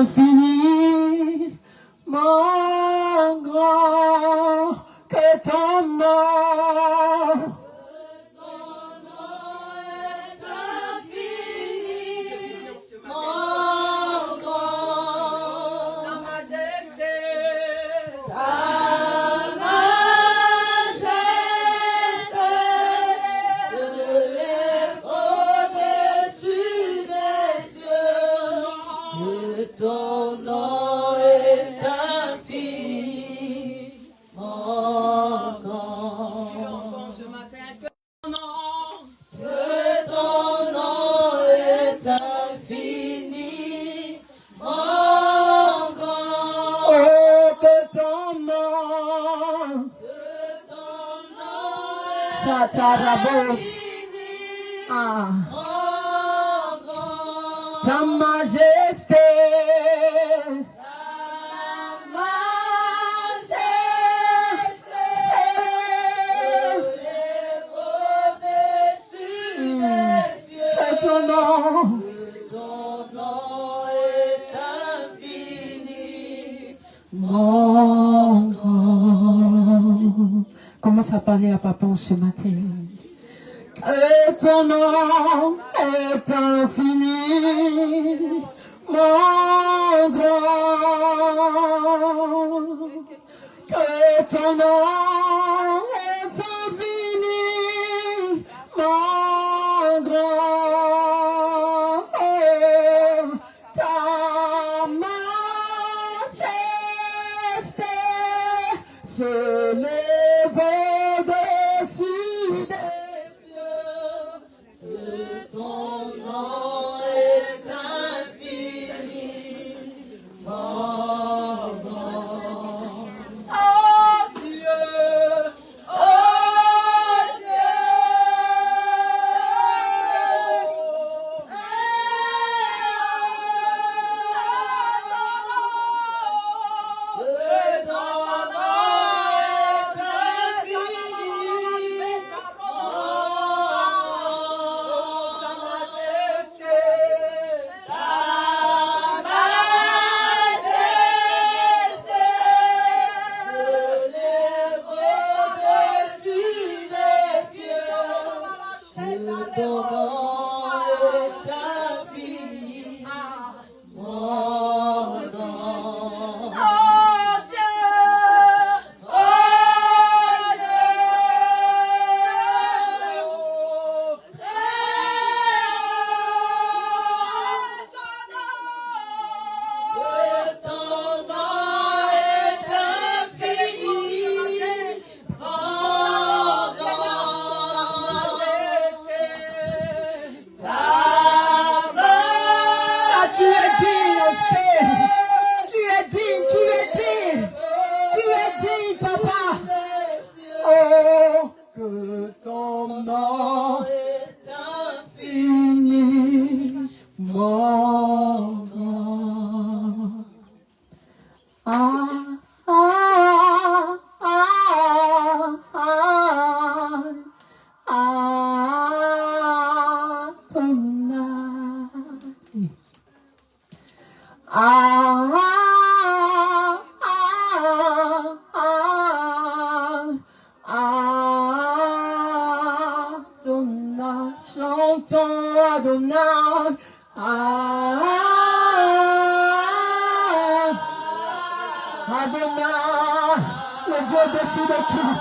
infiniment grand que ton nom. Ton nom est infiniment grand. Que ton nom est infiniment grand. Oh, que ton nom. Chatarabos. Ta majesté. Commence à parler à papa ce matin. Que ton nom est infini, mon grand. Que ton nom est infini, mon grand. Ta majesté se lève au-dessus des cieux. Que ton nom est infiniment grand. Oh Dieu, Oh Dieu, que ton que ton nom est infiniment grand. Ah, ah, ah, ah, ah, ton nom. Ah, Adonai, chantons Adonai. Adonai, le Dieu au-dessus de tout.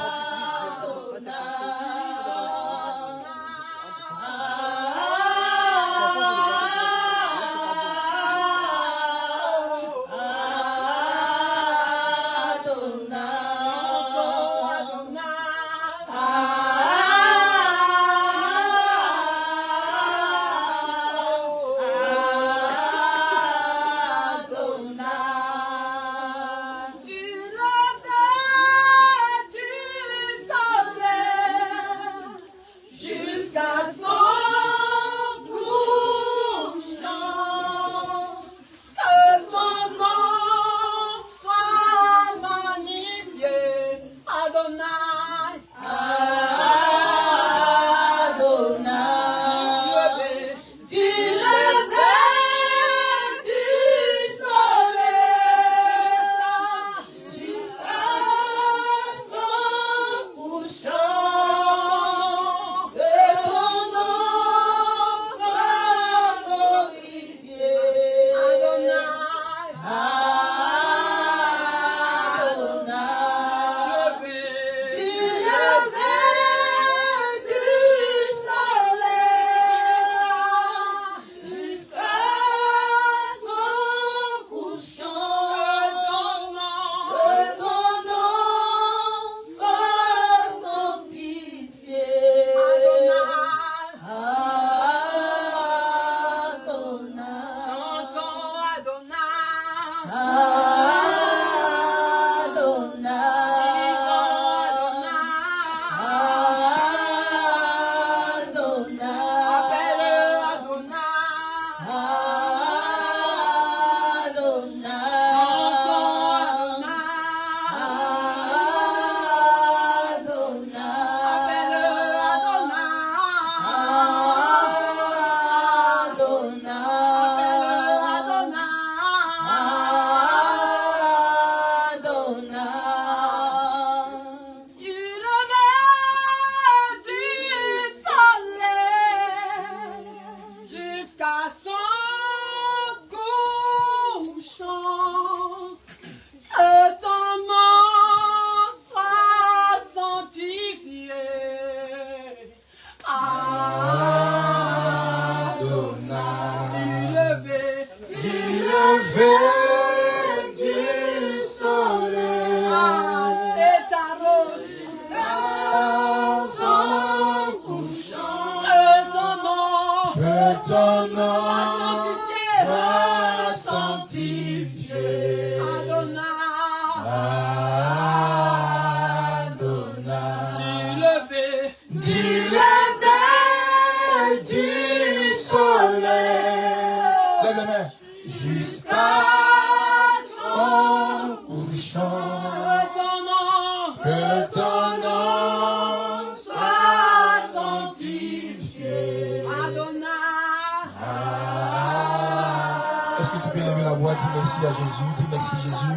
Merci à Jésus, dis merci Jésus.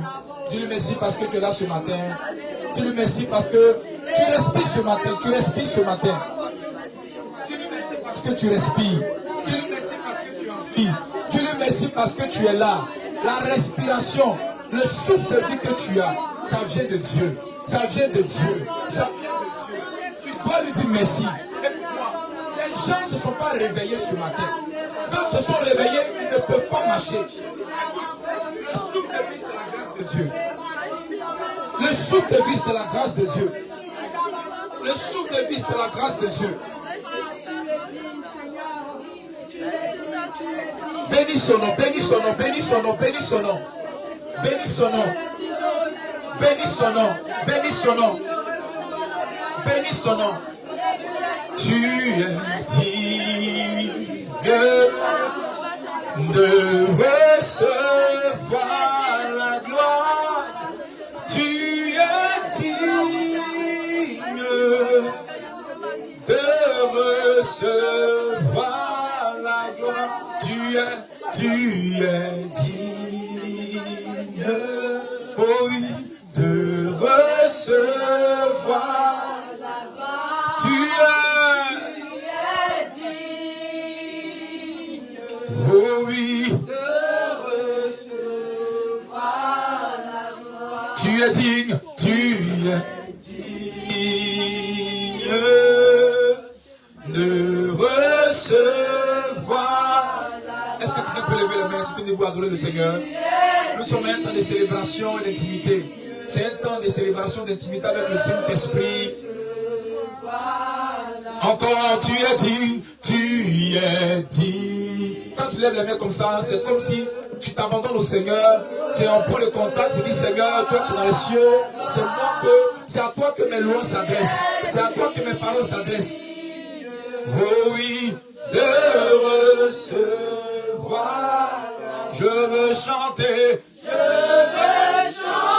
Dis-lui merci parce que tu es là ce matin. Dis-lui merci parce que tu respires ce matin. Tu respires ce matin. Dis-lui merci parce que tu respires. Dis-lui merci parce que tu en vis. Dis-lui merci parce que tu es là. La respiration, le souffle de vie que tu as, ça vient de Dieu. Ça vient de Dieu. Ça vient de Dieu. Tu dois lui dire merci. Les gens ne se sont pas réveillés ce matin. Quand ils se sont réveillés, ils ne peuvent pas marcher. Dieu. Le souffle de vie, c'est la grâce de Dieu. Le souffle de vie, c'est la grâce de Dieu. Bénis son nom, bénis son nom, bénis son nom, bénis son nom. Bénis son nom. Bénis son nom, bénis son nom. Bénis son nom. Tu es digne de recevoir la gloire. Tu es digne de recevoir la gloire. Tu es digne, oh oui, de recevoir. Tu es digne, oh oui, tu es digne, de recevoir. Est-ce que quelqu'un peut lever les mains? Est-ce que vous adorer le Seigneur? Nous sommes un temps de célébration et d'intimité. C'est un temps de célébration d'intimité avec le Saint-Esprit. Encore, tu es digne, tu es digne. Quand tu lèves les mains comme ça, c'est comme si tu t'abandonnes au Seigneur. C'est un point de contact pour dire Seigneur, toi qui es dans les cieux, c'est à toi que mes louanges s'adressent. C'est à toi que mes paroles s'adressent. Oh oui, de recevoir. Je veux chanter. Je veux chanter.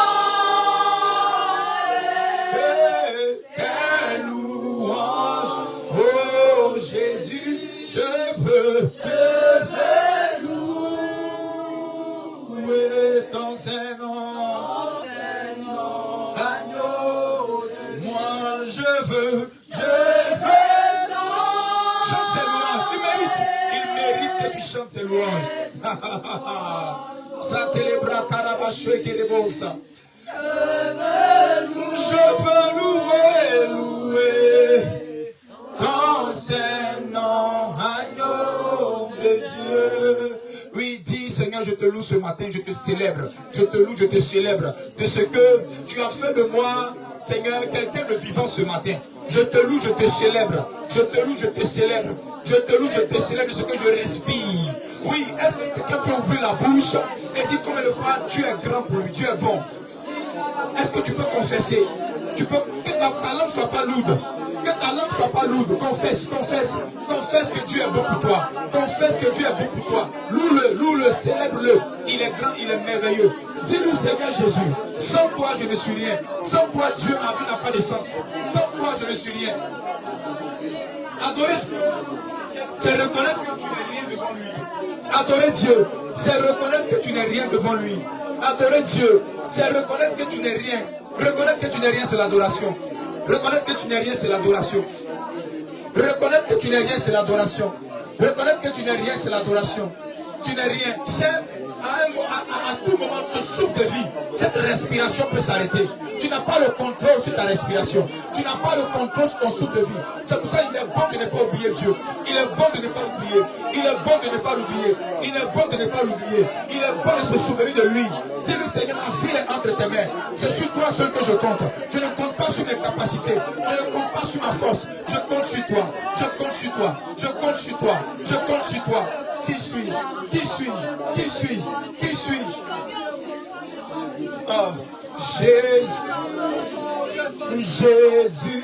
Quelle louange. Oh Jésus, je veux louer ton Saint-Nom. Agneau, moi je veux. Chante ses louanges. Il mérite que tu chantes ses louanges. Ça célébra Carabachoué qui est beau ça. Je veux louer ton Saint-Nom, agneau de Dieu. Oui, dis Seigneur, je te loue ce matin, je te célèbre. Je te loue, je te célèbre de ce que tu as fait de moi, Seigneur, quelqu'un de vivant ce matin. Je te loue, je te célèbre. Je te loue, je te célèbre. Je te loue, je te célèbre de ce que je respire. Oui, est-ce que quelqu'un peut ouvrir la bouche et dire combien de fois Dieu est grand pour lui, Dieu est bon? Est-ce que tu peux confesser? Tu peux, que ta langue ne soit pas lourde. Que ta langue ne soit pas lourde. Confesse, confesse. Confesse que Dieu est bon pour toi. Confesse que Dieu est bon pour toi. Loue-le, célèbre-le. Il est grand, il est merveilleux. Dis-lui, Seigneur Jésus, sans toi je ne suis rien. Sans toi Dieu, ma vie n'a pas de sens. Sans toi je ne suis rien. Adorer Dieu, c'est reconnaître que tu n'es rien devant lui. Adorer Dieu, c'est reconnaître que tu n'es rien devant lui. Adorer Dieu, c'est reconnaître que tu n'es rien. Reconnaître que tu n'es rien, c'est l'adoration. Reconnaître que tu n'es rien, c'est l'adoration. Reconnaître que tu n'es rien, c'est l'adoration. Reconnaître que tu n'es rien, c'est l'adoration. Tu n'es rien. Tu sais, à tout moment, ce souffle de vie, cette respiration peut s'arrêter. Tu n'as pas le contrôle sur ta respiration. Tu n'as pas le contrôle sur ton souffle de vie. C'est pour ça qu'il est bon de ne pas oublier Dieu. Il est bon de ne pas l'oublier. Il est bon de ne pas l'oublier. Il est bon de ne pas l'oublier. Il est bon de se souvenir de lui. Dis-lui, Seigneur, ma vie est entre tes mains. C'est sur toi seul que je compte. Je ne compte pas sur mes capacités. Je ne compte pas sur ma force. Je compte sur toi. Je compte sur toi. Je compte sur toi. Je compte sur toi. Qui suis-je? Qui suis-je? Qui suis-je? Qui suis-je? Oh, Jésus, Jésus,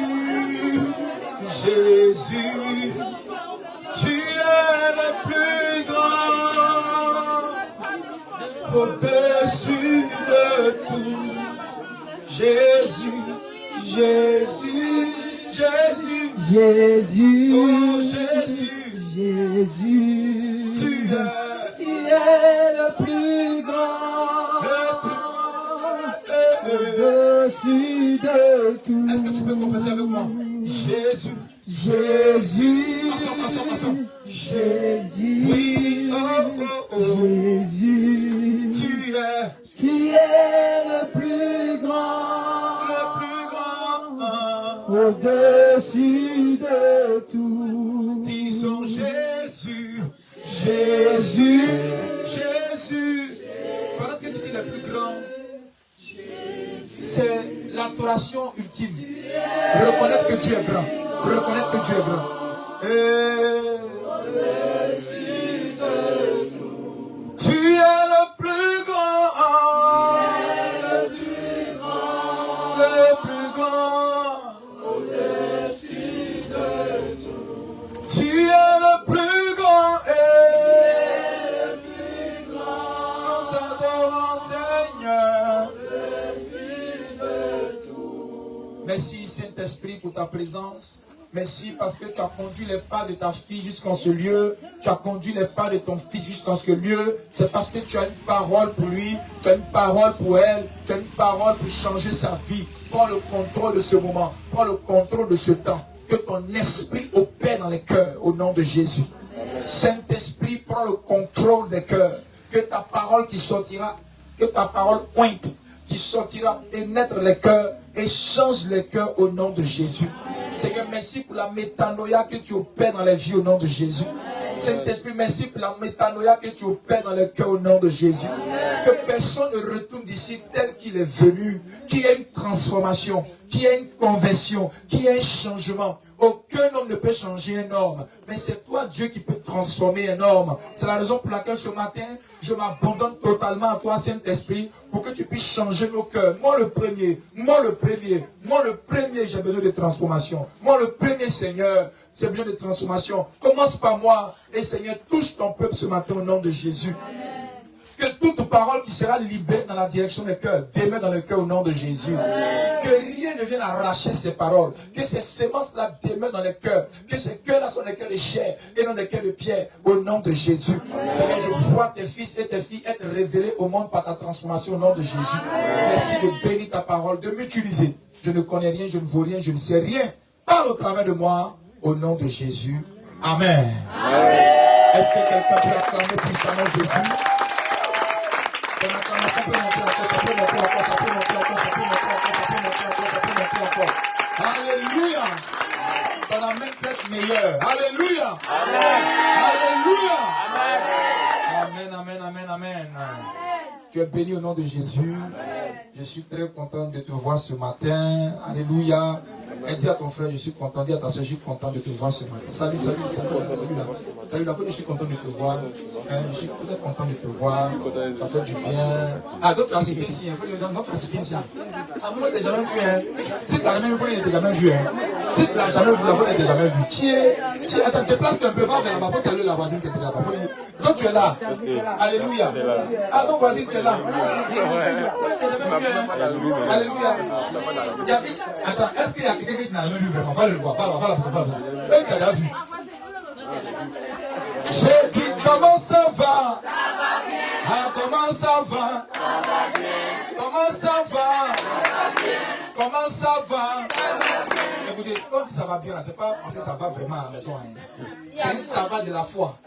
Jésus, tu es le plus grand, au-dessus de tout. Jésus, Jésus, Jésus, Jésus, oh Jésus, Jésus, tu es le plus grand, au-dessus de tout. Est-ce que tu peux confesser avec moi? Jésus, Jésus, ensemble. Jésus, Oui, oh, oh, oh. Jésus, tu es le plus grand, au-dessus de tout. Disons Jésus, Jésus, Jésus. Pendant que tu dis le plus grand, c'est l'adoration ultime. Reconnaître que Dieu est grand. Reconnaître que Dieu est grand. Tu es le plus grand. Le plus grand. Tu es le plus grand. Nous t'adorons, Seigneur. Merci Saint-Esprit pour ta présence. Merci parce que tu as conduit les pas de ta fille jusqu'en ce lieu. Tu as conduit les pas de ton fils jusqu'en ce lieu. C'est parce que tu as une parole pour lui. Tu as une parole pour elle. Tu as une parole pour changer sa vie. Prends le contrôle de ce moment. Prends le contrôle de ce temps. Que ton esprit opère dans les cœurs au nom de Jésus. Saint-Esprit, prends le contrôle des cœurs. Que ta parole qui sortira, que ta parole pointe, qui sortira, pénètre les cœurs et change les cœurs au nom de Jésus. Seigneur, merci pour la métanoïa que tu opères dans les vies au nom de Jésus. Saint-Esprit, merci pour la métanoïa que tu opères dans les cœurs au nom de Jésus. Que personne ne retourne d'ici tel qu'il est venu. Qu'il y ait une transformation, qu'il y ait une conversion, qu'il y ait un changement. Aucun homme ne peut changer un homme. Mais c'est toi, Dieu, qui peut transformer un homme. C'est la raison pour laquelle ce matin, je m'abandonne totalement à toi, Saint-Esprit, pour que tu puisses changer nos cœurs. Moi le premier, j'ai besoin de transformation. Moi le premier, Seigneur, j'ai besoin de transformation. Commence par moi. Et Seigneur, touche ton peuple ce matin au nom de Jésus. Que toute parole qui sera libérée dans la direction des cœurs demeure dans le cœur au nom de Jésus. Que rien ne vienne arracher ces paroles. Que ces semences-là demeurent dans les cœurs. Que ces cœurs-là soient des cœurs de chair et non des cœurs de pierre au nom de Jésus. Seigneur, je vois tes fils et tes filles être révélés au monde par ta transformation au nom de Jésus. Merci de bénir ta parole, de m'utiliser. Je ne connais rien, je ne vaux rien, je ne sais rien. Parle au travers de moi au nom de Jésus. Amen. Est-ce que quelqu'un peut acclamer puissamment Jésus? Ton acclamation peut monter encore, ça peut monter encore, ça peut monter encore, ça peut monter encore, ça peut monter encore, ça peut monter encore. Alléluia. Ton amen peut être meilleur. Alléluia. Alléluia. Amen, amen, amen, amen. Tu es béni au nom de Jésus. Je suis très content de te voir ce matin. Alléluia. Et dis à ton frère, je suis content. Dis à ta soeur, je suis content de te voir ce matin. Salut, salut, salut. Salut, là, je suis content de te voir. Je suis très content de te voir. Ça fait du bien. Ah, d'autres là, c'est bien ici. D'autres là, c'est bien ici. Ah, moi, je n'ai jamais vu. Si tu n'as jamais vu, il ne jamais vu. Si tu n'as jamais vu, la voix, il ne jamais vu. Attends, déplace-toi un peu, va vers là-bas. Faut saluer la voisine qui est là-bas. Donc tu es là. Alléluia. Ah, donc voisine, tu es là. Alléluia. Attends, est-ce qu'il y a quelqu'un qui n'a jamais vu vraiment? Va le voir. Va là, va là. Qui a déjà vu? J'ai dit, comment ça va? Ah, comment ça va? Comment ça va? Comment ça va? Écoutez, quand on dit ça va bien, c'est pas parce que ça va vraiment à la maison. C'est un ça va de la foi.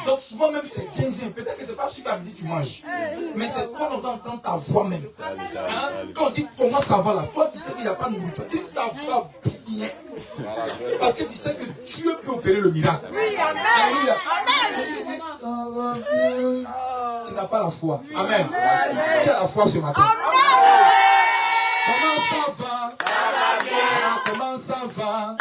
Donc souvent même c'est 15 ans. Peut-être que c'est pas celui qui a dit tu manges. Mais c'est quand on entend ta voix même. Quand on dit comment ça va là, toi tu sais qu'il n'y a pas de nourriture. Tu dis ça va bien. Parce que tu sais que Dieu peut opérer le miracle. Alléluia. Mais si tu dis ça va bien, tu n'as pas la foi. Amen. Tu as la foi ce matin. Comment ça va? Ça va bien. Comment ça va?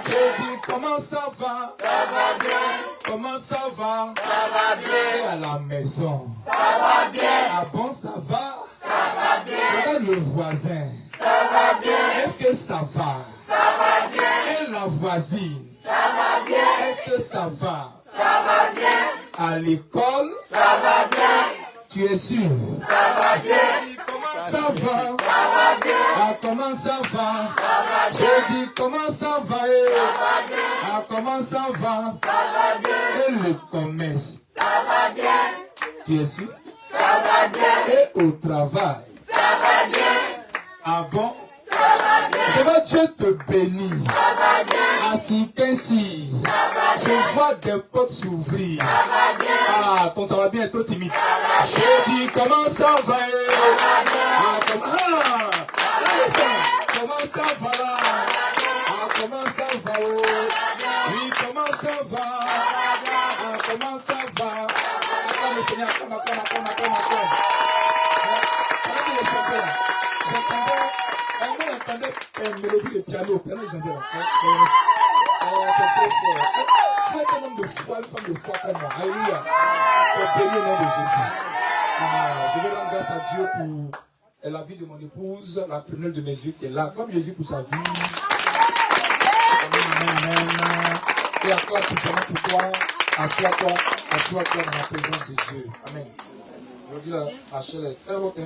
Je dis comment ça va? Ça va bien. Comment ça va? Ça va bien. Et à la maison? Ça va bien. Ah bon, ça va? Ça va bien. Regarde le voisin. Ça va bien. Est-ce que ça va? Ça va bien. Et la voisine? Ça va bien. Est-ce que ça va? Ça va bien. À l'école? Ça va bien. Tu es sûr? Ça va bien. Ça va? Ça va bien. Ah, comment ça va? Ça va bien. Je dis comment ça va? Ça va bien. Ah, comment ça va? Ça va bien. Et le commerce? Ça va bien. Tu es sûr? Ça va bien. Et au travail? Ça va bien. Ah bon? Ça va bien. Je vois Dieu te bénir. Ça va bien. Ainsi qu'ainsi. Ça va bien. Je vois des portes s'ouvrir. Ça va bien. Ah, ton ça va bien, toi timide. Je dis comment ça va? Ah, comment ça va là? Ah, comment ça va? Oh? Oui, comment ça va? Ah, comment ça va? Attends, le Seigneur, attends. Pendant que je chantais, j'entendais une mélodie de piano. Piano, j'entendais là. C'est très fort. Tu es un homme de foi, une femme de foi comme moi. Alléluia. C'est béni au nom de Jésus. Je vais rendre grâce à Dieu pour la vie de mon épouse, la première de mes yeux qui est là, comme Jésus pour sa vie. Amen. Et accorde tout ça pour toi. Assois-toi dans la présence de Dieu. Amen. Aujourd'hui, la chair est très haute. Je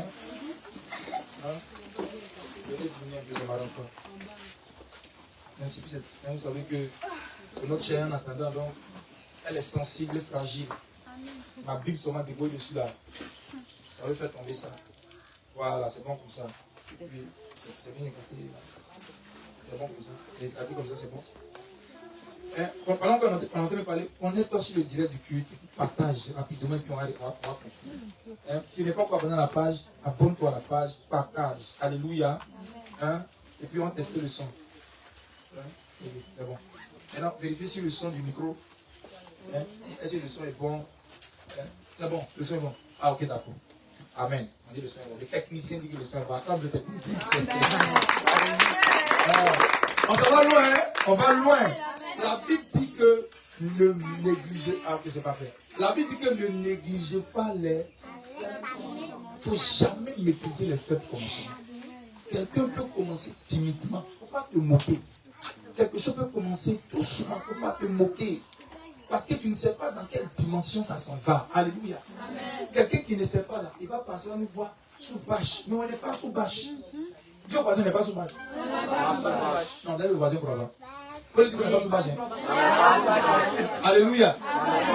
vais diminuer un peu, ça ne m'arrange pas. Ainsi que vous savez que c'est notre chair en attendant, donc elle est sensible et fragile. Ma Bible seulement débrouille dessus là. Ça veut faire tomber ça. Voilà, c'est bon comme ça. C'est bien éclaté. C'est bon comme ça. Éclaté comme ça, c'est bon. Pendant qu'on est en train de parler, on est aussi le direct du culte. Partage rapidement et puis on va continuer. Tu n'es pas encore abonné à la page, abonne-toi à la page, partage. Alléluia. Et puis on va tester le son. C'est bon. Maintenant, vérifiez si le son du micro. Est-ce que le son est bon? C'est bon, le son est bon. Ah, ok, d'accord. Amen. On dit le son est bon. Le technicien dit que le son est bon. Attends, le technicien. On s'en va loin, hein? On va loin. La Bible dit que ne négligez pas. Ah, ok, c'est pas fait. La Bible dit que ne négligez pas les. Il ne faut jamais mépriser les faibles commencements. Quelqu'un peut commencer timidement. Il ne faut pas te moquer. Quelque chose peut commencer doucement. Il ne faut pas te moquer. Parce que tu ne sais pas dans quelle dimension ça s'en va. Alléluia. Quelqu'un qui ne sait pas là, il va passer, on nous voit sous bâche. Mais on n'est pas sous bâche. Dis au voisin, on n'est pas sous bâche. Non, d'ailleurs, le voisin pour là. On ne dit qu'on n'est pas sous bâche. Alléluia.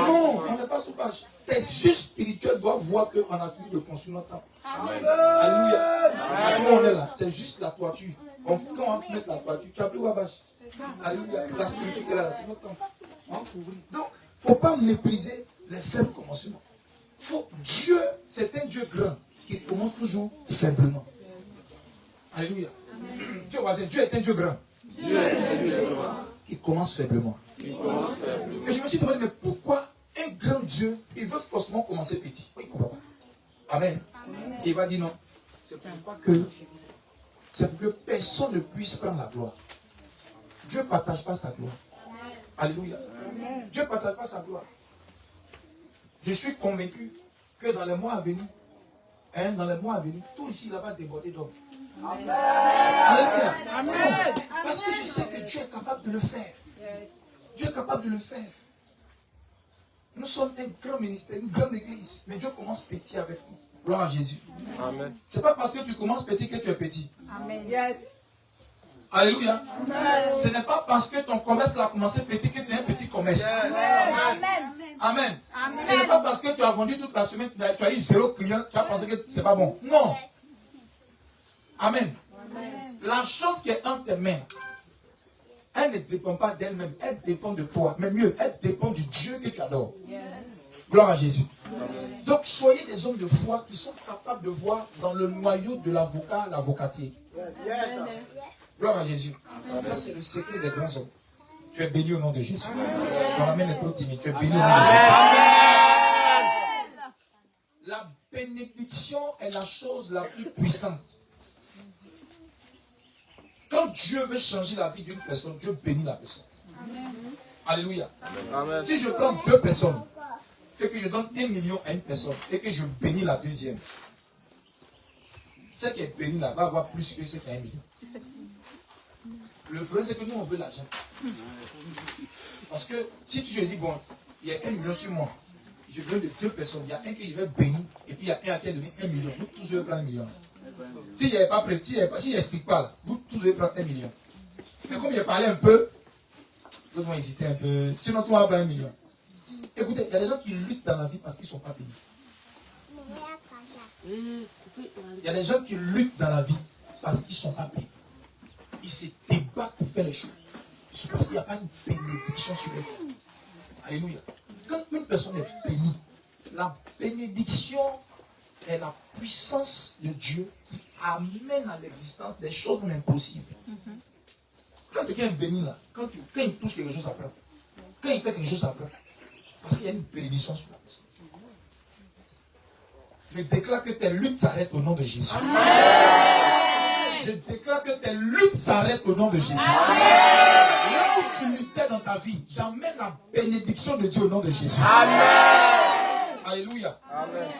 Non, on n'est pas sous bâche. Tes yeux spirituels doivent voir qu'on a fini de construire notre temple. Alléluia. À tout le monde, on est là. C'est juste la toiture. Quand on va mettre la toiture, tu as plus la bâche. Alléluia. La spiritualité est là, c'est notre temple. Donc, il ne faut pas mépriser les faibles commencements. Dieu, c'est un Dieu grand qui commence toujours faiblement. Alléluia. Dieu est un Dieu grand. Il commence faiblement. Et je me suis demandé, mais pourquoi un grand Dieu, il veut forcément commencer petit? Il ne comprend pas. Amen. Et il va dire non. C'est pour que personne ne puisse prendre la gloire. Dieu ne partage pas sa gloire. Alléluia. Dieu ne partage pas sa gloire. Je suis convaincu que dans les mois à venir, tout ici là va déborder d'hommes. Alléluia. Amen. Parce que je sais que Dieu est capable de le faire. Dieu est capable de le faire. Nous sommes un grand ministère, une grande église. Mais Dieu commence petit avec nous. Gloire à Jésus. Amen. C'est pas parce que tu commences petit que tu es petit. Amen. Yes. Alléluia. Amen. Ce n'est pas parce que ton commerce a commencé petit que tu es un petit commerce. Yes. Amen. Amen. Amen. Ce n'est pas parce que tu as vendu toute la semaine, tu as eu 0 client, tu as pensé que c'est pas bon. Non. Amen. Amen. La chose qui est entre tes mains, elle ne dépend pas d'elle-même, elle dépend de toi. Mais mieux, elle dépend du Dieu que tu adores. Yes. Gloire à Jésus. Amen. Donc soyez des hommes de foi qui sont capables de voir dans le noyau de l'avocat, l'avocatier. Yes. Gloire à Jésus. Amen. Ça c'est le secret des grands hommes. Tu es béni au nom de Jésus. Ton amen est trop timide. Tu es béni au nom de Jésus. Amen. La bénédiction est la chose la plus puissante. Quand Dieu veut changer la vie d'une personne, Dieu bénit la personne. Amen. Alléluia. Amen. Si je prends 2 personnes et que je donne 1 million à une personne et que je bénis la deuxième, celle qui est bénie là va avoir plus que celle qui a 1 million. Le problème c'est que nous on veut l'argent. Parce que si tu te dis, bon, il y a 1 million sur moi, je veux de 2 personnes, il y a un que je vais bénir et puis il y a un qui a donné 1 million. Nous tous je vais prendre 1 million. S'il n'y avait pas prêt, s'il n'explique pas, là, vous tous allez prendre 1 million. Mais comme il a parlé un peu, d'autres vont hésiter un peu. Sinon, tout le monde va prendre 1 million. Écoutez, il y a des gens qui luttent dans la vie parce qu'ils ne sont pas bénis. Il y a des gens qui luttent dans la vie parce qu'ils ne sont pas bénis. Ils se débattent pour faire les choses. C'est parce qu'il n'y a pas une bénédiction sur eux. Alléluia. Quand une personne est bénie, la bénédiction est la puissance de Dieu qui amène à l'existence des choses impossibles. Quand quelqu'un est béni là, quand il touche quelque chose après, quand il fait quelque chose après, parce qu'il y a une bénédiction sur la personne. Je déclare que tes luttes s'arrêtent au nom de Jésus. Amen. Je déclare que tes luttes s'arrêtent au nom de Jésus. Amen. Là où tu luttais dans ta vie, j'amène la bénédiction de Dieu au nom de Jésus. Amen. Alléluia. Amen.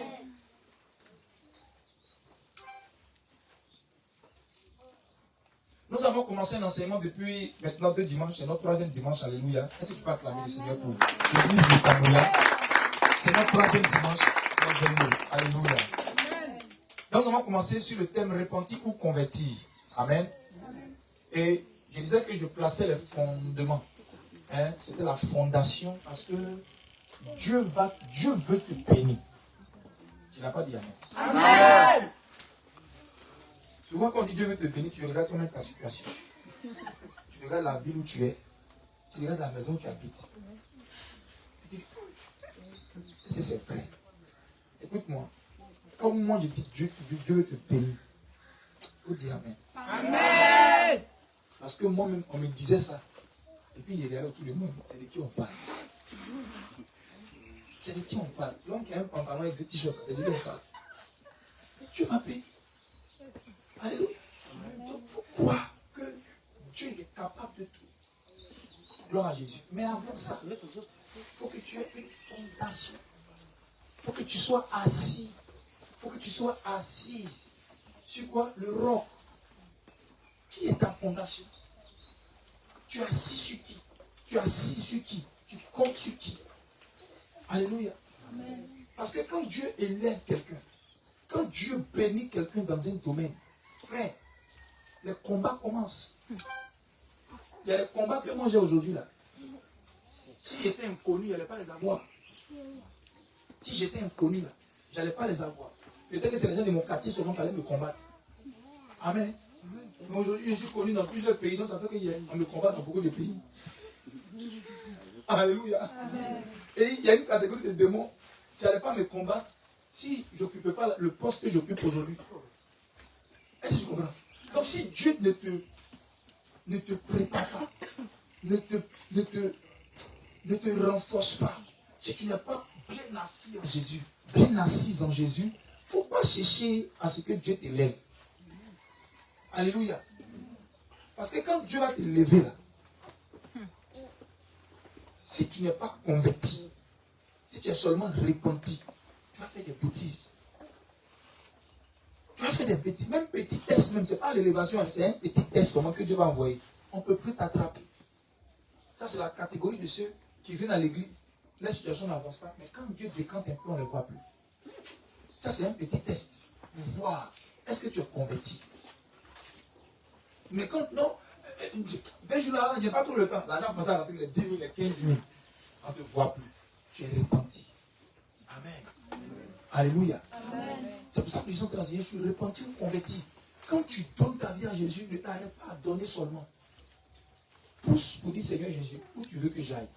Nous avons commencé un enseignement depuis maintenant 2 dimanches, c'est notre 3e dimanche, alléluia. Est-ce que tu peux acclamer le Seigneur pour l'église de Tamoya? C'est notre 3e dimanche, alléluia. Donc nous avons commencé sur le thème repentir ou convertir. Amen. Et je disais que je plaçais les fondements. Hein? C'était la fondation parce que Dieu veut te bénir. Tu n'as pas dit amen. Amen. Souvent, quand on dit Dieu veut te bénir, tu regardes comment est ta situation. Tu regardes la ville où tu es. Tu regardes la maison où tu habites. Tu dis, c'est vrai. Écoute-moi. Comme moi, je dis Dieu veut te bénir. Faut dire amen. Amen. Parce que moi-même, on me disait ça. Et puis, il y a tout le monde. C'est de qui on parle. C'est de qui on parle. L'homme qui a un pantalon et 2 t-shirts, c'est de qui on parle. Dieu m'a béni. Alléluia. Donc, il faut croire que Dieu est capable de tout. Gloire à Jésus. Mais avant ça, il faut que tu aies une fondation. Il faut que tu sois assis. Il faut que tu sois assise. Sur quoi? Le roc. Qui est ta fondation? Tu es assis sur qui? Tu es assis sur qui? Tu comptes sur qui? Alléluia. Amen. Parce que quand Dieu élève quelqu'un, quand Dieu bénit quelqu'un dans un domaine, frère, les combats commencent. Il y a les combats que moi j'ai aujourd'hui là. Si j'étais inconnu, je n'allais pas les avoir. Si j'étais inconnu là, je n'allais pas les avoir. Peut-être que c'est les gens de mon quartier seulement qui allaient me combattre. Amen. Mais aujourd'hui, je suis connu dans plusieurs pays, donc ça fait qu'on me combat dans beaucoup de pays. Alléluia. Amen. Et il y a une catégorie de démons qui n'allaient pas me combattre si je n'occupais pas le poste que j'occupe aujourd'hui. Est-ce que tu comprends? Donc si Dieu ne te prépare pas, ne te renforce pas, si tu n'es pas bien assis en Jésus, bien assise en Jésus, il ne faut pas chercher à ce que Dieu t'élève. Alléluia. Parce que quand Dieu va te lever là, si tu n'es pas converti, si tu es seulement repenti, tu vas faire des bêtises. Tu vas faire des bêtises. Même petit test, même, ce n'est pas l'élévation, c'est un petit test seulement que Dieu va envoyer. On ne peut plus t'attraper. Ça, c'est la catégorie de ceux qui viennent à l'église. La situation n'avance pas. Mais quand Dieu décante un peu, on ne les voit plus. Ça, c'est un petit test. Pour voir, est-ce que tu es converti? Mais quand, non, dès jours là, il n'y a pas trop le temps. L'argent passe à rentrer les 10 000, les 15 000. On ne te voit plus. Tu es repenti. Amen. Alléluia. C'est pour ça que les ont enseigné, je suis repenti ou converti. Quand tu donnes ta vie à Jésus, ne t'arrête pas à donner seulement. Pousse pour dire, Seigneur Jésus, où tu veux que j'aille?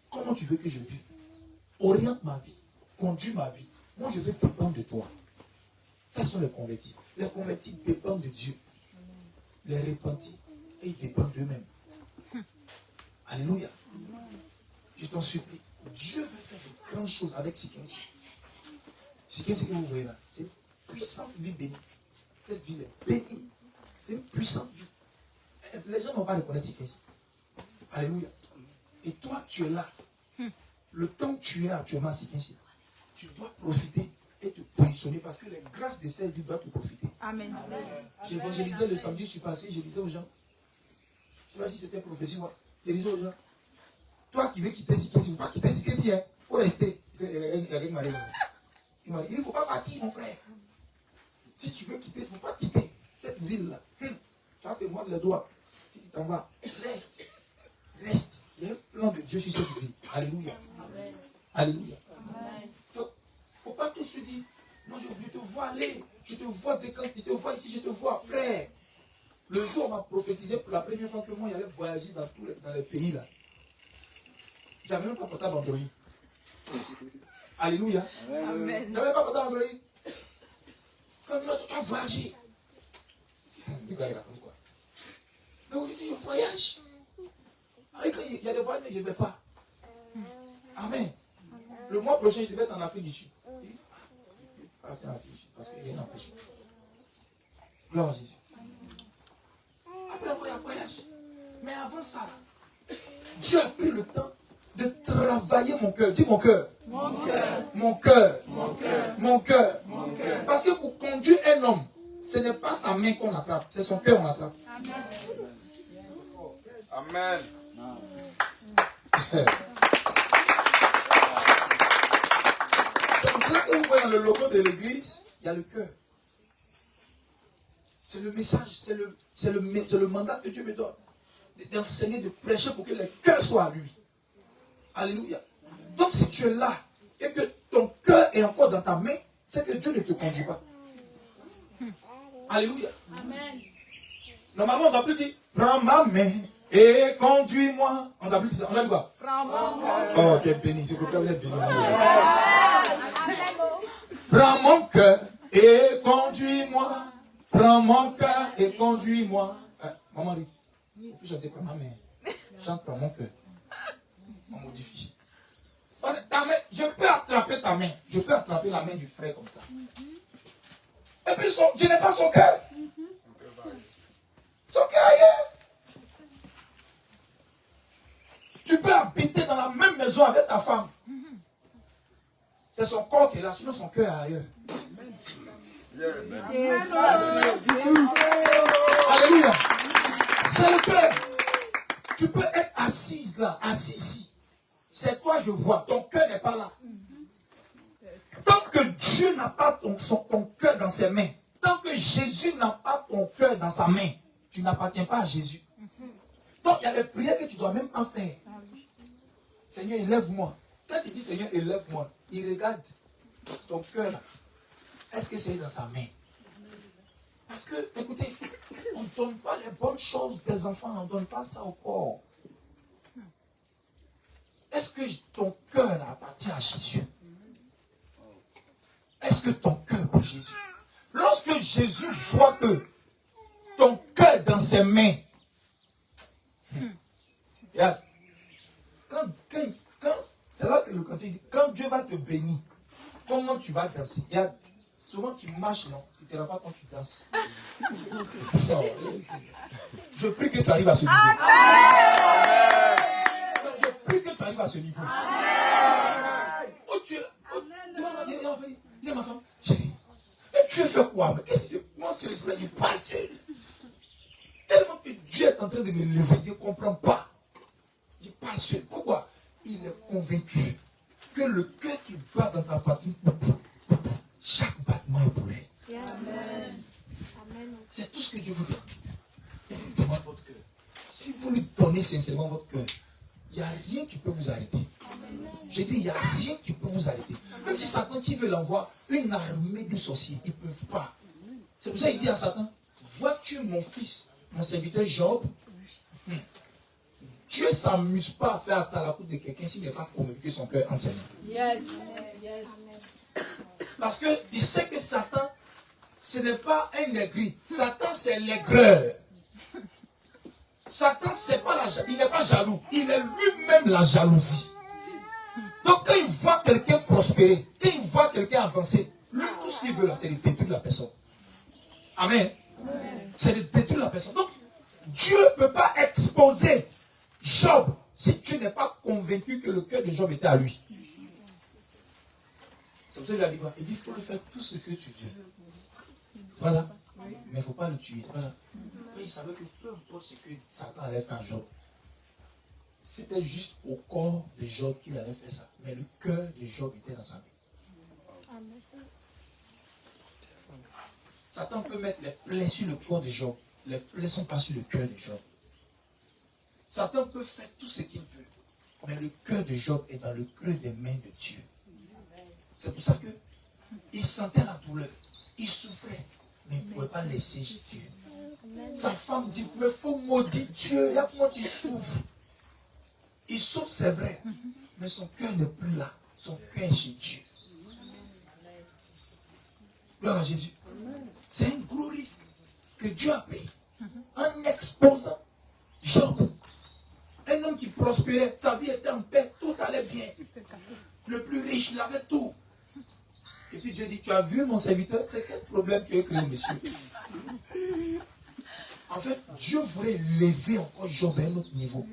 Comment tu veux que je vive? Oriente ma vie. Conduis ma vie. Moi, je veux dépendre de toi. Ça sont les convertis. Les convertis dépendent de Dieu. Les repentis, et ils dépendent d'eux-mêmes. Alléluia. Je t'en supplie. Dieu veut faire de grandes choses avec Sikensi. Sikensi que vous voyez là, c'est une puissante vie bénie. Cette vie est bénie. C'est une puissante vie. Les gens ne vont pas reconnaître Sikensi. Alléluia. Et toi, tu es là. Le temps que tu es actuellement à Sikensi, tu dois profiter et te positionner parce que les grâces de cette vie doivent te profiter. Amen. J'évangélisais le samedi, je suis passé, je disais aux gens, je ne sais pas si c'était prophétie, moi, je disais aux gens, toi qui veux quitter Sikensi, il ne faut pas quitter Sikensi, il faut rester. Avec Marie, il m'a dit, il ne faut pas partir, mon frère. Si tu veux quitter, il ne faut pas quitter cette ville-là. Tu vas te mordre les doigts. Si tu t'en vas, reste. Reste. Il y a un plan de Dieu sur cette vie. Alléluia. Amen. Alléluia. Amen. Donc, il ne faut pas tout se dire, non, je te vois aller, je te vois décanter, je te vois ici, je te vois, frère. Le jour où on m'a prophétisé pour la première fois que moi, il allait voyager dans les pays là. Je n'avais même pas portable Android. Alléluia. Amen. Je n'avais pas portable Android. Quand tu vas voyager. Le gars, il raconte quoi? Mais aujourd'hui, je voyage. Quand il y a des voyages, mais je ne vais pas. Amen. Le mois prochain, je devais être en Afrique du Sud. Partir en Afrique du Sud parce qu'il y a une empêchement. Gloire à Jésus. Après, il y a un voyage. Mais avant ça, Dieu a pris le temps de travailler mon cœur. Dis mon cœur. Mon cœur. Mon cœur. Mon cœur. Mon cœur. Mon cœur. Parce que pour conduire un homme, ce n'est pas sa main qu'on attrape, c'est son cœur qu'on attrape. Amen. Amen. C'est pour cela que vous voyez dans le logo de l'église, il y a le cœur. C'est le message, c'est le mandat que Dieu me donne. D'enseigner, de prêcher pour que les cœurs soient à lui. Alléluia. Donc si tu es là et que ton cœur est encore dans ta main, c'est que Dieu ne te conduit pas. Alléluia. Amen. Normalement, on ne doit plus dire, prends ma main et conduis-moi. On ne doit plus dire ça. On a dit quoi? Prends mon cœur. Oh, tu es béni. C'est pour que vous êtes béni. Prends mon cœur et conduis-moi. Prends mon cœur et conduis-moi. Maman dit, il faut chanter prends ma main. Chante prends mon cœur. On modifie. Parce que ta main, je peux attraper ta main. Je peux attraper la main du frère comme ça. Et puis je n'ai pas son cœur. Son cœur ailleurs. Tu peux habiter dans la même maison avec ta femme. C'est son corps qui est là, sinon son cœur est ailleurs. Alléluia. C'est le cœur. Tu peux être assise là, assis ici. C'est toi, je vois. Ton cœur n'est pas là. Tant que Dieu n'a pas ton cœur dans ses mains, tant que Jésus n'a pas ton cœur dans sa main, tu n'appartiens pas à Jésus. Donc il y a des prières que tu ne dois même pas faire. Seigneur, élève-moi. Quand tu dis Seigneur, élève-moi, il regarde ton cœur là. Est-ce que c'est dans sa main? Parce que, écoutez, on ne donne pas les bonnes choses des enfants, on ne donne pas ça au corps. Est-ce que ton cœur appartient à Jésus? Est-ce que ton cœur est pour Jésus? Lorsque Jésus voit que ton cœur est dans ses mains, regarde, c'est là que le cantique dit, quand Dieu va te bénir, comment tu vas danser? Regarde, Souvent, tu marches, non? Tu ne te rends pas quand tu danses. Ça, je prie que tu arrives à ce niveau. Je prie que tu arrives à ce niveau. Oh, tu es là. Il est ma femme. Chérie, mais tu as fait quoi? Mais qu'est-ce que c'est? Moi, c'est l'Israël, je parle seul. Tellement que Dieu est en train de me lever, je ne comprends pas. Je parle seul. Pourquoi? Il est convaincu que le cœur qui bat dans ta poitrine, chaque battement est pour lui. C'est tout ce que Dieu vous donne. Il vous demande votre cœur. Si vous lui donnez sincèrement votre cœur, il n'y a rien qui peut vous arrêter. J'ai dit, il n'y a rien qui peut vous arrêter. Même si Satan qui veut l'envoie une armée de sorciers, ils ne peuvent pas. C'est pour ça qu'il dit à Satan, vois-tu mon fils, mon serviteur Job? Dieu ne s'amuse pas à faire à la cour de quelqu'un s'il n'est pas convaincu que son cœur entre ses mains. Yes. Yes. Parce qu'il sait que Satan, ce n'est pas un aigri. Satan, c'est l'aigreur. Satan, il n'est pas jaloux. Il est lui-même la jalousie. Donc, quand il voit quelqu'un prospérer, quand il voit quelqu'un avancer, lui, tout ce qu'il veut là, c'est de détruire la personne. Amen. C'est de détruire la personne. Donc, Dieu ne peut pas exposer Job si tu n'es pas convaincu que le cœur de Job était à lui. C'est pour ça qu'il a dit quoi? Il dit, il faut lui faire tout ce que tu veux. Voilà. Mais il ne faut pas le tuer. Voilà. Mais il savait que peu importe ce que Satan allait faire à Job, c'était juste au corps de Job qu'il allait faire ça. Mais le cœur de Job était dans sa vie. Satan peut mettre les plaies sur le corps de Job. Les plaies ne sont pas sur le cœur de Job. Satan peut faire tout ce qu'il veut. Mais le cœur de Job est dans le creux des mains de Dieu. C'est pour ça que il sentait la douleur. Il souffrait. Mais il ne pouvait pas laisser Dieu. Sa femme dit, mais il faut maudire Dieu. Il y a comment tu souffres. Il souffre, c'est vrai. Mais son cœur n'est plus là. Son cœur est chez Dieu. Gloire à Jésus. C'est un gros risque que Dieu a pris en exposant Job. Un homme qui prospérait, sa vie était en paix, tout allait bien. Le plus riche, il avait tout. Et puis Dieu dit, tu as vu mon serviteur, c'est quel problème tu as créé, monsieur? En fait, Dieu voulait lever encore Job à un autre niveau.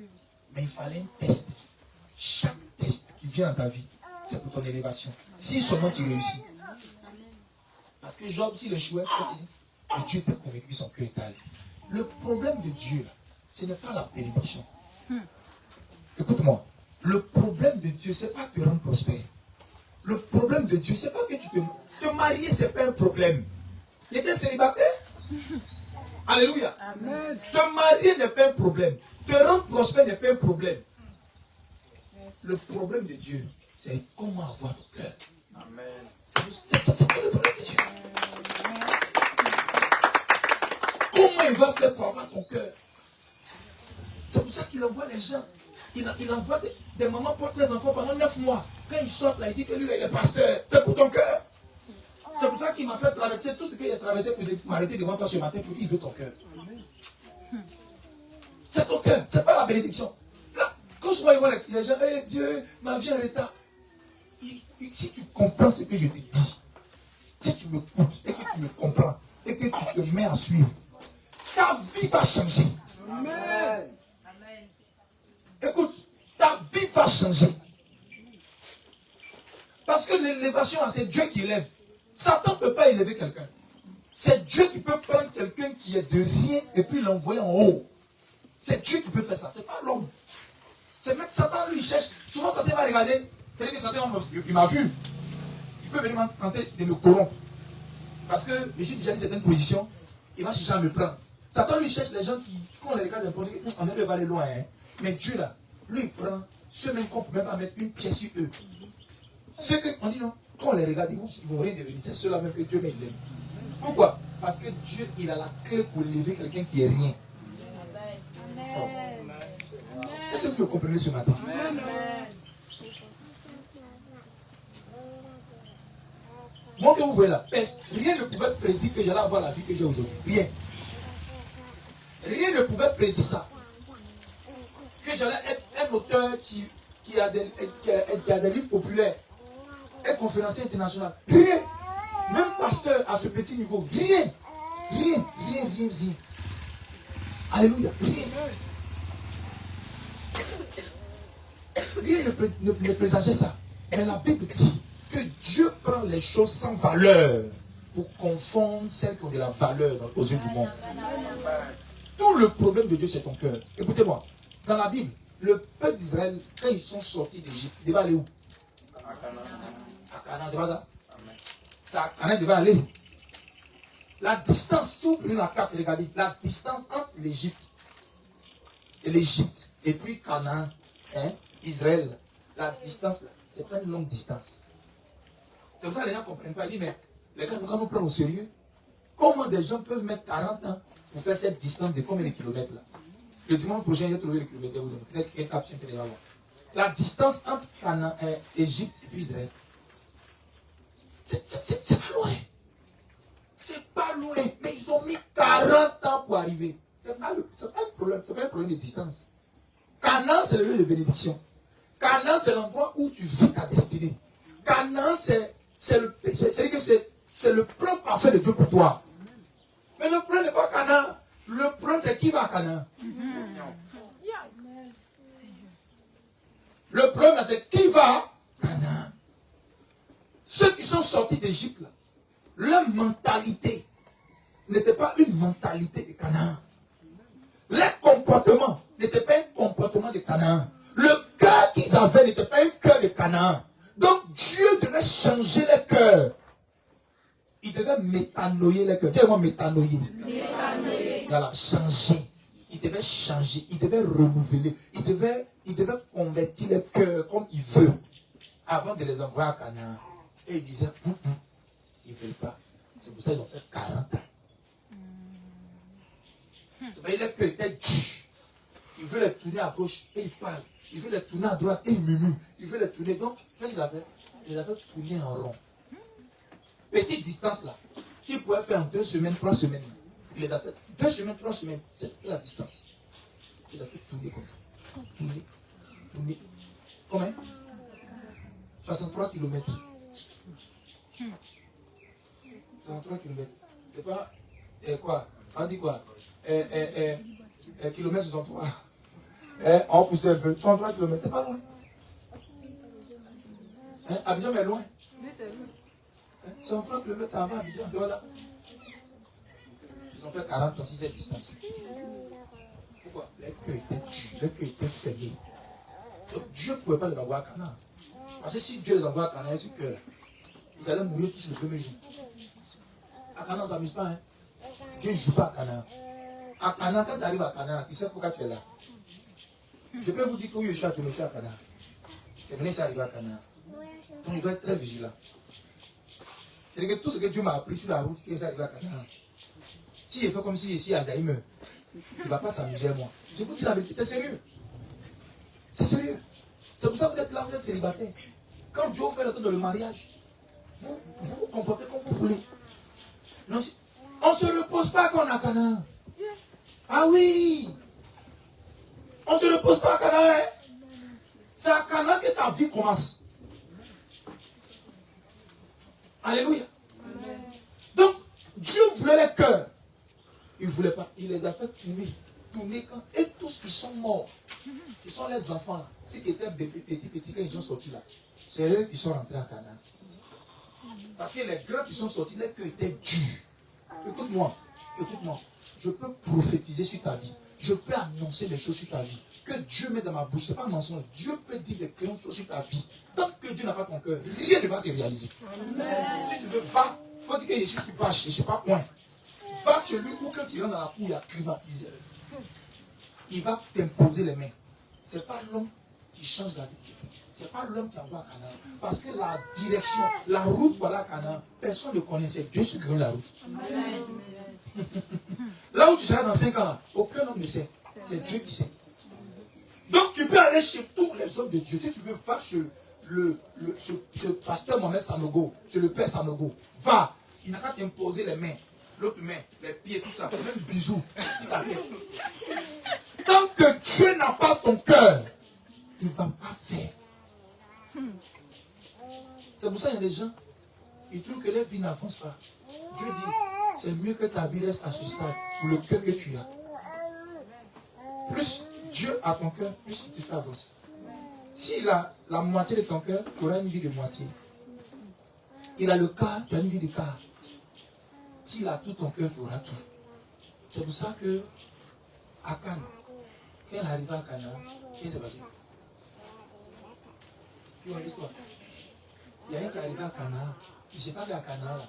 Mais il fallait un test. Chaque test qui vient dans ta vie, c'est pour ton élévation. Si seulement tu réussis. Parce que Job, s'il échouait, Dieu était convaincu que son cœur était à lui. Le problème de Dieu, là, ce n'est pas la bénédiction. Écoute-moi. Le problème de Dieu, ce n'est pas te rendre prospère. Le problème de Dieu, ce n'est pas que tu te marier, ce n'est pas un problème. Il était célibataire. Alléluia. Amen. Te marier n'est pas un problème. Te rendre prospère n'est pas un problème. Le problème de Dieu, c'est comment avoir ton cœur. Amen. C'est le problème de Dieu. Comment il va faire pour avoir ton cœur? C'est pour ça qu'il envoie les gens. Il envoie des mamans portent les enfants pendant 9 mois. Quand ils sortent là, il dit que lui, il est pasteur. C'est pour ton cœur. C'est pour ça qu'il m'a fait traverser tout ce qu'il a traversé pour m'arrêter devant toi ce matin pour dire qu'il veut ton cœur. C'est ton cœur, c'est pas la bénédiction. Là, quand souvent ils voient les gens, hey, Dieu, ma vie en état. Si tu comprends ce que je te dis, si tu m'écoutes et que tu me comprends et que tu te mets à suivre, ta vie va changer. Amen. Écoute, ta vie va changer. Parce que l'élévation, c'est Dieu qui élève. Satan ne peut pas élever quelqu'un. C'est Dieu qui peut prendre quelqu'un qui est de rien et puis l'envoyer en haut. C'est Dieu qui peut faire ça. C'est pas l'homme. C'est même Satan, lui, il cherche. Souvent, Satan va regarder. C'est-à-dire que Satan, il m'a vu. Il peut venir tenter de me corrompre. Parce que je suis déjà dans une certaine position. Il va chercher à me prendre. Satan, lui, cherche les gens qui, quand on les regarde, on ne va aller loin. Hein. Mais Dieu, là, lui, il prend ceux-mêmes qu'on peut même pas mettre une pièce sur eux. Ceux qu'on dit non, quand on les regarde, ils vont rien devenir. C'est ceux-là même que Dieu met lève. Pourquoi? Parce que Dieu, il a la clé pour lever quelqu'un qui est rien. Est-ce que vous me comprenez ce matin? Amen. Moi que vous voyez là, rien ne pouvait prédire que j'allais avoir la vie que j'ai aujourd'hui. Rien. Rien ne pouvait prédire ça. Que j'allais être un auteur qui a des livres populaires, un conférencier international. Rien. Même pasteur à ce petit niveau, rien. Alléluia, rien. Rien ne présageait ça. Mais la Bible dit que Dieu prend les choses sans valeur pour confondre celles qui ont de la valeur aux yeux du monde. Tout le problème de Dieu, c'est ton cœur. Écoutez-moi, dans la Bible, le peuple d'Israël, quand ils sont sortis d'Égypte, ils devaient aller où? À Canaan, c'est pas ça? C'est à Canaan, ils devaient aller. La distance, si vous prenez la carte, regardez, la distance entre l'Égypte et puis Canaan, Israël, la distance, c'est pas une longue distance. C'est pour ça que les gens ne comprennent pas. Ils disent, mais les gars, quand nous prenons au sérieux, comment des gens peuvent mettre 40 ans pour faire cette distance de combien de kilomètres là? Le dimanche prochain, j'ai trouvé le kilomètre. Peut-être qu'il y a une capsule qui va voir. La distance entre Canaan, Égypte et puis Israël, c'est pas loin. C'est pas loin. Mais ils ont mis 40 ans pour arriver. C'est pas le problème. C'est pas un problème de distance. Canaan, c'est le lieu de bénédiction. Canaan, c'est l'endroit où tu vis ta destinée. Canaan, c'est le plan parfait de Dieu pour toi. Mais le problème n'est pas Canaan. Le problème, c'est qui va à Canaan. Le problème, c'est qui va à Canaan. Ceux qui sont sortis d'Égypte, leur mentalité n'était pas une mentalité de Canaan. Leur comportement n'était pas un comportement de Canaan. Le cœur qu'ils avaient n'était pas un cœur de Canaan. Donc Dieu devait changer les cœurs. Il devait métanoïer les cœurs. Dis-moi métanoïer. Voilà, changer. Il devait changer. Il devait renouveler. Il devait convertir les cœurs comme il veut. Avant de les envoyer à Canaan. Et il disait, ils ne veulent pas. C'est pour ça qu'ils ont fait 40 ans. C'est parce que les cœurs étaient durs. Il veut les tourner à gauche et il parle. Il veut les tourner à droite et il murmure. Il veut les tourner. Donc, qu'est-ce qu'il a fait? Il a fait tourner en rond. Petite distance là, qu'il pouvait faire en 2 semaines, 3 semaines. Il les a fait 2 semaines, 3 semaines. C'est la distance. Il a fait tourner comme ça. Tourner. Combien? 63 km. 63 km. C'est pas quoi? On dit quoi? Kilomètre 63. On poussait un peu. 63 km, c'est pas loin. Abidjan est loin. Oui, c'est loin. 63 km, ça va à Abidjan. Voilà. Ils ont fait 40 ans si cette distance. Pourquoi? Les cœurs étaient durs, les cœurs étaient fermés. Donc Dieu ne pouvait pas les envoyer à Canaan. Parce que si Dieu les envoie à Canaan, ce cœur, ils allaient mourir tous le premier jour. À Canaan, on ne s'amuse pas. Hein? Dieu ne joue pas à Canaan. À Canaan, quand tu arrives à Canaan, tu sais pourquoi tu es là. Je peux vous dire que oui, tu me suis à Canaan. C'est venu arriver à Canaan. Donc il doit être très vigilant. C'est-à-dire que tout ce que Dieu m'a appris sur la route, il est arrivé à Canaan. Si il fait comme si ici à Jaïme, il ne va pas s'amuser à moi. Je vous dis la vérité, c'est sérieux. C'est sérieux. C'est pour ça que vous êtes là, vous êtes célibataire. Quand Dieu fait l'entendre dans le mariage, vous vous comportez comme vous voulez. Non, on ne se repose pas quand on est à Canaan. Ah oui! On ne se repose pas à Canaan. Hein? C'est à Canaan que ta vie commence. Alléluia. Amen. Donc, Dieu voulait les cœurs. Il ne voulait pas. Il les a fait tourner quand. Et tous qui sont morts, ce sont les enfants là. S'ils étaient bébés, petits, quand ils sont sortis là, c'est eux qui sont rentrés à Canaan. Parce que les grands qui sont sortis, les cœurs étaient durs. Écoute-moi. Je peux prophétiser sur ta vie. Je peux annoncer des choses sur ta vie. Que Dieu met dans ma bouche. Ce n'est pas un mensonge. Dieu peut dire des grandes choses sur ta vie. Tant que Dieu n'a pas ton cœur, rien ne va se réaliser. Amen. Si tu veux, va. Il faut dire que je ne suis pas je ne suis pas coin. Va chez lui où quand il rentre dans la cour, il y a climatiseur. Il va t'imposer les mains. Ce n'est pas l'homme qui change la vie. Ce n'est pas l'homme qui envoie à Canaan. Parce que la direction, la route pour aller à Canaan, personne ne connaît. C'est Dieu qui connaît la route. Amen. Là où tu seras dans 5 ans, aucun homme ne sait. C'est Dieu qui sait. Donc tu peux aller chez tous les hommes de Dieu. Si tu veux, va chez ce pasteur Mohamed Sanogo, chez le père Sanogo. Va. Il n'a qu'à t'imposer les mains, l'autre main, les pieds, tout ça. Même bisous. Tant que Dieu n'a pas ton cœur, il ne va pas faire. C'est pour ça qu'il y a des gens, ils trouvent que leur vie n'avance pas. Dieu dit, c'est mieux que ta vie reste à ce stade pour le cœur que tu as. Plus Dieu a ton cœur, plus il te fait avancer. S'il a la moitié de ton cœur, tu auras une vie de moitié. Il a le quart, tu as une vie de quart. S'il a tout ton cœur, tu auras tout. C'est pour ça que à Cannes, quand elle est arrivée à Canaan, qu'est-ce qui s'est passé? Tu vois l'histoire. Il y a un qui est arrivé à Canaan. Il ne sait pas qu'à Canaan, là,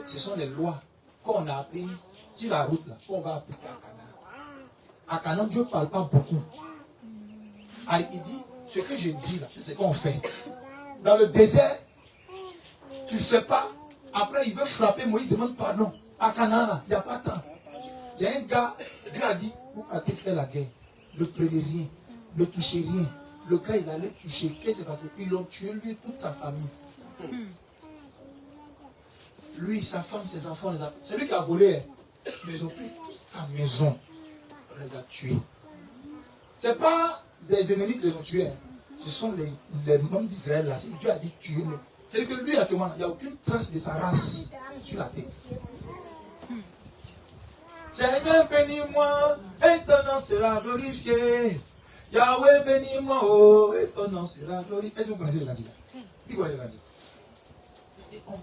ce sont les lois qu'on a apprises sur la route, là, qu'on va appliquer à Canaan. À Canaan, Dieu ne parle pas beaucoup. Alors, il dit, ce que je dis là, c'est ce qu'on fait. Dans le désert, tu ne fais pas. Après, il veut frapper Moïse, il demande pardon. À Canaan, il n'y a pas de temps. Il y a un gars, Dieu a dit, vous partez faire la guerre. Ne prenez rien. Ne touchez rien. Le gars, il allait toucher. Qu'est-ce qui s'est passé? Ils l'ont tué, lui et toute sa famille. Lui, sa femme, ses enfants, c'est lui qui a volé. Hein. Mais ils ont pris toute sa maison. On les a tués. Ce n'est pas des ennemis qui les ont tués. Hein. Ce sont les membres d'Israël là. C'est Dieu a dit tuer. C'est que lui, actuellement, il n'y a aucune trace de sa race sur la terre. Seigneur, bénis-moi, et ton nom sera glorifié. Yahweh, bénis-moi, oh, et ton nom sera glorifié. Est-ce que vous connaissez le candidat? Dis quoi le candidat?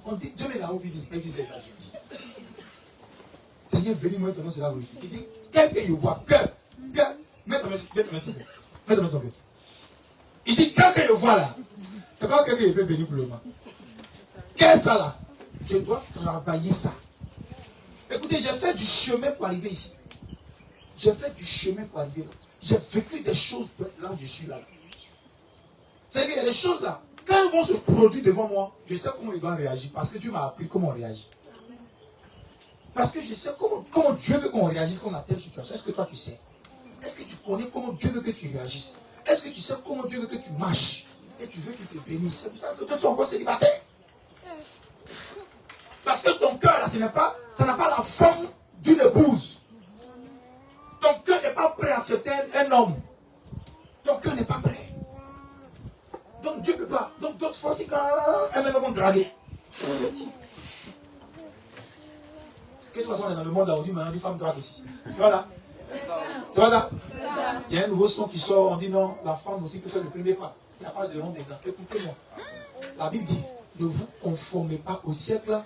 On dit, Dieu est là-haut, il dit, mais si c'est là, il dit. Seigneur, bénis-moi, et ton nom sera glorifié. Il dit, quelqu'un y voit, cœur, mets ta main sur son cœur. Il dit, quelqu'un y voit là. C'est pas quelqu'un qui peut bénir pour le moment. Qu'est-ce ça là? Je dois travailler ça. Écoutez, j'ai fait du chemin pour arriver ici. J'ai fait du chemin pour arriver là. J'ai vécu des choses là où je suis là. C'est-à-dire qu'il y a des choses là. Quand elles vont se produire devant moi, je sais comment ils doivent réagir. Parce que Dieu m'a appris comment on réagit. Parce que je sais comment Dieu veut qu'on réagisse quand on a telle situation. Est-ce que toi tu sais? Est-ce que tu connais comment Dieu veut que tu réagisses? Est-ce que tu sais comment Dieu veut que tu marches? Et tu veux qu'il te bénisse? C'est pour ça que toi tu es encore célibataire. Parce que ton cœur là, ça n'a pas la forme d'une épouse. Ton cœur n'est pas prêt à accepter un homme. Ton cœur n'est pas prêt. Donc Dieu ne peut pas. Donc d'autres fois, si quand elles vont draguer. De toute façon, on est dans le monde là, on dit maintenant, les femmes draguent aussi. Voilà. C'est vrai là? Il y a un nouveau son qui sort, on dit non, la femme aussi peut faire le premier pas. Il n'y a pas de rond dedans. Écoutez-moi. La Bible dit, ne vous conformez pas au siècle.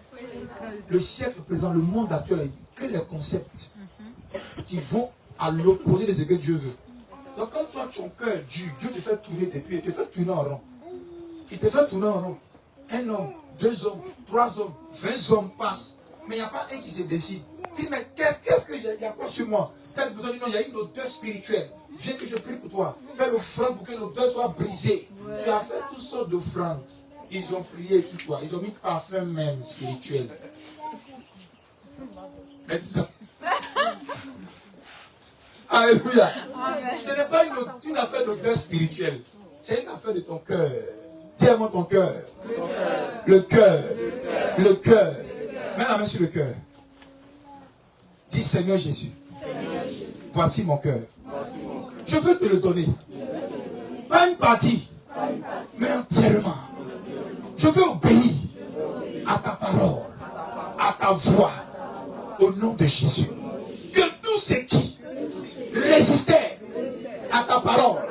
Le siècle présent, le monde actuel, que les concepts qui vont à l'opposé de ce que Dieu veut. Donc quand toi, ton cœur est dur, Dieu te fait tourner tes pieds, il te fait tourner en rond. Il te fait tourner en rond. Un homme, 2 hommes, 3 hommes, 20 hommes passent. Mais il n'y a pas un qui se décide. Il dit, mais qu'est-ce que j'ai? Il y a quoi sur moi? Quand besoin de non, il y a une odeur spirituelle. Viens que je prie pour toi. Fais l'offrande pour que l'odeur soit brisée. Tu as fait toutes sortes d'offrandes. Ils ont prié sur toi. Ils ont mis parfum même spirituel. Mais dis ça. Alléluia. Ce n'est pas une affaire d'odeur spirituelle. C'est une affaire de ton cœur. Dis-moi ton cœur. Le cœur. Le cœur. Mets la main sur le cœur. Dis Seigneur Jésus. Voici mon cœur. Je veux te le donner. Pas une partie, mais entièrement. Je veux obéir à ta parole, à ta voix, au nom de Jésus. Que tout ce qui résistait à ta parole,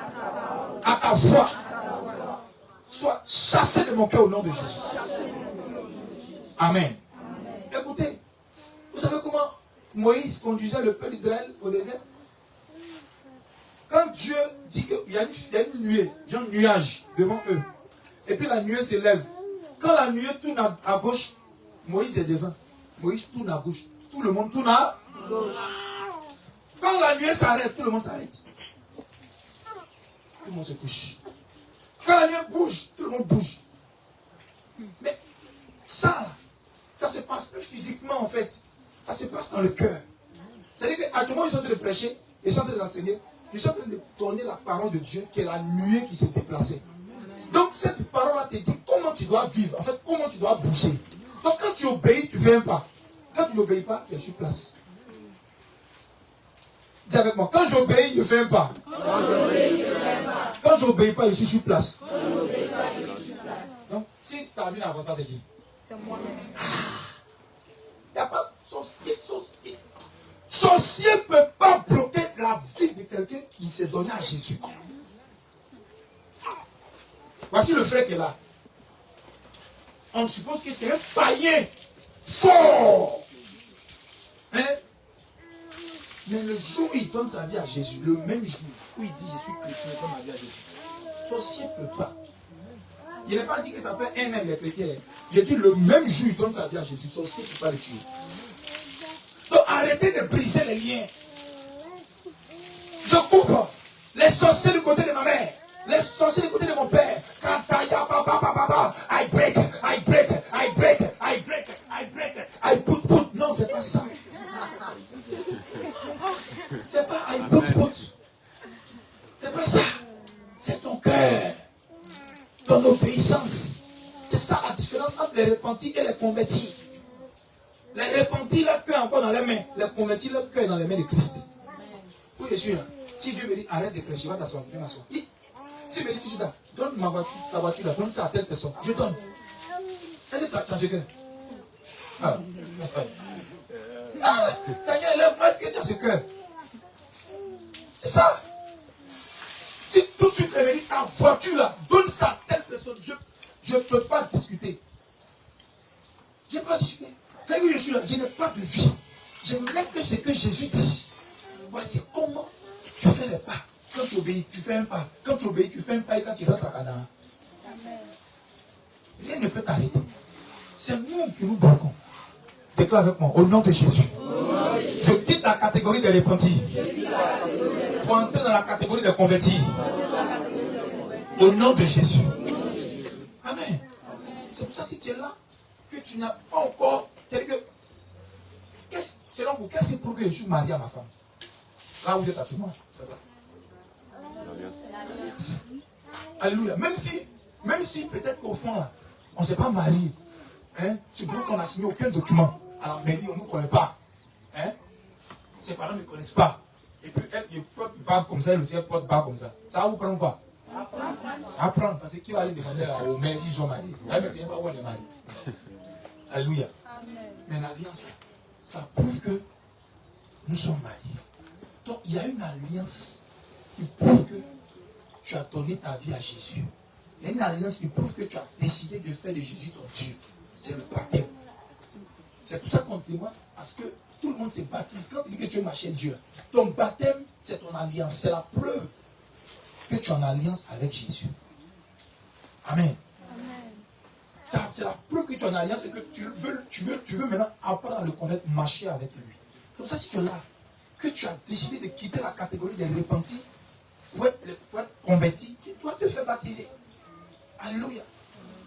à ta voix, soit chassé de mon cœur au nom de Jésus. Amen. Écoutez, vous savez comment Moïse conduisait le peuple d'Israël au désert? Quand Dieu dit qu'il y a une nuée, genre nuage devant eux, et puis la nuée s'élève. Quand la nuée tourne à gauche, Moïse est devant. Moïse tourne à gauche. Tout le monde tourne à gauche. Quand la nuée s'arrête, tout le monde s'arrête. Tout le monde se couche. Quand la nuée bouge, tout le monde bouge. Mais ça se passe plus physiquement en fait. Ça se passe dans le cœur. C'est-à-dire qu'actuellement, ils sont en train de prêcher, ils sont en train d'enseigner, ils sont en train de donner la parole de Dieu, qui est la nuée qui s'est déplacée. Donc cette parole-là te dit comment tu dois vivre, en fait, comment tu dois bouger. Donc quand tu obéis, tu fais un pas. Quand tu n'obéis pas, tu es sur place. Dis avec moi, quand j'obéis, je fais un pas. Quand je n'obéis pas, je suis sur place. Donc si ta vie n'avance pas, c'est qui? C'est moi-même. Il n'y a pas sorcier. Sorcier ne peut pas bloquer la vie de quelqu'un qui s'est donné à Jésus. Voici le frère qui est là. On suppose que c'est un païen fort. Hein? Mais le jour où il donne sa vie à Jésus, le même jour où il dit je suis chrétien, il donne ma vie à Jésus. Sorcier ne peut pas. Il n'a pas dit que ça fait un an il est chrétien. J'ai dit le même jour il donne sa vie à Jésus. Sorcier ne peut pas le tuer. Donc arrêtez de briser les liens. Je coupe les sorciers du côté de ma mère, les sorciers du côté de mon père. I put. Non, c'est pas ça. C'est pas I put. C'est pas ça. C'est ton cœur. Ton obéissance. C'est ça la différence entre les repentis et les convertis. Les repentis, leur cœur encore dans les mains. Les convertis, leur cœur dans les mains de Christ. Oui, je suis là. Si Dieu me dit arrête de prêcher, va t'asseoir. Viens m'asseoir. S'il me dit tout de suite, donne ma voiture, ta voiture là, donne ça à telle personne. Je donne. Est-ce que tu as ce cœur? Seigneur, lève-moi, est-ce que tu as ce cœur? C'est ça. Si tout de suite, elle me dit ta voiture là, donne ça à telle personne, je ne peux pas discuter. Je ne peux pas discuter. C'est que je suis là, je n'ai pas de vie. Je n'ai que ce que Jésus dit. Voici comment tu fais les pas. Quand tu obéis, tu fais un pas. Quand tu obéis, tu fais un pas. Et quand tu rentres à Canaan, rien ne peut t'arrêter. C'est nous qui nous bloquons. Déclare avec moi, au nom de Jésus. Je quitte la catégorie des repentis pour entrer dans la catégorie des convertis. Au nom de Jésus. Amen. C'est pour ça, si tu es là, que tu n'as pas encore. Selon vous, qu'est-ce qui prouve que je suis marié à ma femme? Là où vous êtes actuellement. C'est ça. Alléluia. Même si peut-être qu'au fond, là, on ne s'est pas marié. Hein? C'est pour qu'on n'a signé aucun document. À la mairie, on ne nous connaît pas. Hein? Ses parents ne connaissent pas. Et puis, il porte barbe comme ça, le ciel porte barbe comme ça. Ça va vous prendre quoi? Apprendre. Parce que qui va aller demander aux mères s'ils sont mariés? La mère, c'est pas où elle est mariée. Alléluia. Mais l'alliance, ça prouve que nous sommes mariés. Donc, il y a une alliance qui prouve que tu as donné ta vie à Jésus. Il y a une alliance qui prouve que tu as décidé de faire de Jésus ton Dieu. C'est le baptême. C'est pour ça qu'on témoigne, parce que tout le monde se baptise. Quand tu dis que tu es ma chaîne Dieu, ton baptême, c'est ton alliance. C'est la preuve que tu es en alliance avec Jésus. Amen. C'est la preuve que tu es en alliance et que tu veux maintenant apprendre à le connaître, marcher avec lui. C'est pour ça que si tu es là, que tu as décidé de quitter la catégorie des repentis pour être converti, tu dois te faire baptiser. Alléluia.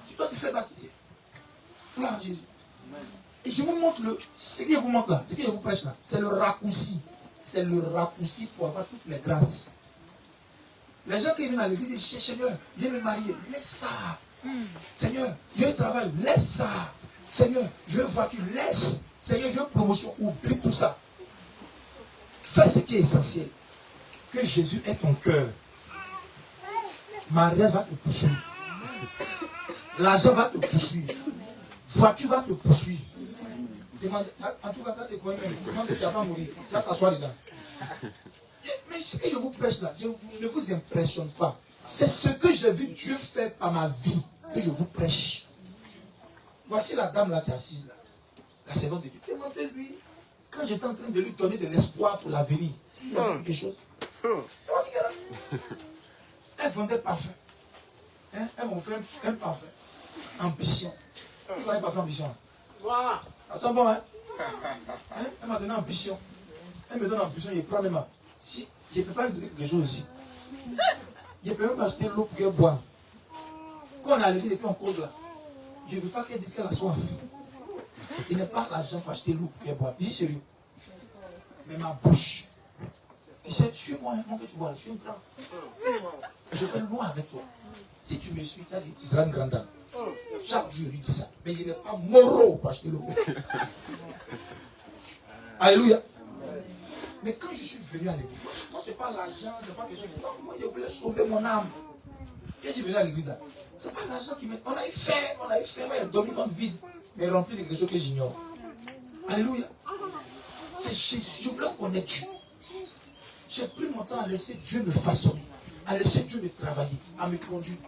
Tu dois te faire baptiser. Gloire à Jésus. Et je vous montre ce que je vous montre là, ce que je vous prêche là, c'est le raccourci. C'est le raccourci pour avoir toutes les grâces. Les gens qui viennent à l'église disent, Seigneur, viens me marier, laisse ça. Seigneur, je veux travail, laisse ça. Seigneur, je veux voiture, laisse. Seigneur, je veux promotion, oublie tout ça. Fais ce qui est essentiel. Que Jésus ait ton cœur. Mariage va te poursuivre. L'argent va te poursuivre. Voiture va te poursuivre. Demande, en tout cas, tu ne vas pas mourir. Tu vas t'asseoir dedans. Mais ce que je vous prêche là, ne vous impressionne pas. C'est ce que j'ai vu Dieu faire par ma vie que je vous prêche. Voici la dame là qui est assise là. La servante de Dieu. Demandez-lui, quand j'étais en train de lui donner de l'espoir pour l'avenir, s'il y a quelque chose. Voici qu'elle a. Elle vendait parfum. Hein? Elle m'a offert un parfum. Ambition. Qui connaît parfum ambition? Ça sent bon, hein? Elle m'a donné ambition. Elle me donne ambition, je prends même. Si, je ne peux pas lui donner quelque chose aussi. Je ne peux même pas acheter l'eau pour qu'elle boive. Quand on est à l'église et qu'on cause là, je ne veux pas qu'elle dise qu'elle a soif. Il n'est pas l'argent pour acheter l'eau pour qu'elle boive. Je suis sérieux. Mais ma bouche. Tu sais, suis-moi, mon que tu vois, je suis un grand. Je vais loin avec toi. Si tu me suis, tu seras une grande dame. Chaque jour, je lui dis ça. Mais je n'ai pas moraux pour acheter l'eau. Alléluia. Mais quand je suis venu à l'église, moi, ce n'est pas l'argent, ce n'est pas quelque chose. Moi, je voulais sauver mon âme. Quand je suis venu à l'église, ce n'est pas l'argent qui m'aide. On a eu faim, moi, j'ai dormi dans le vide. mais rempli de quelque chose que j'ignore. Alléluia. C'est Jésus. Je voulais connaître Dieu. J'ai pris mon temps à laisser Dieu me façonner, à laisser Dieu me travailler, à me conduire.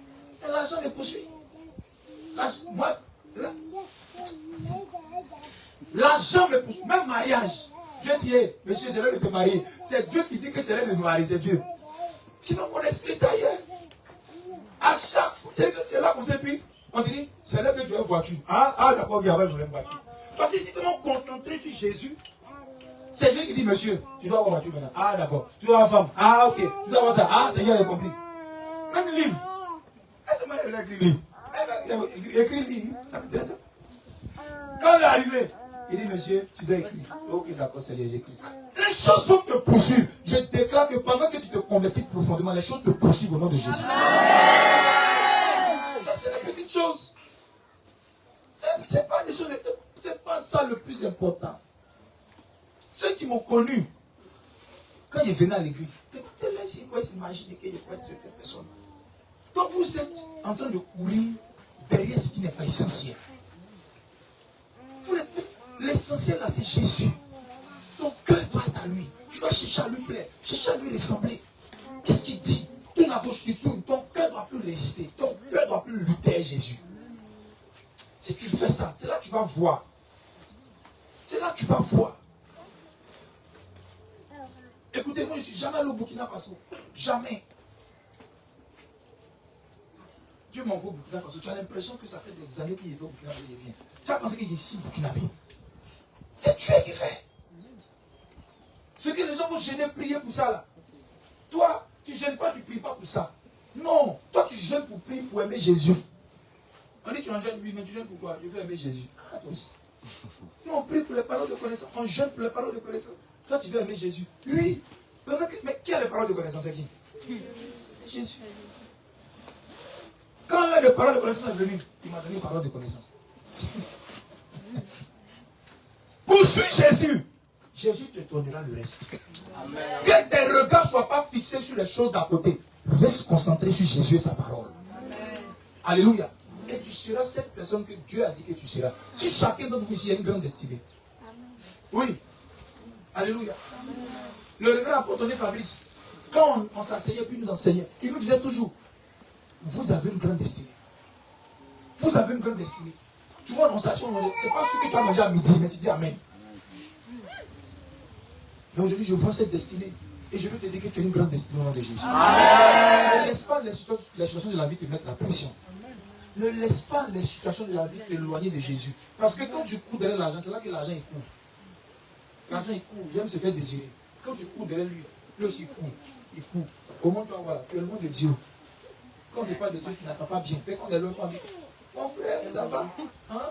Et l'argent me poursuit. L'argent me poursuit. Même mariage. Dieu dit, hey, monsieur, c'est l'heure de te marier. C'est Dieu qui dit que c'est l'heure de te marier. C'est Dieu. Sinon, mon esprit est ailleurs. À chaque fois, c'est que tu es là comme ça, puis on te dit, c'est l'heure que tu as une voiture. Ah d'accord, il y avait une voiture. Parce que si tu es concentré sur Jésus, c'est Dieu qui dit, monsieur, tu dois avoir une voiture maintenant. Ah d'accord. Tu dois avoir une femme. Ah ok. Tu dois avoir ça. Ah, Seigneur, j'ai compris. Même livre. Est-ce que écrit livre? Écrit livre. Ça m'intéresse. Quand il est arrivé, il dit, monsieur, tu dois écrire. Ok, d'accord, Seigneur, j'écris. Les choses vont te poursuivre. Je déclare que pendant que tu te convertis profondément, les choses te poursuivent au nom de Jésus. Ça, c'est la petite chose. C'est pas des choses, c'est pas ça le plus important. Ceux qui m'ont connu, quand je venais à l'église, peut-être là, ils peuvent s'imaginer que je peux être cette personne. Donc vous êtes en train de courir derrière ce qui n'est pas essentiel. L'essentiel là, c'est Jésus. Ton cœur doit être à lui. Tu dois chercher à lui plaire, chercher à lui ressembler. Qu'est-ce qu'il dit? Tourne la gauche, tu tournes. Ton cœur ne doit plus résister. Ton cœur ne doit plus lutter à Jésus. Si tu fais ça, c'est là que tu vas voir. C'est là que tu vas voir. Écoutez, moi je ne suis jamais allé au Burkina Faso. Jamais. Dieu m'envoie au Burkina Faso. Tu as l'impression que ça fait des années qu'il est au Burkina Faso. Tu as pensé qu'il est ici, Burkinabé. C'est Dieu qui fait. Ce que les gens vont gêner, prier pour ça là. Toi, tu ne gênes pas, tu ne pries pas pour ça. Non, toi tu gênes pour prier, pour aimer Jésus. On dit tu en gênes, oui, mais tu gênes pour quoi? Je veux aimer Jésus. Ah, toi aussi. Nous on prie pour les paroles de connaissance. On gêne pour les paroles de connaissance. Toi tu veux aimer Jésus. Oui. Mais qui a les paroles de connaissance? C'est qui? Jésus. Quand l'heure de parole de connaissance est venue, il m'a donné une parole de connaissance. Poursuis Jésus. Jésus te donnera le reste. Amen. Que tes regards ne soient pas fixés sur les choses d'à côté. Reste concentré sur Jésus et sa parole. Amen. Alléluia. Et tu seras cette personne que Dieu a dit que tu seras. Si chacun d'entre vous ici a une grande destinée. Amen. Oui. Alléluia. Amen. Le regret appartenait à Fabrice. Quand on s'asseyait puis nous enseignait, il nous disait toujours, vous avez une grande destinée. Vous avez une grande destinée. Tu vois, on s'assied, c'est pas ce que tu as mangé à midi, mais tu dis Amen. Mais aujourd'hui, je vois cette destinée. Et je veux te dire que tu as une grande destinée au nom de Jésus. Amen. Ne laisse pas les situations de la vie te mettre la pression. Ne laisse pas les situations de la vie t'éloigner de Jésus. Parce que quand tu cours derrière l'argent, c'est là que l'argent il court. L'argent il court, j'aime se faire désirer. Quand tu cours derrière lui, lui aussi court. Il court. Comment tu vas voir? Tu es loin de Dieu. Quand tu parles de Dieu, tu n'entends pas bien. Mais quand on est loin, on dit, mon frère, ça va. Hein?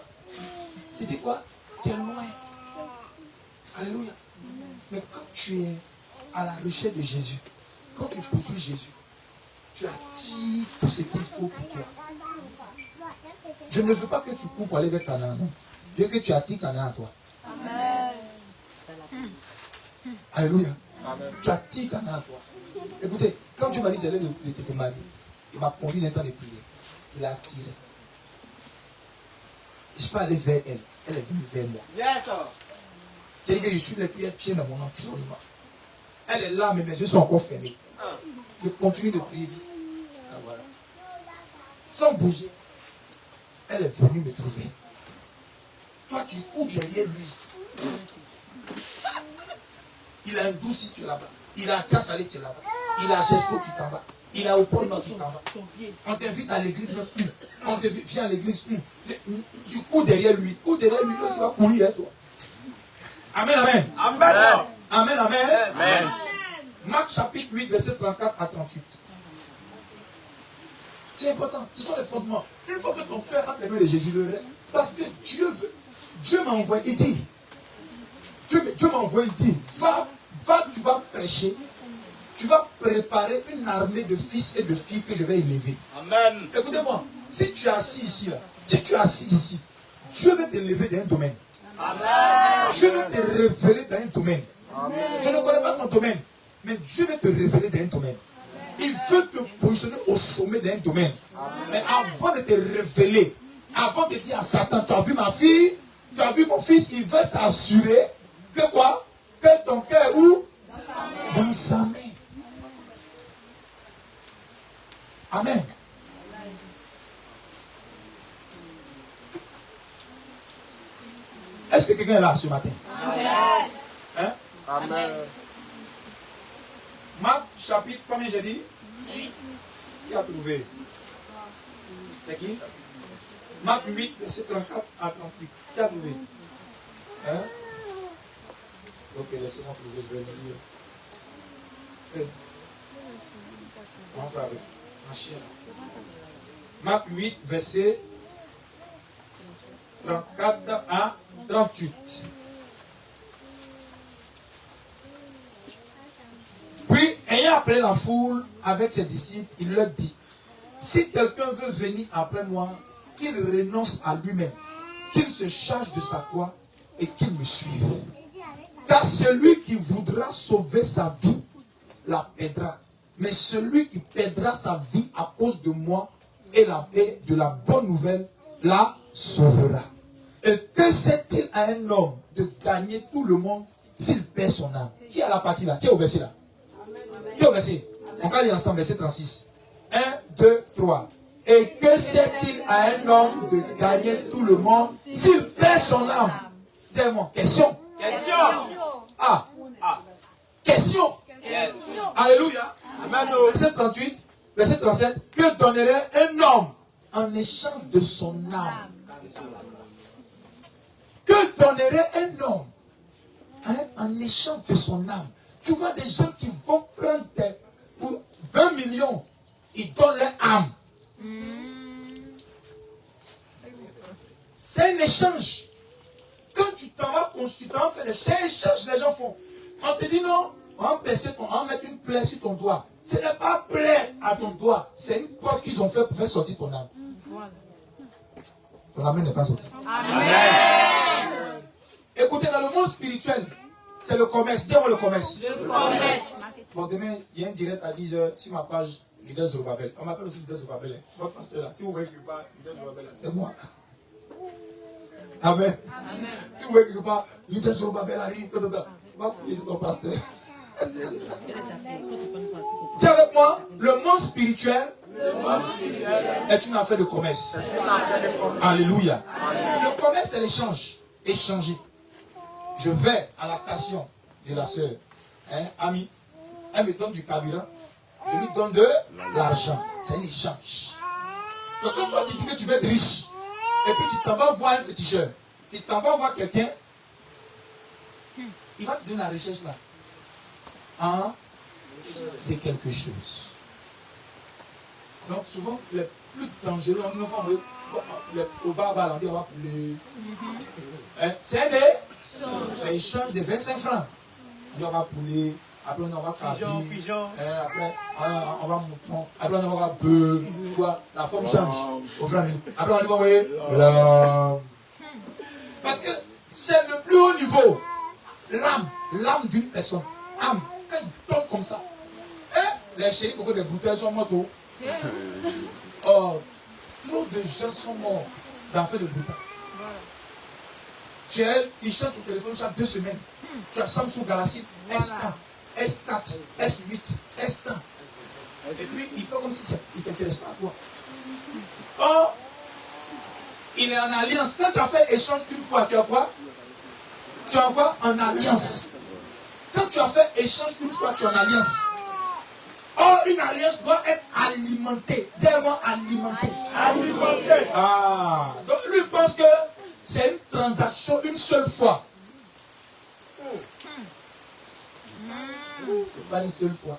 Tu dis quoi? Tu es loin. Alléluia. Mais quand tu es à la recherche de Jésus, quand tu poursuis Jésus, tu attires tout ce qu'il faut pour toi. Je ne veux pas que tu cours pour aller vers Canaan. Non. Je veux que tu attires Canaan à toi. Amen. Alléluia. Amen. Tu attires Canaan à toi. Écoutez, quand Dieu m'a dit c'est l'heure de te marier, il m'a conduit dans le temps de prier. Il a attiré. Je ne suis pas allé vers elle. Elle est venue vers moi. Yes, c'est-à-dire que je suis les pieds dans mon environnement. Elle est là, mais mes yeux sont encore fermés. Je continue de prier. Ah, voilà. Sans bouger. Elle est venue me trouver. Toi, tu cours derrière lui. Il a un doux si tu es là-bas. Il a un Tia Salé, tu es là-bas. Il a un Gesco, tu t'en vas. Il a au pôle Nord, tu t'en vas. On t'invite à l'église, on te vient à l'église. Tu cours derrière lui. Cours derrière lui, là, tu vas courir, hein, toi. Amen, amen. Amen. Amen, amen. Amen. Marc chapitre 8, verset 34 à 38. C'est important. Ce sont les fondements. Une fois que ton cœur entre les mains de Jésus, le reste, parce que Dieu m'a envoyé, il dit, Dieu m'a envoyé, il dit, va, tu vas prêcher, tu vas préparer une armée de fils et de filles que je vais élever. Amen. Écoutez-moi, si tu es assis ici, là, si tu es assis ici, Dieu veut t'élever dans un domaine. Amen. Dieu veut te révéler dans un domaine. Amen. Je ne connais pas ton domaine, mais Dieu veut te révéler dans un domaine. Il veut te positionner au sommet d'un domaine. Amen. Mais avant de te révéler, avant de dire à Satan, tu as vu ma fille, tu as vu mon fils, il veut s'assurer que quoi? Que ton cœur où? Dans sa main. Amen. Est-ce que quelqu'un est là ce matin? Amen. Hein? Amen. Marc chapitre, combien j'ai dit? 8. Qui a trouvé? C'est qui? Marc 8, verset 34 à 38. Qui a trouvé? Hein? Ok, laissez-moi trouver, je vais lire. Hey. On va faire avec ma chienne. Marc 8, verset 34 à 38. Puis, ayant appelé la foule avec ses disciples, il leur dit, si quelqu'un veut venir après moi, qu'il renonce à lui-même, qu'il se charge de sa croix et qu'il me suive. Car celui qui voudra sauver sa vie, la perdra. Mais celui qui perdra sa vie à cause de moi et de la bonne nouvelle, la sauvera. Et que sert-il à un homme de gagner tout le monde s'il perd son âme? Qui a la partie là? Qui est au verset là? Qui est au verset? On va lire ensemble, verset 36. 1, 2, 3. Et que sert-il à un homme de gagner tout le monde s'il perd son âme? Dis-moi, question. Question. Ah. Question. Question. Alléluia. Amen. Verset 38, verset 37. Que donnerait un homme en échange de son âme? Que donnerait un homme en échange de son âme? Tu vois des gens qui vont prendre pour 20 millions, ils donnent leur âme. C'est un échange. Quand tu t'en vas constituant, faire des échanges, les gens font. On te dit non, on va mettre une plaie sur ton doigt. Ce n'est pas plaie à ton doigt, c'est une porte qu'ils ont fait pour faire sortir ton âme. Ton âme n'est pas sortie. Amen. Écoutez, dans le monde spirituel, c'est le commerce. Dis-moi le commerce. Le commerce. Bon, demain, il y a un direct à 10h sur ma page Leader Zorobabel. On m'appelle aussi Leader Zorobabel. Votre pasteur là, si vous voyez quelque part, Leader Zorobabel, c'est moi. Amen. Amen. Si vous voyez quelque part, Leader Zorobabel arrive, va prier sur ton pasteur. Dis avec moi, le monde spirituel est une affaire de commerce. Alléluia. Le commerce, c'est l'échange. Échanger. Je vais à la station de la sœur. Ami, elle me donne du carburant. Je lui donne de l'argent. C'est un échange. Donc quand toi tu dis que tu veux être riche, et puis tu t'en vas voir un féticheur, tu t'en vas voir quelqu'un, il va te donner la recherche là. De quelque chose. Donc souvent, les plus dangereux, au bar, on dit on va pouler. C'est un échange de 25 francs. On dit on va pouler, après on va cabiner, après on va mouton, après on va bœuf, la forme change. Après on dit envoyer l'âme. Parce que c'est le plus haut niveau. L'âme d'une personne. Âme. Quand il tombe comme ça, les chéris, beaucoup de bouteilles sont mortes. Oh, trop de gens sont morts d'affaires de bouteilles. Tu es, ils chantent au téléphone chaque 2 semaines. Tu as Samsung Galaxy S1, S4, S8, S1. Et puis, il fait comme si il ne t'intéresse pas à toi. Oh, il est en alliance. Quand tu as fait échange une fois, tu as quoi? Tu as quoi? En alliance. Quand tu as fait échange une fois, tu es en alliance. Or, une alliance doit être alimentée. Dis-moi alimentée. Alimentée. Ah, donc lui pense que c'est une transaction une seule fois. C'est pas une seule fois.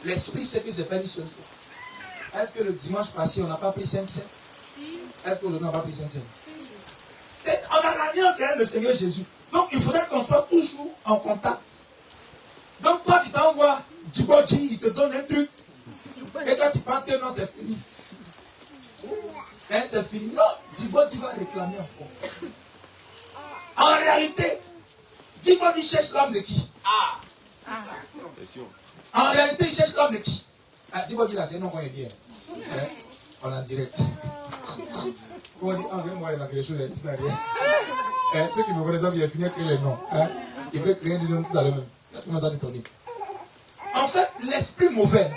L'esprit sait que c'est pas une seule fois. Est-ce que le dimanche passé, on n'a pas pris Saint-Saint? Est-ce qu'aujourd'hui, on n'a pas pris Saint-Saint? C'est en alliance avec le Seigneur Jésus. Donc, il faudrait qu'on soit toujours en contact. Donc, toi, tu t'envoies Djibouti, il te donne un truc. Et toi, tu penses que non, c'est fini. C'est fini. Non, Djibouti va réclamer encore. En réalité, Djibouti cherche l'âme de qui? En réalité, il cherche l'âme de qui? Djibouti, là, c'est non qu'on est dit. On est en direct. on dit, ah, moi, il a quelque chose, il n'a rien. Ceux qui me connaissent, il a fini à créer les noms. Il veut créer des noms tout à l'heure même. Il m'a étonné. En fait, l'esprit mauvais,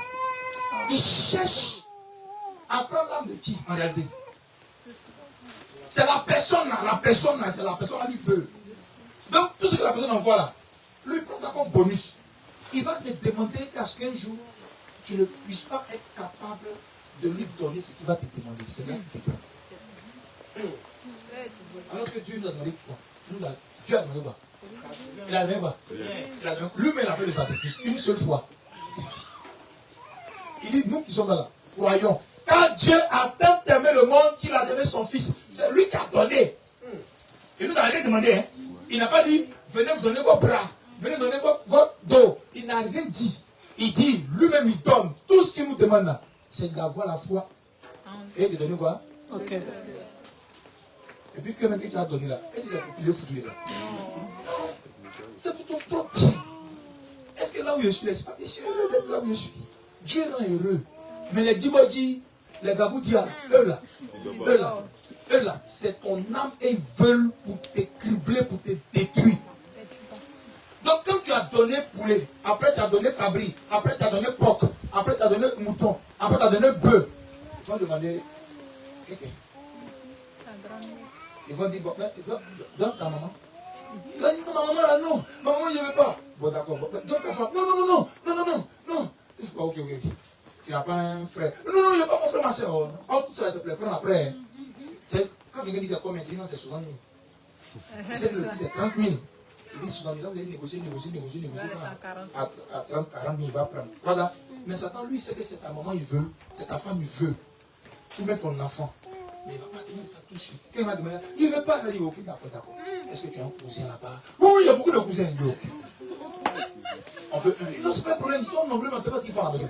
il cherche à prendre l'âme de qui, en réalité? C'est la personne là, c'est la personne là qui peut. Donc, tout ce que la personne envoie là, lui, il prend ça comme bonus. Il va te demander qu'à ce qu'un jour, tu ne puisses pas être capable de lui donner ce qu'il va te demander. C'est là que tu te prends. Alors que Dieu nous a demandé quoi? Dieu a demandé quoi? Il a demandé quoi? Lui-même, il a fait le sacrifice une seule fois. Il dit, nous qui sommes là, croyons. Quand Dieu a tant aimé le monde qu'il a donné son fils, c'est lui qui a donné. Il nous a rien demandé. Hein? Il n'a pas dit, venez vous donner vos bras, venez donner votre dos. Il n'a rien dit. Il dit, lui-même il donne. Tout ce qu'il nous demande là, c'est d'avoir la foi. Et de donner quoi? Ok. Et puis que maintenant tu as donné là, est-ce que c'est pour le foutu là? C'est pour ton propre bien. Est-ce que là où je suis, n'est-ce pas? Je suis heureux d'être là où je suis. Dieu rend heureux. Mais les Djibouti, les Gaboudia, eux là, c'est ton âme et ils veulent pour te cribler, pour te détruire. Donc quand tu as donné poulet, après tu as donné cabri, après tu as donné porc, après tu as donné mouton, après tu as donné bœuf, ils vont demander, ok. Ils vont dire, bon, donne ta maman. Il va dire, non, ma maman là, non, maman je ne veux pas. Bon d'accord, bon, donne ta femme. Non. Ok. Tu n'as pas un frère. Non, il n'y a pas mon frère, ma soeur. Tout ça, ça te prendre après. Quand quelqu'un dit c'est combien, tu dis non, c'est 60 000. C'est le prix, c'est 30 000. Il dit 60 000, là vous allez négocier. À 30, 40 000, il va prendre. Voilà. Mais Satan, lui, sait que c'est ta maman, il veut. C'est ta femme, il veut. Pour mettre ton enfant. Mais il ne va pas donner ça tout de suite. Quand il va demander, il ne veut pas. Il va dire, ok, d'accord. Est-ce que tu as un cousin là-bas? Oui, il y a beaucoup de cousins. Il dit, ok. On veut un. Non, c'est pas un problème. Ils sont nombreux, mais c'est pas ce qu'ils font à la maison.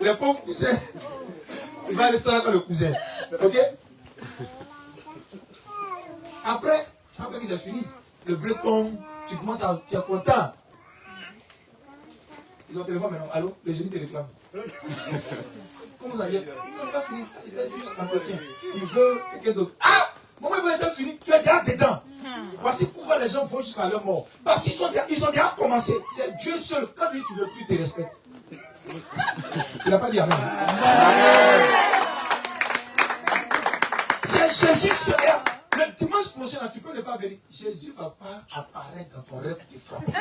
Les pauvres cousins, il va laisser ça dans le cousin. Ok? Après que c'est fini, le blé tombe, tu commences à. Tu es content. Ils ont téléphone maintenant. Allô? Le génie te réclame. Comment vous aviez? Non, il va finir. Ça, c'était juste un entretien. Il veut quelqu'un d'autre. Ah! Moment où il va être fini, tu es déjà dedans. Voici pourquoi les gens vont jusqu'à leur mort. Parce qu'ils ont déjà commencé. C'est Dieu seul. Quand lui, tu ne veux plus, il te respecte. Tu n'as pas dit amen. C'est Jésus seul. Le dimanche prochain, là, tu peux ne pas venir. Jésus ne va pas apparaître dans ton rêve pour te frapper.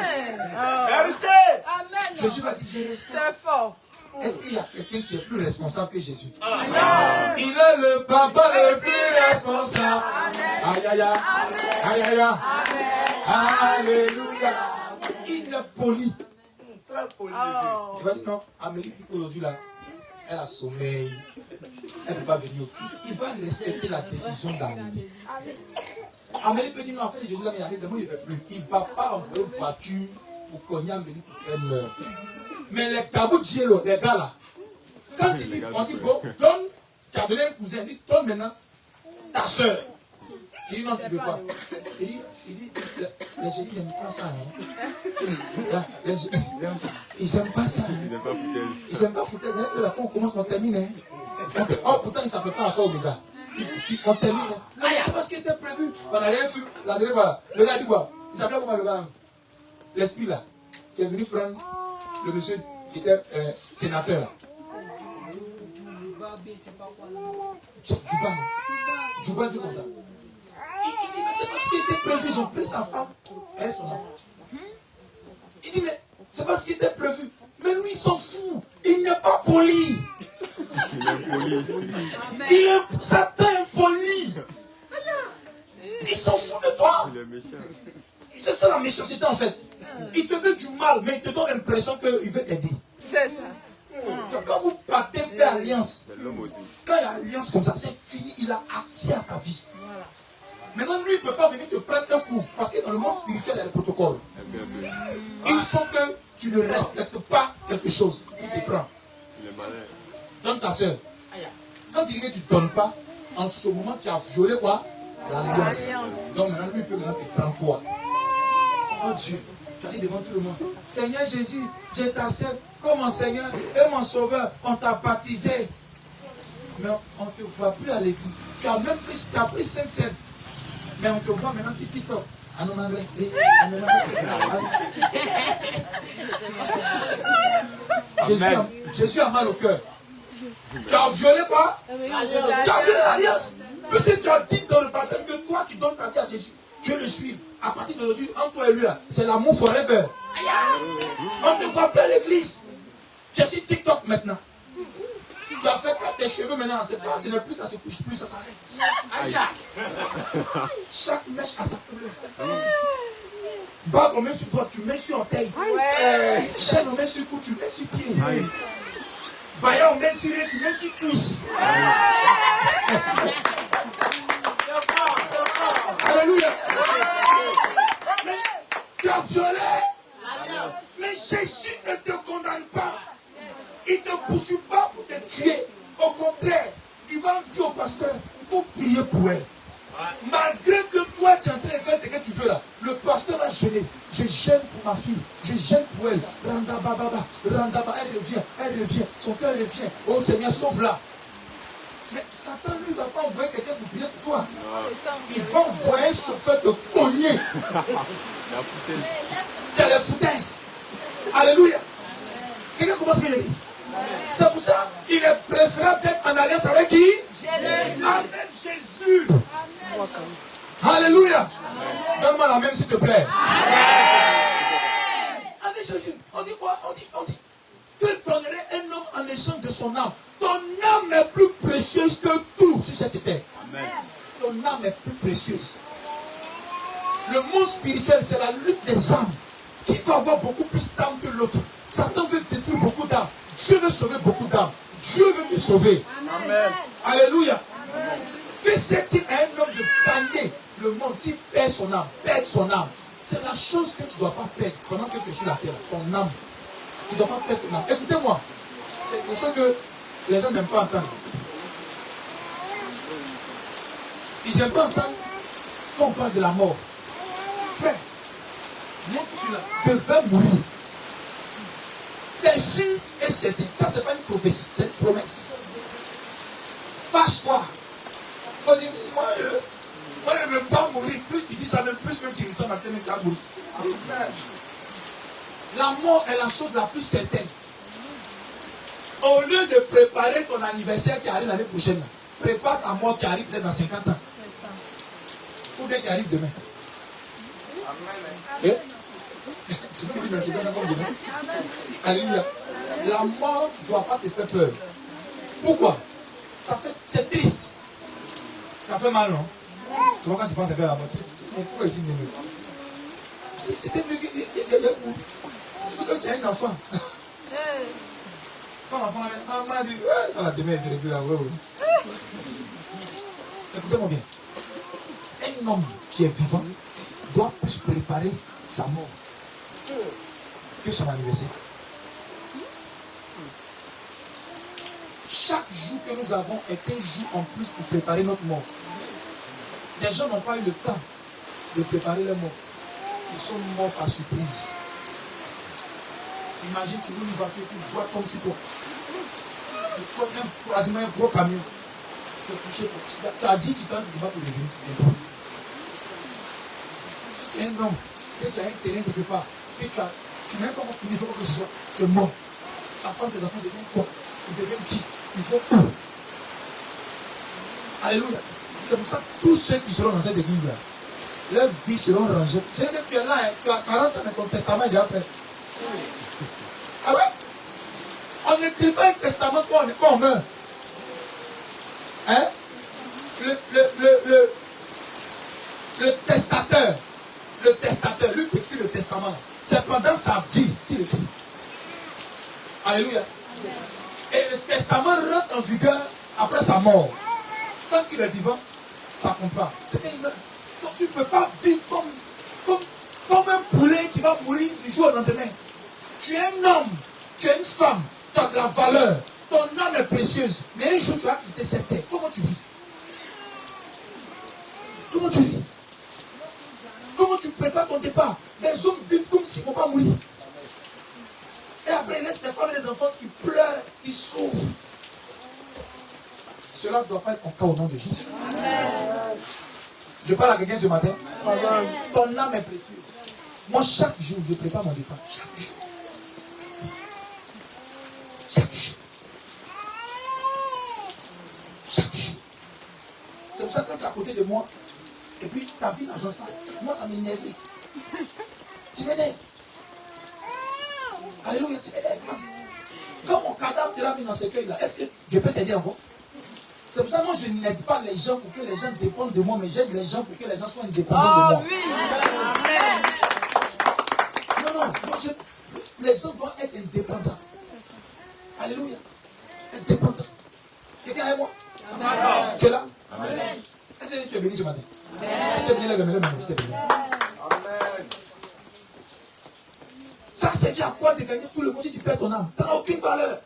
Amen. Jésus va dire, je respecte. C'est fort. Est-ce qu'il y a quelqu'un qui est plus responsable que Jésus? Il est le papa le plus responsable. Aïe. Alléluia. Il est poli. Très poli. Il va dire non, Amélie dit qu'aujourd'hui là, elle a sommeil. Elle ne peut pas venir au culte. Il va respecter la décision d'Amélie. Amélie peut dire non, en fait Jésus là, mais il arrive, il ne fait plus. Il ne va pas envoyer une voiture pour cogner Amélie pour qu'elle meure. Mais les Kaboutiers, les gars là, quand il dit, on dit, bon, donne, tu as donné un cousin, il dit, donne maintenant ta soeur. Il dit, non, tu ne veux pas. Il dit, les génies n'aiment pas ça. Hein. Ils n'aiment pas ça. Hein. Ils n'aiment pas foutaise. Là, quand on commence, on termine. Hein. Oh, pourtant, ils ne savent pas affaire aux gars. On termine. Hein. Non, c'est pas ce qui était prévu. On a rien vu. La dernière fois, le gars dit quoi? Il s'appelait comment le gars? L'esprit là, qui est venu prendre le monsieur qui était sénateur là. Djouba dit comme ça. Il dit, mais c'est pas ce qui était prévu. Ils ont pris sa femme et son enfant. Il dit, mais c'est pas ce qui était prévu. Mais lui, il s'en fout. Il n'est pas poli. Satan est poli. Il s'en fout de toi. C'est ça la méchanceté en fait. Il te veut du mal, mais il te donne l'impression qu'il veut t'aider. C'est ça. Donc, quand vous partez faire alliance, quand il y a alliance comme ça, c'est fini, il a accès à ta vie. Voilà. Maintenant, lui, il ne peut pas venir te prendre un coup, parce que dans le monde spirituel, il y a le protocole. Il faut que tu ne respectes pas quelque chose. Il te prend. Donne ta soeur. Quand tu dis que tu ne donnes pas, en ce moment, tu as violé quoi? L'alliance. Donc maintenant, lui, il peut maintenant te prendre toi. Oh Dieu. Tu arrives devant tout le monde. Seigneur Jésus, je t'accepte comme mon Seigneur et mon Sauveur. On t'a baptisé. Mais on ne te voit plus à l'église. Tu as même pris 5 cents. Mais on te voit maintenant sur TikTok. Jésus a mal au cœur. Tu as violé quoi? Tu as violé l'alliance. Parce que tu as dit dans le baptême que toi tu donnes ta vie à Jésus. Tu veux le suivre. À partir d'aujourd'hui, entre toi et lui, c'est l'amour forever. On ne voit plus à l'église. Tu es sur TikTok maintenant. Tu as fait tes cheveux maintenant, ce n'est plus, ça se couche plus, ça s'arrête. Chaque mèche a sa couleur. Barbe, on met sur toi, tu mets sur orteil. Chaîne, on met sur cou, tu mets sur pied. Baïa, on met sur rien, tu mets sur cuisse. Alléluia. Mais tu as violé. Mais Jésus ne te condamne pas. Il ne te poursuit pas pour te tuer. Au contraire, il va dire au pasteur, il faut prier pour elle. Malgré que toi tu es en train de faire ce que tu veux là, le pasteur va gêner. Je gêne pour ma fille, je gêne pour elle. Randababa, elle revient, son cœur revient. Oh Seigneur, sauve-la. Mais Satan lui ne va pas envoyer quelqu'un pour prier pour toi. Il va envoyer un chauffeur de cogner. Tu as les foutaises. Alléluia. Quelqu'un commence à le dire. C'est pour ça il est préférable d'être en alliance avec qui? Jésus. Avec Jésus. Alléluia. Donne-moi la même s'il te plaît. Avec Jésus. On dit quoi? On dit que donnerait un homme en échange de son âme. Ton âme est plus précieuse que tout sur cette terre. Ton âme est plus précieuse. Le monde spirituel, c'est la lutte des âmes. Qui va avoir beaucoup plus d'âmes que l'autre? Satan veut détruire beaucoup d'âmes. Dieu veut sauver beaucoup d'âmes. Dieu veut me sauver. Amen. Alléluia. Que c'est-il à un homme de gagner le monde s'il perd son âme? Perdre son âme. C'est la chose que tu ne dois pas perdre pendant que tu es sur la terre. Ton âme. Tu ne dois pas perdre ton âme. Écoutez-moi. C'est quelque chose que les gens n'aiment pas entendre. Ils n'aiment pas entendre quand on parle de la mort. Frère, moi tu devais mourir. C'est sûr et certain. Ça, ce n'est pas une prophétie, c'est une promesse. Fâche-toi. On dit, moi, je ne veux pas mourir. Plus il dit ça, même plus tu ressembles à quelqu'un qui a mouru. La mort est la chose la plus certaine. Au lieu de préparer ton anniversaire qui arrive l'année prochaine, prépare ta mort qui arrive peut-être dans 50 ans. Ou bien qui arrive demain. Amen. C'est pas dans 50 ans comme demain. Alléluia. La mort ne doit pas te faire peur. Pourquoi? C'est triste. Ça fait mal, non? Tu vois quand tu penses à faire la mort, pourquoi ici c'était surtout quand tu as un enfant. Quand l'enfant m'a dit, ça va demain, c'est le plus là. Écoutez-moi bien. Un homme qui est vivant doit plus préparer sa mort que son anniversaire. Chaque jour que nous avons est un jour en plus pour préparer notre mort. Des gens n'ont pas eu le temps de préparer leur mort. Ils sont morts par surprise. Imagine, tu veux une voiture qui doit tomber sur toi. Tu prends quasiment un gros camion. Tu es couché. Tu as dit, tu t'en vas pour l'église. Tu es un homme. Et tu as un terrain quelque part. Et tu n'as pas fini, il faut que ce soit. Tu es mort. Ta femme, tes enfants deviennent quoi? Ils deviennent qui? Ils vont où? Alléluia. C'est pour ça que tous ceux qui seront dans cette église-là, leurs vies seront rangées. C'est que tu es là, hein, tu as 40 ans, mais ton testament est déjà prêt. Ah ouais? On n'écrit pas un testament quand on meurt. Hein? Le testateur, lui qui écrit le testament, c'est pendant sa vie qu'il écrit. Alléluia. Et le testament rentre en vigueur après sa mort. Tant qu'il est vivant, ça comprend. C'est qu'il meurt. Donc tu ne peux pas vivre comme un poulet qui va mourir du jour au lendemain. Tu es un homme, tu es une femme, tu as de la valeur, ton âme est précieuse. Mais un jour tu vas quitter cette terre. Comment tu vis? Comment tu vis? Comment tu prépares ton départ, des hommes vivent comme s'ils ne vont pas mourir. Et après, ils laissent des femmes et des enfants qui pleurent, qui souffrent. Cela ne doit pas être ton cas au nom de Jésus. Amen. Je parle à quelqu'un ce matin. Amen. Ton âme est précieuse. Moi, chaque jour, je prépare mon départ. Chaque jour. Chaque jour. Chaque jour. C'est pour ça que quand tu es à côté de moi, et puis ta vie dans un stade, moi ça m'énerve. Tu m'énerves. Alléluia, tu m'énerves. Quand mon cadavre sera mis dans ce cueil-là, est-ce que je peux t'aider encore? C'est pour ça que moi je n'aide pas les gens pour que les gens dépendent de moi, mais j'aide les gens pour que les gens soient indépendants de moi. Oui. Non, les gens doivent être indépendants. Alléluia. Indépendants. Quelqu'un est moi? Amen. Tu es là? Amen. Est-ce que tu es béni ce matin? Amen. Si tu es béni, lève-le, si tu es béni. Amen. Ça, c'est bien à quoi de gagner tout le monde si tu perds ton âme. Ça n'a aucune valeur.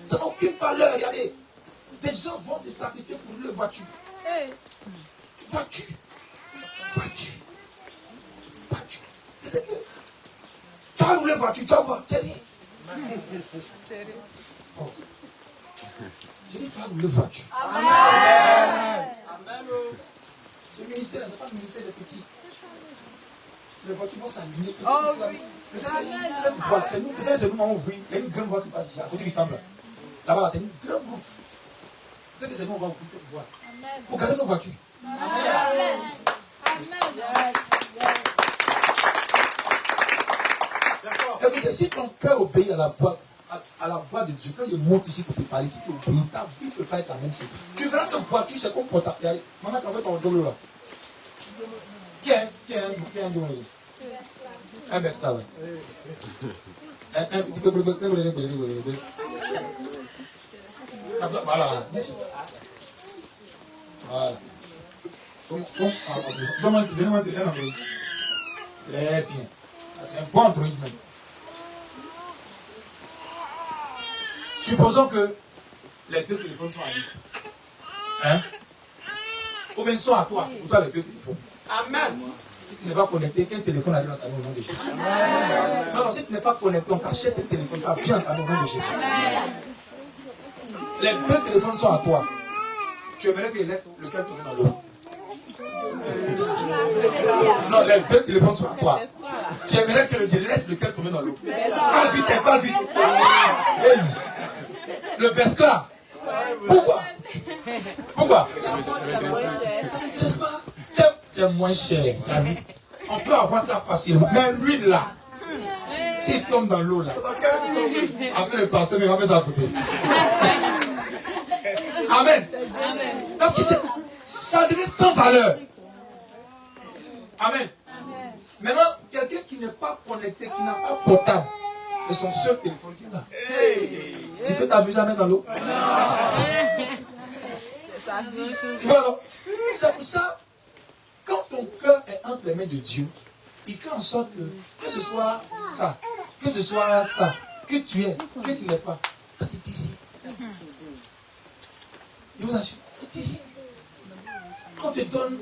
Ça n'a aucune valeur. Regardez. Des gens vont se sacrifier pour leur voiture. Voiture. Tu vas rouler voiture, tu vas voir. C'est rien. Oh. Je dis, tu vas rouler voiture. Amen. Ce ministère, ce n'est pas le ministère des petits. Les voitures vont s'aligner. Peut-être c'est nous, on ouvre. Il y a une grande voie qui passe ici, à côté du temple. Là-bas, c'est une grande route. Peut-être que c'est nous, on va ouvrir cette voie. Pour garder nos voitures. Amen. Écoutez, si ton cœur obéit à la voix de Dieu, quand il monte ici pour te parler, si tu obéis, ta vie ne peut pas être la même chose. Tu verras que voiture, c'est comme pour t'appeler. Maman, tu as fait ton jolo là. Qui est un jolo? Un besca, ouais. Un petit peu. Voilà, merci. Voilà. Donne-moi un Android. Très bien. C'est un bon Android même. Supposons que les deux téléphones sont à lui. Hein? Ou bien ils sont à toi. C'est pour toi les deux téléphones. Amen. Si tu n'es pas connecté, quel téléphone arrive dans ta main au nom de Jésus? Amen. Non, si tu n'es pas connecté, on t'achète un téléphone, ça vient dans ta main au nom de Jésus. Amen. Les deux téléphones sont à toi. Tu aimerais qu'ils laissent lequel tomber dans l'eau? Non, les deux téléphones sont à toi. Tu aimerais que je laisse lequel tomber dans l'eau? Parle vite, parle vite. Hey. Le Besca. Pourquoi? C'est moins cher. On peut avoir ça facilement. Mais lui là, s'il tombe dans l'eau là, après le pasteur, il va mettre ça à côté. Amen. Parce que ça devient sans valeur. Amen. Maintenant, quelqu'un qui n'est pas connecté, qui n'a pas portable, c'est son seul téléphone qui est là. Tu peux t'amuser à mettre dans l'eau. Voilà. C'est pour ça, quand ton cœur est entre les mains de Dieu, il fait en sorte que ce soit ça, que ce soit ça, que tu es, que tu n'es pas, ça te dirige. Je vous assure, ça te dirige. Quand tu donnes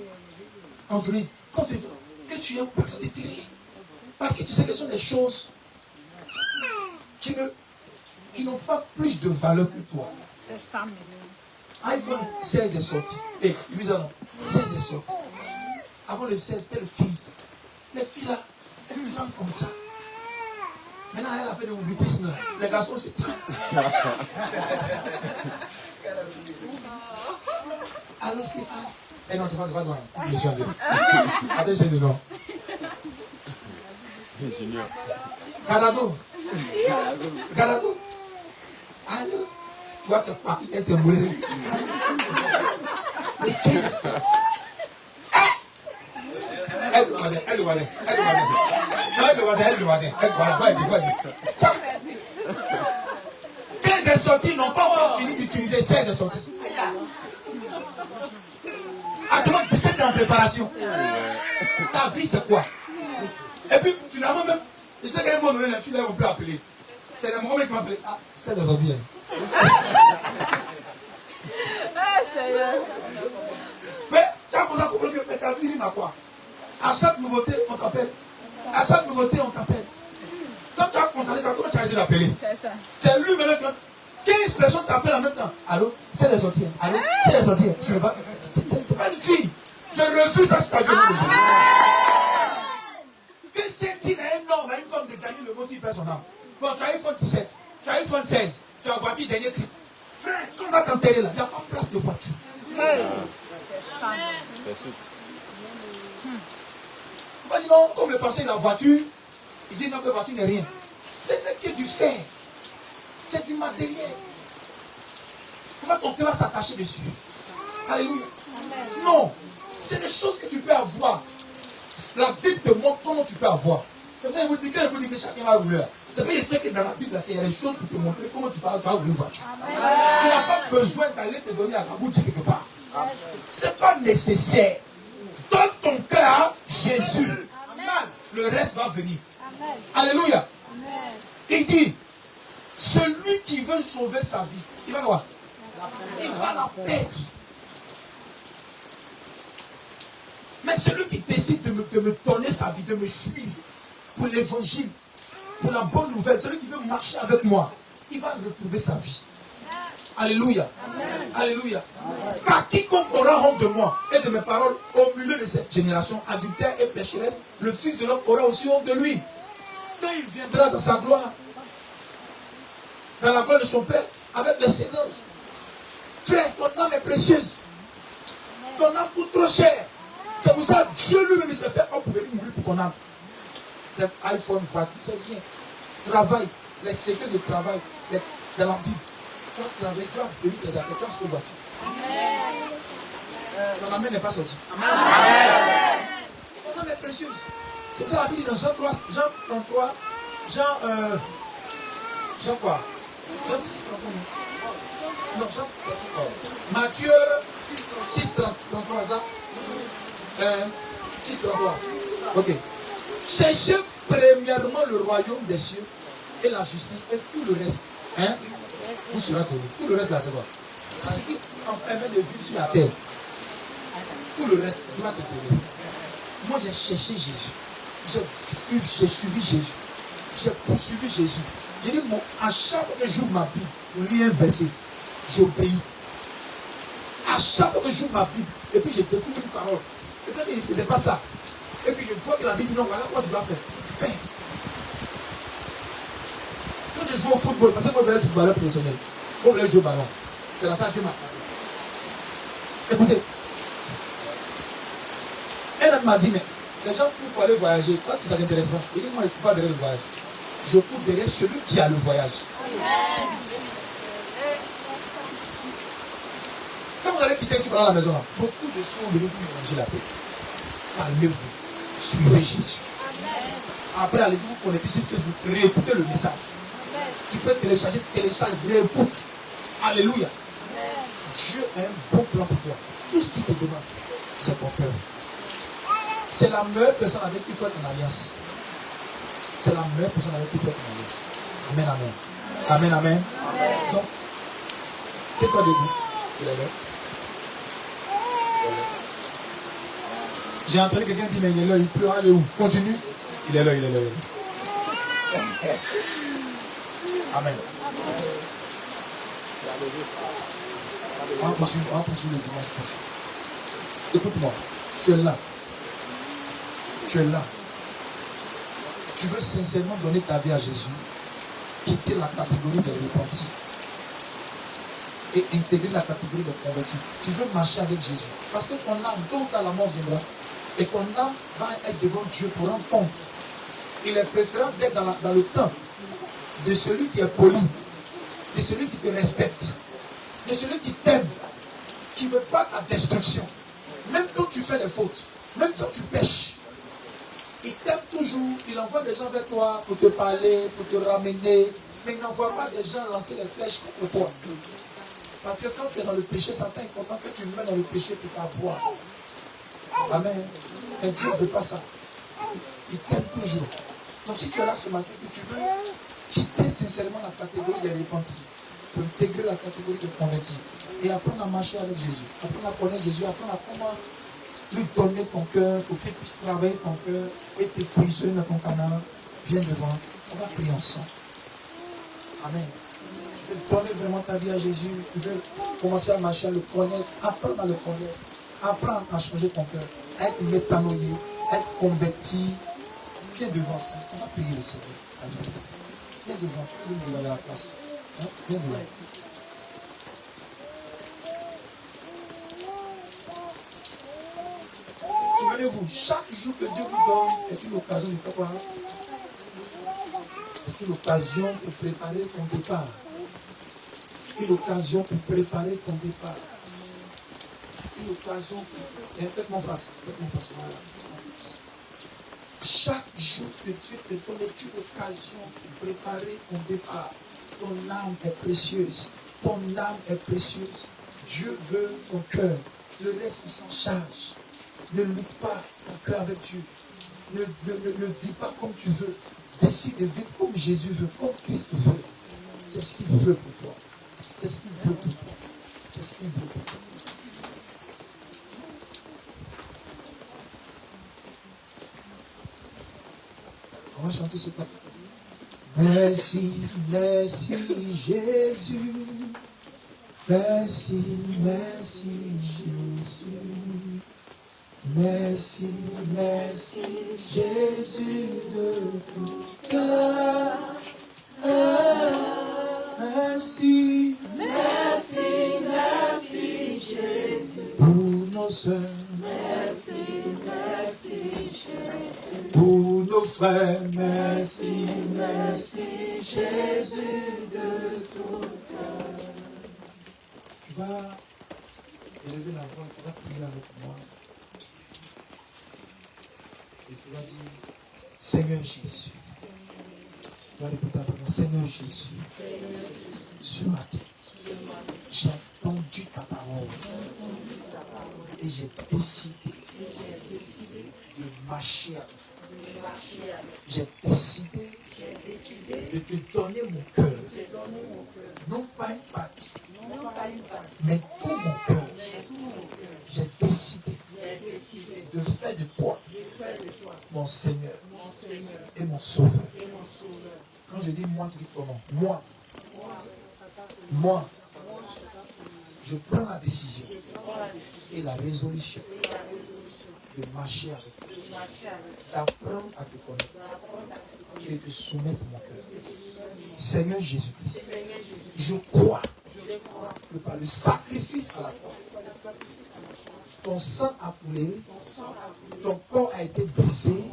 Android, quand tu donnes, que tu aimes pas, ça te dirige. Parce que tu sais que ce sont des choses qui n'ont pas plus de valeur que toi. iPhone 16 est sorti. Et évidemment, 16 est sorti. Avant le 16, c'était le 15. Les filles là, elles tremblent comme ça. Maintenant, elle a fait des bêtises là. Les garçons, c'est tremblent. Allô, Stéphane? Eh non, c'est pas toi. Je suis en train. Attends, j'ai le nom. Galado. Allô? Tu vois, c'est parti, elle s'est moulée. Mais qu'est-ce que c'est? Elle le voisin. Quand c'est sorti, ils n'ont pas encore fini d'utiliser 16 est sorti. Actuellement, c'est en préparation. Ta vie, c'est quoi? Et puis, finalement, même, je sais qu'elles vont donner les filles, elles vont plus appeler. C'est les moments qui vont appeler. Ah, 16 est sorti. Mais tu as besoin de comprendre que ta vie rime à quoi? À chaque nouveauté, on t'appelle. À chaque nouveauté, on t'appelle. Quand tu as constaté, comment tu as arrêté d'appeler? C'est lui maintenant que 15 personnes t'appellent en même temps. Allô? C'est les sorties. Allô? C'est les sorties. C'est pas une fille. Je refuse ça sur ta vie. Que c'est-il à un homme, à une femme de gagner le mot s'il perd son âme? Bon, tu as iPhone 17, tu as iPhone 16, tu as voiture dernier cri. Frère, quand on va t'enterrer là, il n'y a pas de place de voiture. Tu vas dire non, comme le passé, la voiture, il dit non, que la voiture n'est rien. Ce n'est que du fer. C'est du matériel. Comment ton cœur va s'attacher dessus? Alléluia. Non, c'est des choses que tu peux avoir. La Bible te montre comment tu peux avoir. C'est pour ça que vous dites que chacun va vouloir. C'est pour ça que je sais que dans la Bible, il y a des choses pour te montrer comment tu vas vouloir une voiture. Tu n'as pas besoin d'aller te donner à la boutique quelque part. Ce n'est pas nécessaire. Donne ton cœur à Jésus. Le reste va venir. Alléluia. Il dit, celui qui veut sauver sa vie, il va voir. Il va la perdre. Mais celui qui décide de me donner sa vie, de me suivre pour l'évangile, pour la bonne nouvelle, celui qui veut marcher avec moi, il va retrouver sa vie. Alléluia. Amen. Alléluia. Car quiconque aura honte de moi et de mes paroles au milieu de cette génération adultère et pécheresse, le Fils de l'homme aura aussi honte de lui. Quand il viendra dans sa gloire, dans la gloire de son Père, avec les saints anges. Frère, ton âme est précieuse. Ton âme coûte trop cher. C'est pour ça que Dieu lui-même s'est fait homme pour venir mourir pour ton âme. C'est iPhone, voiture, c'est rien. Travail, les secrets de travail, dans la Bible. Tu vas travailler, tu vas bénir tes affaires, tu vas acheter voiture. Ton âme n'est pas sorti. Ton âme est précieuse. C'est pour ça que la Bible dit dans Jean 3, Jean 33, Jean quoi? Jean 6, 33. Non, Jean 33. Matthieu 6, 33, ça? 6, 33. Ok. Cherchez premièrement le royaume des cieux et la justice et tout le reste. Hein? Vous sera donné. Tout le reste là, c'est quoi? C'est ce qui en permet de vivre sur la terre. Tout le reste, tu vas te donner. Moi, j'ai cherché Jésus. J'ai suivi Jésus. J'ai poursuivi Jésus. J'ai dit, à chaque fois que j'ouvre ma Bible, pour lire un verset, j'obéis. À chaque fois que j'ouvre ma Bible, et puis je découvre une parole. Et puis il ne faisait pas ça. Et puis je vois que la Bible dit non, voilà quoi tu dois faire. Fais. Quand je joue au football, parce que moi je vais être footballeur professionnel, moi je vais jouer au ballon. C'est là ça que Dieu m'a appris. Écoutez, un homme m'a dit, mais les gens courent pour aller voyager, toi ça t'intéresse pas. Il dit, moi je ne cours pas derrière le voyage. Je cours derrière celui qui a le voyage. Amen. Quand vous allez quitter ici pendant la maison, beaucoup de choses venez vous manger la paix. Calmez-vous. Suivez Jésus. Après, allez-y, vous connectez sur Facebook, réécoutez le message. Amen. Tu peux télécharge, réécoute. Alléluia. Amen. Dieu a un bon plan pour toi. Tout ce qu'il te demande, c'est ton cœur. C'est la meilleure personne avec qui il faut être en alliance. C'est la meilleure personne avec qui il faut être en alliance. Amen, amen. Amen, amen. Amen. Donc, tais-toi debout. Il est là. J'ai entendu quelqu'un dire, mais il est là, il pleut, allez où? Continue. Il est là, il est là. Amen. On poursuit le dimanche prochain. Écoute-moi, tu es là. Tu es là. Tu veux sincèrement donner ta vie à Jésus, quitter la catégorie des repentis et intégrer la catégorie des convertis. Tu veux marcher avec Jésus. Parce que ton âme, tôt ou tard, la mort viendra. Et ton âme va être devant Dieu pour rendre compte. Il est préférable d'être dans le temps de celui qui est poli, de celui qui te respecte, de celui qui t'aime, qui ne veut pas ta destruction. Même quand tu fais des fautes, même quand tu pêches, il t'aime toujours. Il envoie des gens vers toi pour te parler, pour te ramener. Mais il n'envoie pas des gens lancer les flèches contre toi. Parce que quand tu es dans le péché, Satan est content que tu mets dans le péché pour t'avoir. Amen. Mais Dieu ne veut pas ça. Il t'aime toujours. Donc si tu es là ce matin, que tu veux quitter sincèrement la catégorie des repentis, pour intégrer la catégorie des convertis, et apprendre à marcher avec Jésus, apprendre à connaître Jésus, apprendre à comment lui donner ton cœur pour qu'il puisse travailler ton cœur et te positionner dans ton canal, viens devant. On va prier ensemble. Amen. Tu veux donner vraiment ta vie à Jésus. Tu veux commencer à marcher, à le connaître, apprendre à le connaître, apprendre à changer ton cœur, à être métanoïé, à être converti. Viens devant ça. On va prier le Seigneur. Viens devant. Viens devant la place. Hein? Viens devant. Souvenez-vous, chaque jour que Dieu vous donne est une occasion de faire quoi? C'est une occasion pour préparer ton départ. Une occasion pour préparer ton départ. Une occasion pour... Faites-moi face. Faites-moi face. Chaque jour que Dieu te donne est une occasion pour préparer ton départ. Ton âme est précieuse. Ton âme est précieuse. Dieu veut ton cœur. Le reste, il s'en charge. Ne lutte pas ton cœur avec Dieu. Ne vis pas comme tu veux. Décide de vivre comme Jésus veut, comme Christ veut. C'est ce qu'il veut pour toi. C'est ce qu'il veut pour toi. C'est ce qu'il veut pour toi. On va chanter ce pas. Merci, merci Jésus. Merci, merci Jésus. Merci, merci Jésus de tout cœur. Merci, Merci, merci Jésus. pour nos sœurs, Merci, merci Jésus. pour nos frères. Merci, merci Jésus de tout cœur. Tu vas élever la voix, tu vas prier avec moi. Et tu vas dire, Seigneur Jésus. Tu vas répéter après moi, Seigneur Jésus. Ce matin, j'ai entendu ta parole. Et j'ai décidé de marcher avec toi. J'ai décidé de te donner mon cœur. Non pas une partie, mais tout mon cœur. J'ai décidé de faire de toi mon Seigneur et mon Sauveur. Quand je dis moi, tu dis comment? Moi, je prends la décision et la résolution de marcher avec toi, d'apprendre à te connaître et de te soumettre mon cœur. Seigneur Jésus-Christ, je crois que par le sacrifice à la croix, ton sang a coulé, ton corps a été brisé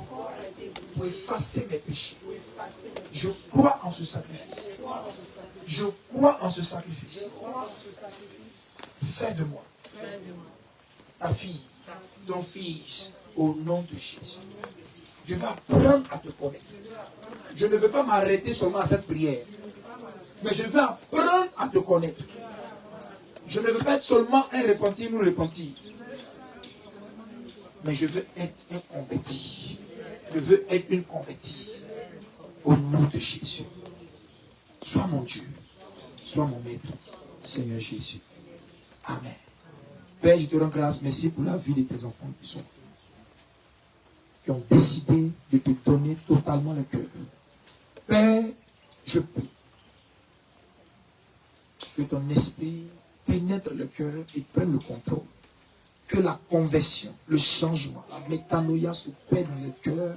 pour effacer mes péchés. Je crois en ce sacrifice. Je crois en ce sacrifice. Fais de moi ta fille, ton fils, au nom de Jésus. Je vais apprendre à te connaître. Je ne veux pas m'arrêter seulement à cette prière, mais je vais apprendre à te connaître. Je ne veux pas être seulement un repenti ou repenti, mais je veux être un converti. Je veux être une convertie. Au nom de Jésus. Sois mon Dieu. Sois mon maître. Seigneur Jésus. Amen. Père, je te rends grâce. Merci pour la vie de tes enfants qui ont décidé de te donner totalement le cœur. Père, je prie que ton esprit pénètre le cœur et prenne le contrôle. Que la conversion, le changement, la métanoïa se paie dans le cœur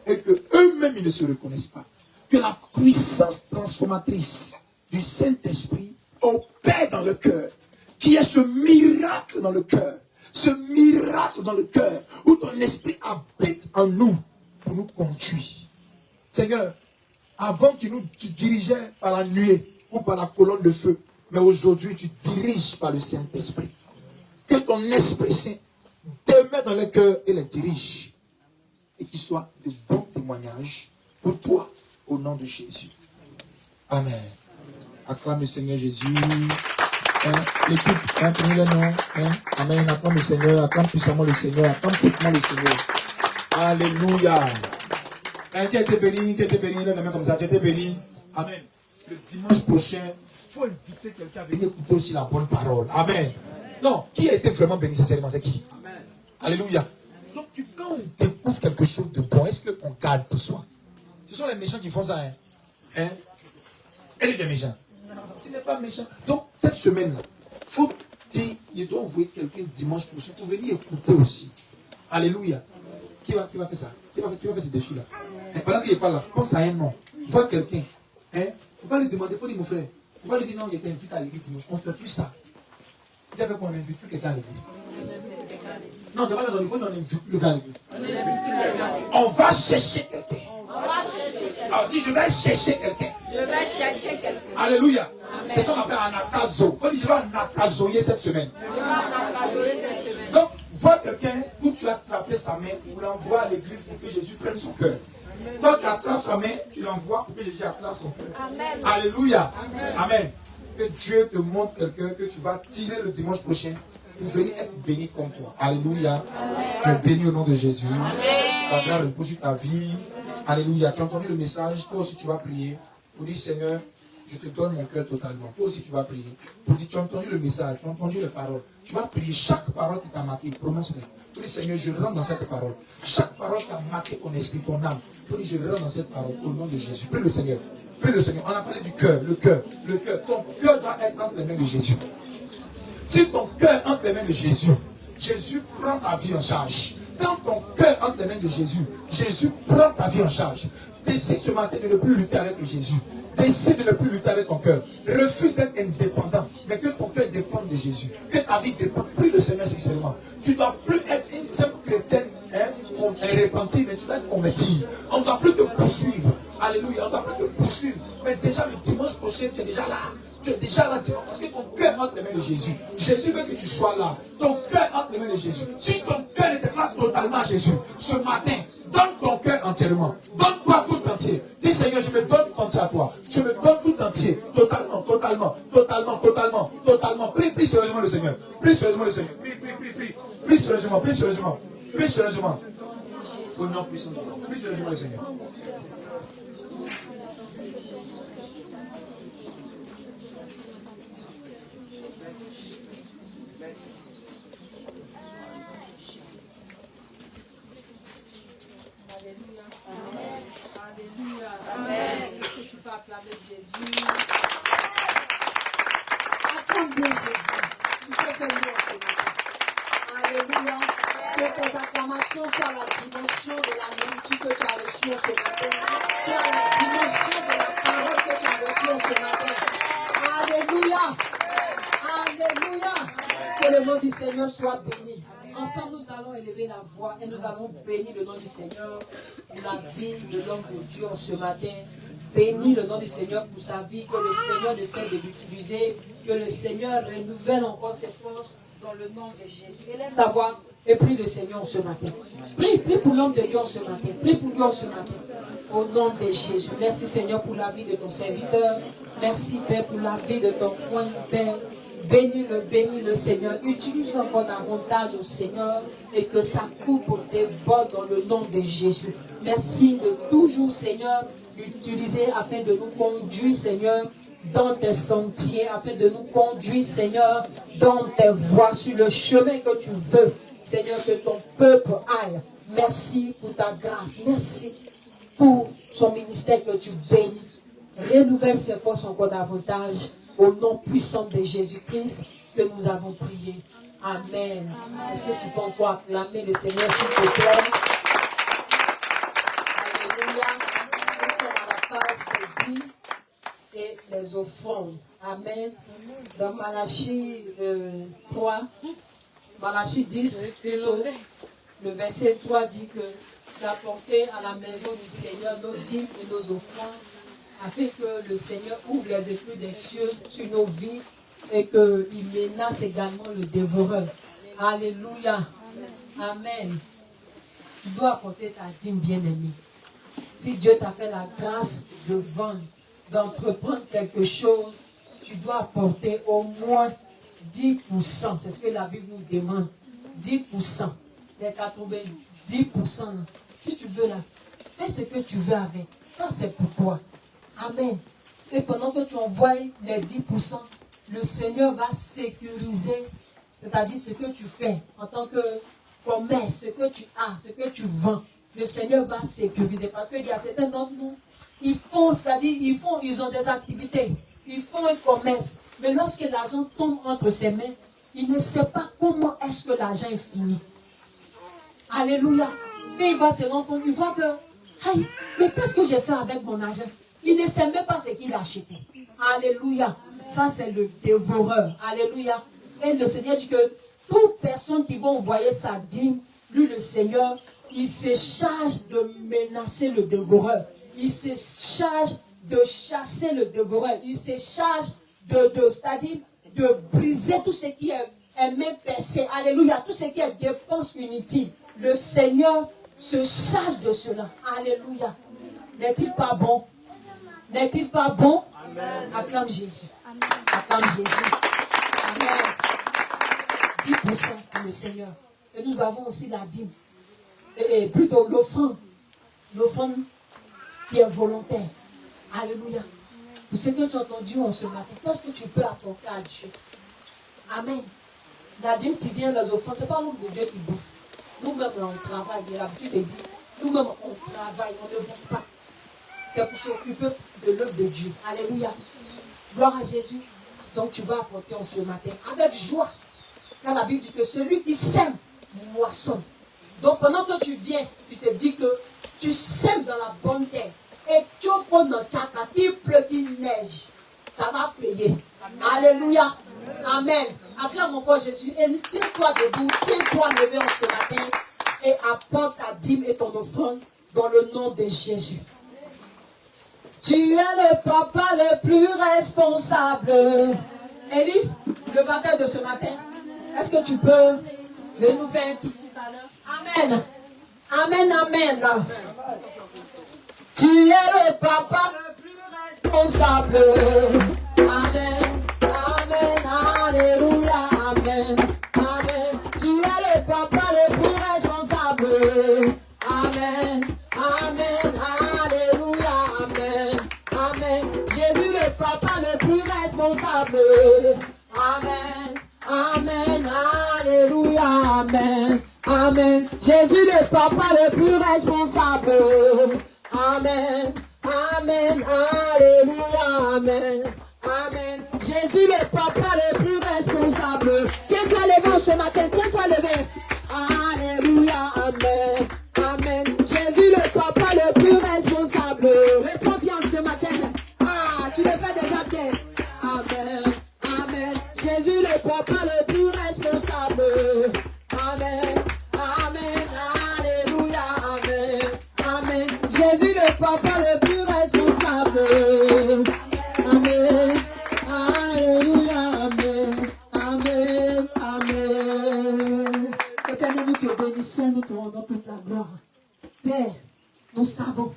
et que eux-mêmes ils ne se reconnaissent pas. Que la puissance transformatrice du Saint-Esprit opère dans le cœur. Qu'il y ait ce miracle dans le cœur. Ce miracle dans le cœur où ton esprit habite en nous pour nous conduire. Seigneur, avant tu nous dirigeais par la nuée ou par la colonne de feu. Mais aujourd'hui tu diriges par le Saint-Esprit. Que ton Esprit Saint demeure dans le cœur et les dirige. Et qu'il soit de bons témoignages pour toi, au nom de Jésus. Amen. Acclame le Seigneur Jésus. L'équipe, prenez le nom. Amen. Acclame le Seigneur. Acclame puissamment le Seigneur. Acclame puissamment le Seigneur. Alléluia. Qui a été béni, lève la main comme ça. Tu as été béni. Amen. Le dimanche prochain, il faut inviter quelqu'un à venir écouter aussi la bonne parole. Amen. Non, qui a été vraiment béni sincèrement, c'est qui? Amen. Alléluia. Donc, quand on découvre quelque chose de bon, est-ce qu'on garde pour soi? Ce sont les méchants qui font ça. Hein? Elle est méchant. Tu n'es pas méchant. Donc, cette semaine-là, il faut dire, je dois envoyer quelqu'un dimanche prochain pour venir écouter aussi. Alléluia. Qui va faire ça? Qui va faire ce défi-là? Pendant qu'il n'est pas là, pense à un nom. Vois quelqu'un. Il ne faut pas lui demander, il faut dire mon frère. Il ne faut pas lui dire non, il t'invite à l'église dimanche. On ne fait plus ça. Dis avec qu'on n'invite plus quelqu'un à l'église. Non, tu ne vas pas dire, il faut qu'on n'invite plus quelqu'un à l'église. On va chercher quelqu'un. Alors dis, je vais chercher quelqu'un. Je vais chercher quelqu'un. Alléluia. C'est ce qu'on appelle un nakazo. On dit, je vais nakazoyer cette semaine. Donc, vois quelqu'un où tu as frappé sa main, pour l'envoyer à l'église pour que Jésus prenne son cœur. Quand tu attrapes sa main, tu l'envoies pour que Jésus attrape son cœur. Amen. Alléluia. Amen. Que Dieu te montre quelqu'un que tu vas tirer le dimanche prochain pour venir être béni comme toi. Alléluia. Tu es béni au nom de Jésus. La grâce repose sur ta vie. Alléluia. Tu as entendu le message. Toi aussi tu vas prier. Pour dire Seigneur, je te donne mon cœur totalement. Toi aussi tu vas prier. Pour dire tu as entendu le message. Tu as entendu les paroles. Tu vas prier chaque parole qui t'a marqué. Prononce-les. Pour dire Seigneur, je rentre dans cette parole. Chaque parole qui a marqué ton esprit, ton âme. Pour dire je rentre dans cette parole au nom de Jésus. Prie le Seigneur. Prie le Seigneur. On a parlé du cœur. Le cœur. Le cœur. Ton cœur doit être entre les mains de Jésus. Si ton cœur est entre les mains de Jésus, Jésus prend ta vie en charge. Quand ton cœur est entre les mains de Jésus, Jésus prend ta vie en charge. Décide ce matin de ne plus lutter avec Jésus. Décide de ne plus lutter avec ton cœur. Refuse d'être indépendant, mais que ton cœur dépende de Jésus. Que ta vie dépende. Prie le Seigneur sincèrement. Tu ne dois plus être une simple chrétienne repentie, mais tu dois être convertie. On ne doit plus te poursuivre. Alléluia. On ne doit plus te poursuivre. Mais déjà le dimanche prochain, tu es déjà là. Tu es déjà là dimanche parce que ton cœur est entre les mains de Jésus. Jésus veut que tu sois là. Ton cœur est entre les mains de Jésus. Si ton cœur n'était pas totalement à Jésus, ce matin, donne ton cœur entièrement. Donne-toi tout entier. Dis Seigneur, je me donne tout entier à toi. Je me donne tout entier. Totalement, totalement, totalement, totalement, totalement. Prie sérieusement le Seigneur. Prie sérieusement le Seigneur. Prie. Prie sérieusement, prie sérieusement. Prie sérieusement. Au nom puissant de Dieu. Prie sérieusement le Seigneur. Alléluia. Amen. Est-ce que tu peux acclamer Jésus? Acclame bien Jésus. Tu peux faire mieux en ce moment. Alléluia. Que tes acclamations soient la dimension de la nourriture que tu as reçue ce matin. Soit la dimension de la parole que tu as reçue ce matin. Alléluia. Alléluia. Que le nom du Seigneur soit béni. Ensemble, nous allons élever la voix et nous allons bénir le nom du Seigneur pour la vie de l'homme de Dieu ce matin. Bénis le nom du Seigneur pour sa vie, que le Seigneur ne cesse de l'utiliser, que le Seigneur renouvelle encore ses forces dans le nom de Jésus. Élève ta voix et prie le Seigneur ce matin. Prie pour l'homme de Dieu ce matin. Prie pour lui ce matin. Au nom de Jésus. Merci Seigneur pour la vie de ton serviteur. Merci Père pour la vie de ton point Père. Bénis-le Seigneur. Utilise-le encore davantage au Seigneur et que sa coupe déborde dans le nom de Jésus. Merci de toujours, Seigneur, l'utiliser afin de nous conduire, Seigneur, dans tes sentiers, afin de nous conduire, Seigneur, dans tes voies, sur le chemin que tu veux, Seigneur, que ton peuple aille. Merci pour ta grâce. Merci pour son ministère que tu bénis. Renouvelle ses forces encore davantage. Au nom puissant de Jésus-Christ que nous avons prié. Amen. Est-ce que tu peux encore acclamer le Seigneur, s'il te plaît? Alléluia. Nous sommes à la phase des dîmes et les offrandes. Amen. Dans Malachie 3, Malachie 10, plutôt, le verset 3 dit que d'apporter à la maison du Seigneur nos dîmes et nos offrandes, afin que le Seigneur ouvre les écluses des cieux sur nos vies et qu'il menace également le dévoreur. Alléluia. Amen. Tu dois apporter ta dîme bien-aimée. Si Dieu t'a fait la grâce de vendre, d'entreprendre quelque chose, tu dois apporter au moins 10%. C'est ce que la Bible nous demande. 10%. Les 90%. Si tu veux là, fais ce que tu veux avec. Ça, c'est pour toi. Amen. Et pendant que tu envoies les 10%, le Seigneur va sécuriser, c'est-à-dire ce que tu fais en tant que commerce, ce que tu as, ce que tu vends, le Seigneur va sécuriser. Parce qu'il y a certains d'entre nous, ils font, c'est-à-dire, ils ont des activités, ils font un commerce. Mais lorsque l'argent tombe entre ses mains, il ne sait pas comment est-ce que l'argent est fini. Alléluia. Et il va se rendre compte, il voit que, hey, mais qu'est-ce que j'ai fait avec mon argent? Il ne sait même pas ce qu'il a acheté. Alléluia. Ça, c'est le dévoreur. Alléluia. Et le Seigneur dit que toute personne qui va envoyer sa dîme, lui, le Seigneur, il se charge de menacer le dévoreur. Il se charge de chasser le dévoreur. Il se charge c'est-à-dire de briser tout ce qui est main percée. Alléluia. Tout ce qui est dépense inutile. Le Seigneur se charge de cela. Alléluia. N'est-il pas bon? N'est-il pas bon? Amen. Acclame Jésus. Amen. Acclame Jésus. Amen. 10% pour le Seigneur. Et nous avons aussi la dîme. Et plutôt l'offrande. L'offrande qui est volontaire. Alléluia. Pour ce que tu as entendu en ce matin, qu'est-ce que tu peux apporter à Dieu? Amen. La dîme qui vient, les offrandes, ce n'est pas l'homme de Dieu qui bouffe. Nous-mêmes, on travaille. Et l'habitude est dit, nous-mêmes, on travaille, on ne bouffe pas. C'est pour s'occuper de l'œuvre de Dieu. Alléluia. Gloire à Jésus. Donc tu vas apporter en ce matin avec joie. Car la Bible dit que celui qui sème moissonne. Donc pendant que tu viens, tu te dis que tu sèmes dans la bonne terre. Et tu prends notre tchaka, il pleut, il neige. Ça va payer. Amen. Alléluia. Amen. Acclame encore Jésus. Et tiens-toi debout, tiens-toi levé en ce matin. Et apporte ta dîme et ton offrande dans le nom de Jésus. Tu es le papa le plus responsable. Élie, le matin de ce matin, est-ce que tu peux nous faire un tout à l'heure? Amen. Amen, amen. Tu es le papa le plus responsable. Amen. Amen. Alléluia. Amen. Amen. Tu es le papa le plus responsable. Amen. Amen. Alléluia. Amen. Amen. Jésus le papa le plus responsable. Amen. Amen. Alléluia. Amen. Amen. Jésus le papa le plus responsable. Amen. Amen. Alléluia. Amen. Amen. Jésus le papa le plus responsable. Tiens-toi levé ce matin. Tiens-toi levé. Alléluia. Amen. Amen. Jésus le papa le plus responsable. Réponds bien ce matin. Ah, tu le fais déjà bien. Amen. Amen. Jésus le papa le plus responsable. Amen. Amen. Alléluia. Amen. Amen. Jésus le papa le plus responsable. Amen. Alléluia. Amen. Amen. Amen. Éternel, nous te bénissons, nous te rendons toute la gloire. Père, nous savons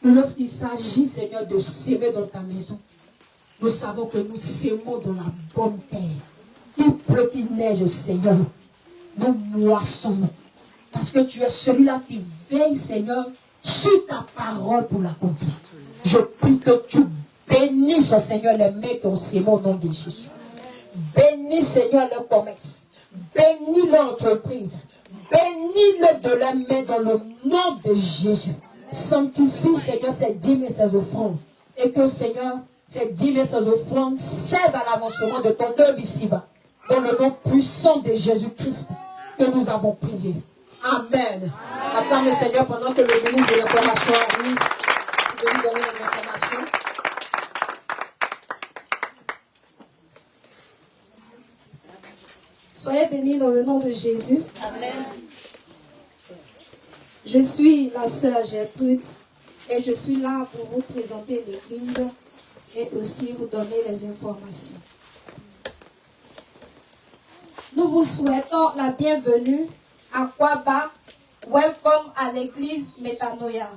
que lorsqu'il s'agit, Seigneur, de s'aimer dans ta maison, nous savons que nous s'aimons dans la bonne terre. Il pleut, il neige, Seigneur. Nous moissonnons. Parce que tu es celui-là qui veille, Seigneur, sur ta parole pour l'accomplir. Je prie que tu bénisses, Seigneur, les mains qui ont s'aimé au nom de Jésus. Bénis, Seigneur, leur commerce. Bénis leur entreprise. Bénis-le de la main dans le nom de Jésus. Sanctifie, Seigneur, ces dîmes et ces offrandes. Et que, Seigneur, ces dîmes et ces offrandes servent à l'avancement de ton œuvre ici-bas. Dans le nom puissant de Jésus-Christ que nous avons prié. Amen. Acclame le Seigneur pendant que le ministre de l'information arrive. Je vais lui donner l'information. Soyez bénis dans le nom de Jésus. Amen. Je suis la sœur Gertrude et je suis là pour vous présenter l'église et aussi vous donner les informations. Nous vous souhaitons la bienvenue à Kwaba. Welcome à l'église Métanoïa.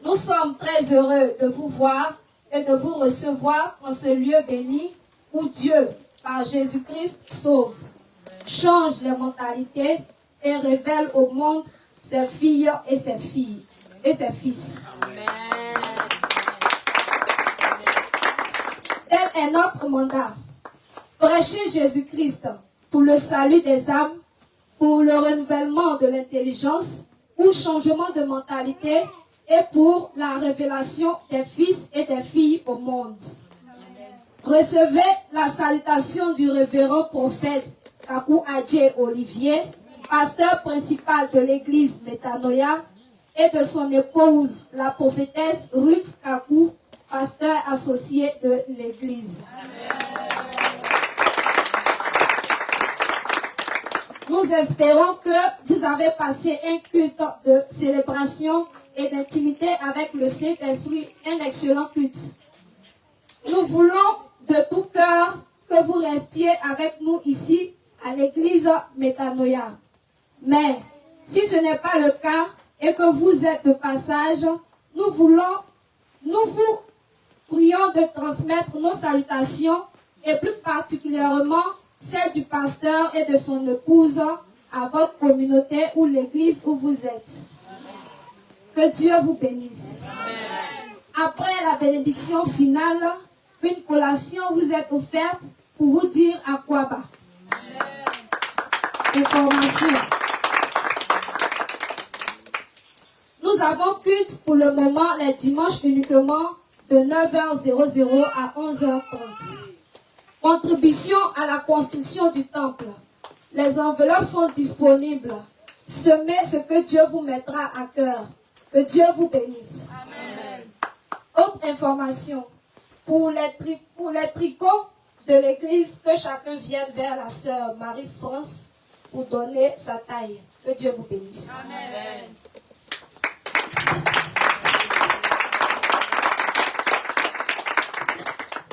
Nous sommes très heureux de vous voir et de vous recevoir en ce lieu béni où Dieu, par Jésus-Christ, sauve, change les mentalités et révèle au monde ses filles et ses filles et ses fils. Amen. Tel est notre mandat. Prêcher Jésus-Christ pour le salut des âmes pour le renouvellement de l'intelligence ou changement de mentalité et pour la révélation des fils et des filles au monde. Recevez la salutation du révérend prophète Kakou Adje Olivier, pasteur principal de l'église Metanoia, et de son épouse, la prophétesse Ruth Kakou, pasteur associé de l'église. Nous espérons que vous avez passé un culte de célébration et d'intimité avec le Saint-Esprit, un excellent culte. Nous voulons de tout cœur que vous restiez avec nous ici à l'église Metanoia. Mais si ce n'est pas le cas et que vous êtes de passage, nous vous prions de transmettre nos salutations et plus particulièrement celle du pasteur et de son épouse à votre communauté ou l'église où vous êtes. Que Dieu vous bénisse. Après la bénédiction finale, une collation vous est offerte pour vous dire à quoi bas. Information. Nous avons culte pour le moment les dimanches uniquement de 9h00 à 11h30. Contribution à la construction du temple. Les enveloppes sont disponibles. Semez ce que Dieu vous mettra à cœur. Que Dieu vous bénisse. Amen. Autre information. Pour les tricots de l'église, que chacun vienne vers la sœur Marie-France pour donner sa taille. Que Dieu vous bénisse. Amen.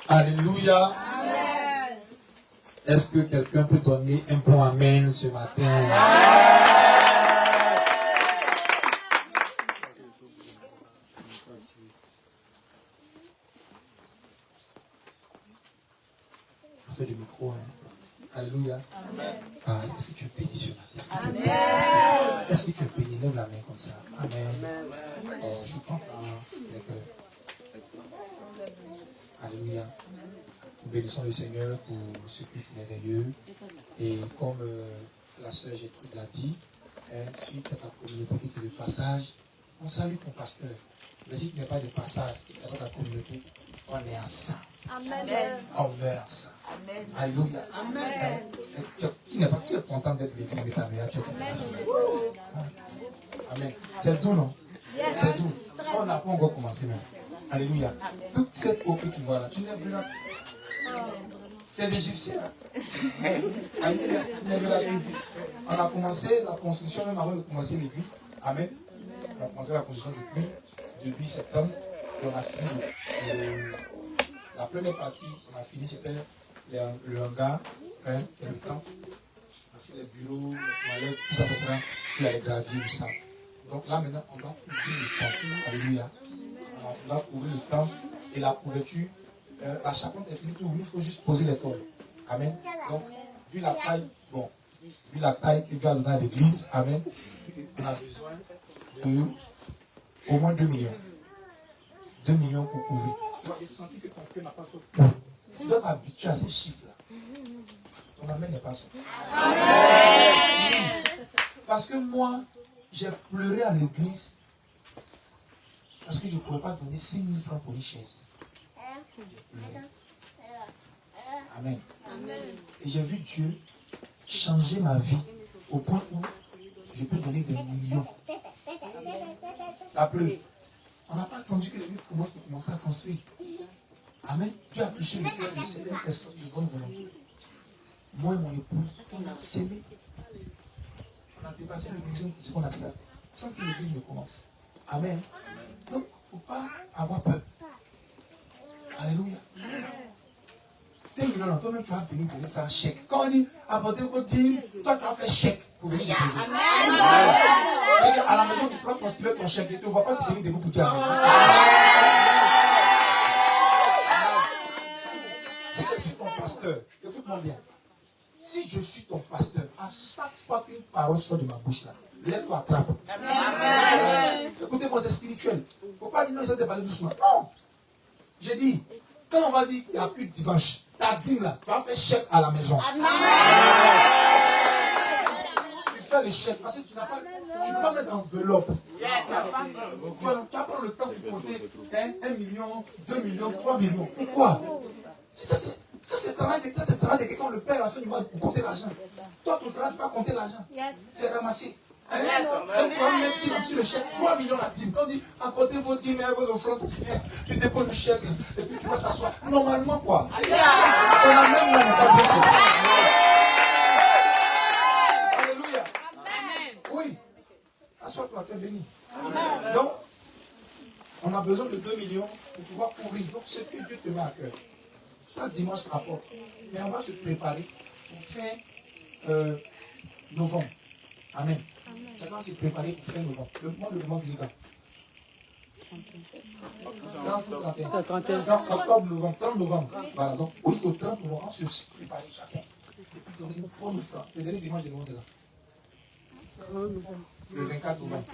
Alléluia. Amen. Est-ce que quelqu'un peut donner un bon amen ce matin? Amen. Fais le micro. Alléluia. Amen. Ah, est-ce que tu es béni ce matin? Est-ce que tu es béni? Lève la main comme ça. Amen. Oh, je suis content. Alléluia. Nous bénissons le Seigneur pour ce culte merveilleux. Et comme la sœur Gertrude l'a dit, suite à ta communauté qui est de passage, on salue ton pasteur. Mais si tu n'es pas de passage dans ta communauté, on est ensemble. Amen. On meurt ensemble. Amen. Alléluia. Amen. Qui est content d'être l'église Metanoia, tu es international. Amen. C'est doux, non? C'est doux. On n'a pas encore commencé même. Alléluia. Toute cette eau que tu vois là, tu n'as vu là. C'est les Égyptiens. Alléluia. Tu n'as vu là. On a commencé la construction même avant de commencer l'église. Amen. On a commencé la construction depuis septembre. Et on a fini la première partie. On a fini, c'était le hangar, et le temple. Ainsi les bureaux, les toilettes, tout ça, ça sera. Puis il y a les graviers, tout ça. Donc là maintenant, on va ouvrir le temple. Alléluia. On va ouvrir le temple et la couverture. La charpente est finie, il faut juste poser les tôles. Amen. Donc, vu la taille que Dieu a donnée à l'église, amen, on a besoin de au moins 2 millions. 2 millions pour couvrir. Tu as senti que ton cœur n'a pas fait. Tu dois t'habituer à ces chiffres-là. Ton amen n'est pas ça. Amen. Parce que moi, j'ai pleuré à l'église. Parce que je ne pourrais pas donner 6 000 francs pour une chaise. Amen. Et j'ai vu Dieu changer ma vie au point où je peux donner des millions. La preuve, on n'a pas attendu que l'église commence à construire. Amen. Dieu a touché le cœur de ces personnes de bonne volonté. Moi et mon épouse, on a sémé. On a dépassé le million de ce qu'on a fait sans que l'église ne commence. Amen. Donc, il ne faut pas avoir peur. Alléluia. T'es millions, toi-même tu vas venir donner ça en chèque. Quand on dit apportez vos dîmes, toi tu vas faire chèque pour venir déposer. Amen. À la maison, tu prends ton stylet, ton chèque et tu ne vas pas te tenir debout pour dire amen. Si je suis ton pasteur, écoute-moi bien. Si je suis ton pasteur, à chaque fois qu'une parole sort de ma bouche là, lève-toi, attrape. Écoutez-moi, c'est spirituel. Il ne faut pas dire non, je vais te parler doucement. Non. J'ai dit, quand on va dire qu'il n'y a plus de dimanche, ta dîme là, tu vas faire chèque à la maison. Amen. faire les chèques. Parce que tu n'as pas, tu ne peux pas mettre d'enveloppe. Tu vas prendre le temps pour compter 1 million, 2 millions, 3 millions. Pourquoi? Ça, c'est le travail de quelqu'un. On le paie à la fin du mois pour compter l'argent. Toi, ton travail, c'est pas compter l'argent. C'est ramasser. Donc, tu vas mettre sur le chèque 3 millions la dîme. Quand on dit apportez vos dîmes et vos offrandes, tu déposes le chèque et puis tu vas t'asseoir. Normalement, quoi? On a même là, on pas bien sorti. Alléluia. Oui. Assois-toi, tu es béni. Donc, on a besoin de 2 millions pour pouvoir couvrir. Donc, ce que Dieu te met à cœur. Chaque dimanche, rapporte. Mais on va se préparer pour faire novembre. Amen. Ça va se préparer pour faire novembre. Le mois de novembre, finit quand? 30 ou 31? Non, octobre, novembre, 30 novembre. Voilà, donc, oui, au 30 novembre, on se prépare chacun. Et puis, donner une bonne offrande. Le dernier dimanche de novembre, c'est là. Le 24 novembre.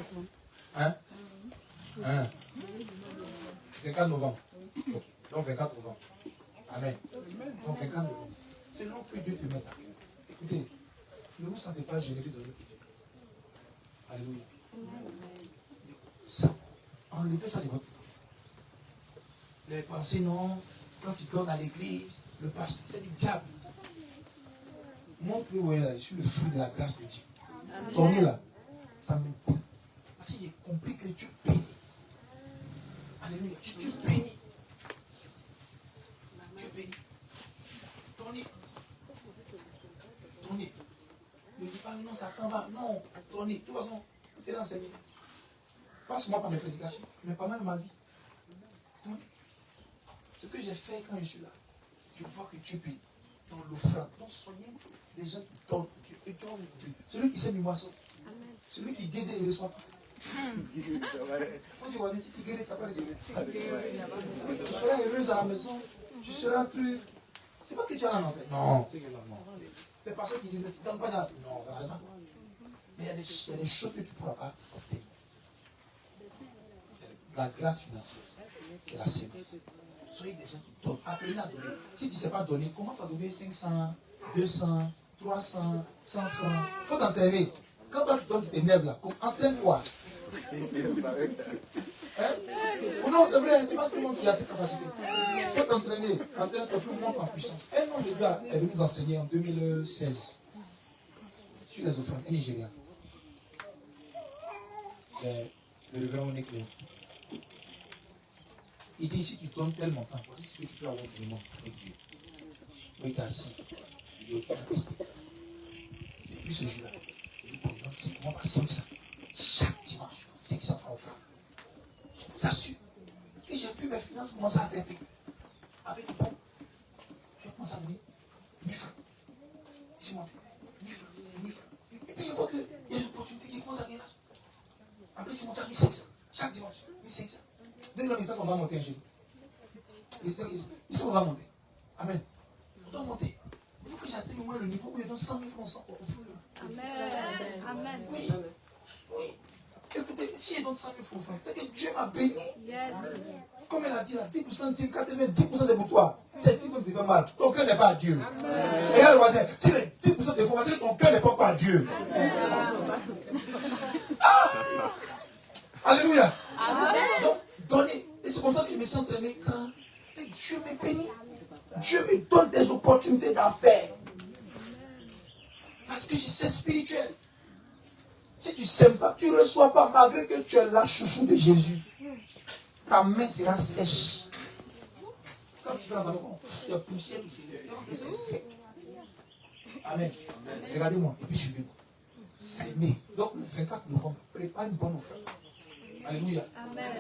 Hein? 24 novembre. Okay. Donc, 24 novembre. Amen. Donc, 24 novembre. C'est là que Dieu te met à cœur. Écoutez, ne vous sentez pas gêné de donner pour Dieu. Alléluia. Ça, enlevez ça de votre sang. Les pensées, non, quand tu donnes à l'église, le pasteur, c'est du diable. Montre-lui où elle est là, je suis le fruit de la grâce de Dieu. Tournez là, ça m'intéresse. Parce que j'ai compris que Dieu bénit. Alléluia. Dieu bénit. Dieu bénit. Tournez. Tournez. Ne dis pas non, ça t'en va. Non, tournez. De toute façon, c'est l'enseigné. Pas seulement par mes prédications, mais par même ma vie. Tournez. Ce que j'ai fait quand je suis là, je vois que Dieu bénit dans l'offrande. Donc soyez des gens qui donnent. Et Dieu va vous bénir. Celui qui sème du moisson. Celui qui guérit et ne reçoit pas. Moi je vois si tu guéris, tu n'as pas reçu. Tu seras heureuse à la maison. Tu seras un truc. C'est pas que tu as un enfer. Non, c'est que non. Les personnes qui disent, mais tu ne donnes pas dans non, ça n'arrive pas. Mais il y a des choses que tu ne pourras pas obtenir. La grâce financière, c'est la sémence. Soyez des gens qui donnent. Apprenez à donner. Si tu ne sais pas donner, commence à donner 500, 200, 300, 100 francs. Il faut t'entraîner. Quand toi tu donnes, tu t'énerves là. Entraîne-toi. Hein? Non, c'est vrai, c'est pas tout le monde qui a cette capacité. Il faut t'entraîner. Entraîne-toi, tout le monde en puissance. Un homme de gars est venu nous enseigner en 2016 sur les offrandes, un Nigérien. C'est le révérend Onéclé. Il dit ici, tu donnes tel montant. Voici ce que tu peux avoir vraiment avec Dieu. Oui, tu es assis. Il est au pied de depuis ce jour-là, il dit, il donne 5 mois par 500. Chaque dimanche, 500 francs offrandes. Je vous assure. Et j'ai vu mes finances commencer à grimper. Avec du bon. Je commence à venir 1000 francs. 6 mois. 1000 francs. 1000 francs. Et puis je vois qu'il y a des opportunités qui commencent à gagner. Après, c'est monté à 1500. Chaque dimanche. 1500. 2500, on va monter un jour. Ici, on va monter. Amen. On doit monter. Il faut que j'atteigne au moins le niveau où je donne 100 000 francs au fond. Amen. Oui. Oui. Écoutez, si je donne 100 000 francs, c'est que Dieu m'a béni. Yes. Comme elle a dit là, 10%, 10%, 90% c'est pour toi. C'est 10% qui te fait mal. Ton cœur n'est pas à Dieu. Et là, le voisin, si les 10% te font mal, c'est que ton cœur n'est pas à Dieu. Ah! Alléluia. Donc, donnez. Et c'est comme ça que je me suis entraîné quand Dieu me bénit. Dieu me donne des opportunités d'affaires. Parce que c'est spirituel. Si tu ne sèmes pas, tu ne reçois pas, malgré que tu es la chouchou de Jésus. Ta main sera sèche. Quand tu vas dans le monde, tu as poussière ici, et c'est sec. Amen. Regardez-moi, et puis suivez-moi. S'aimer. Donc le 24 novembre, prépare une bonne offrande. Alléluia.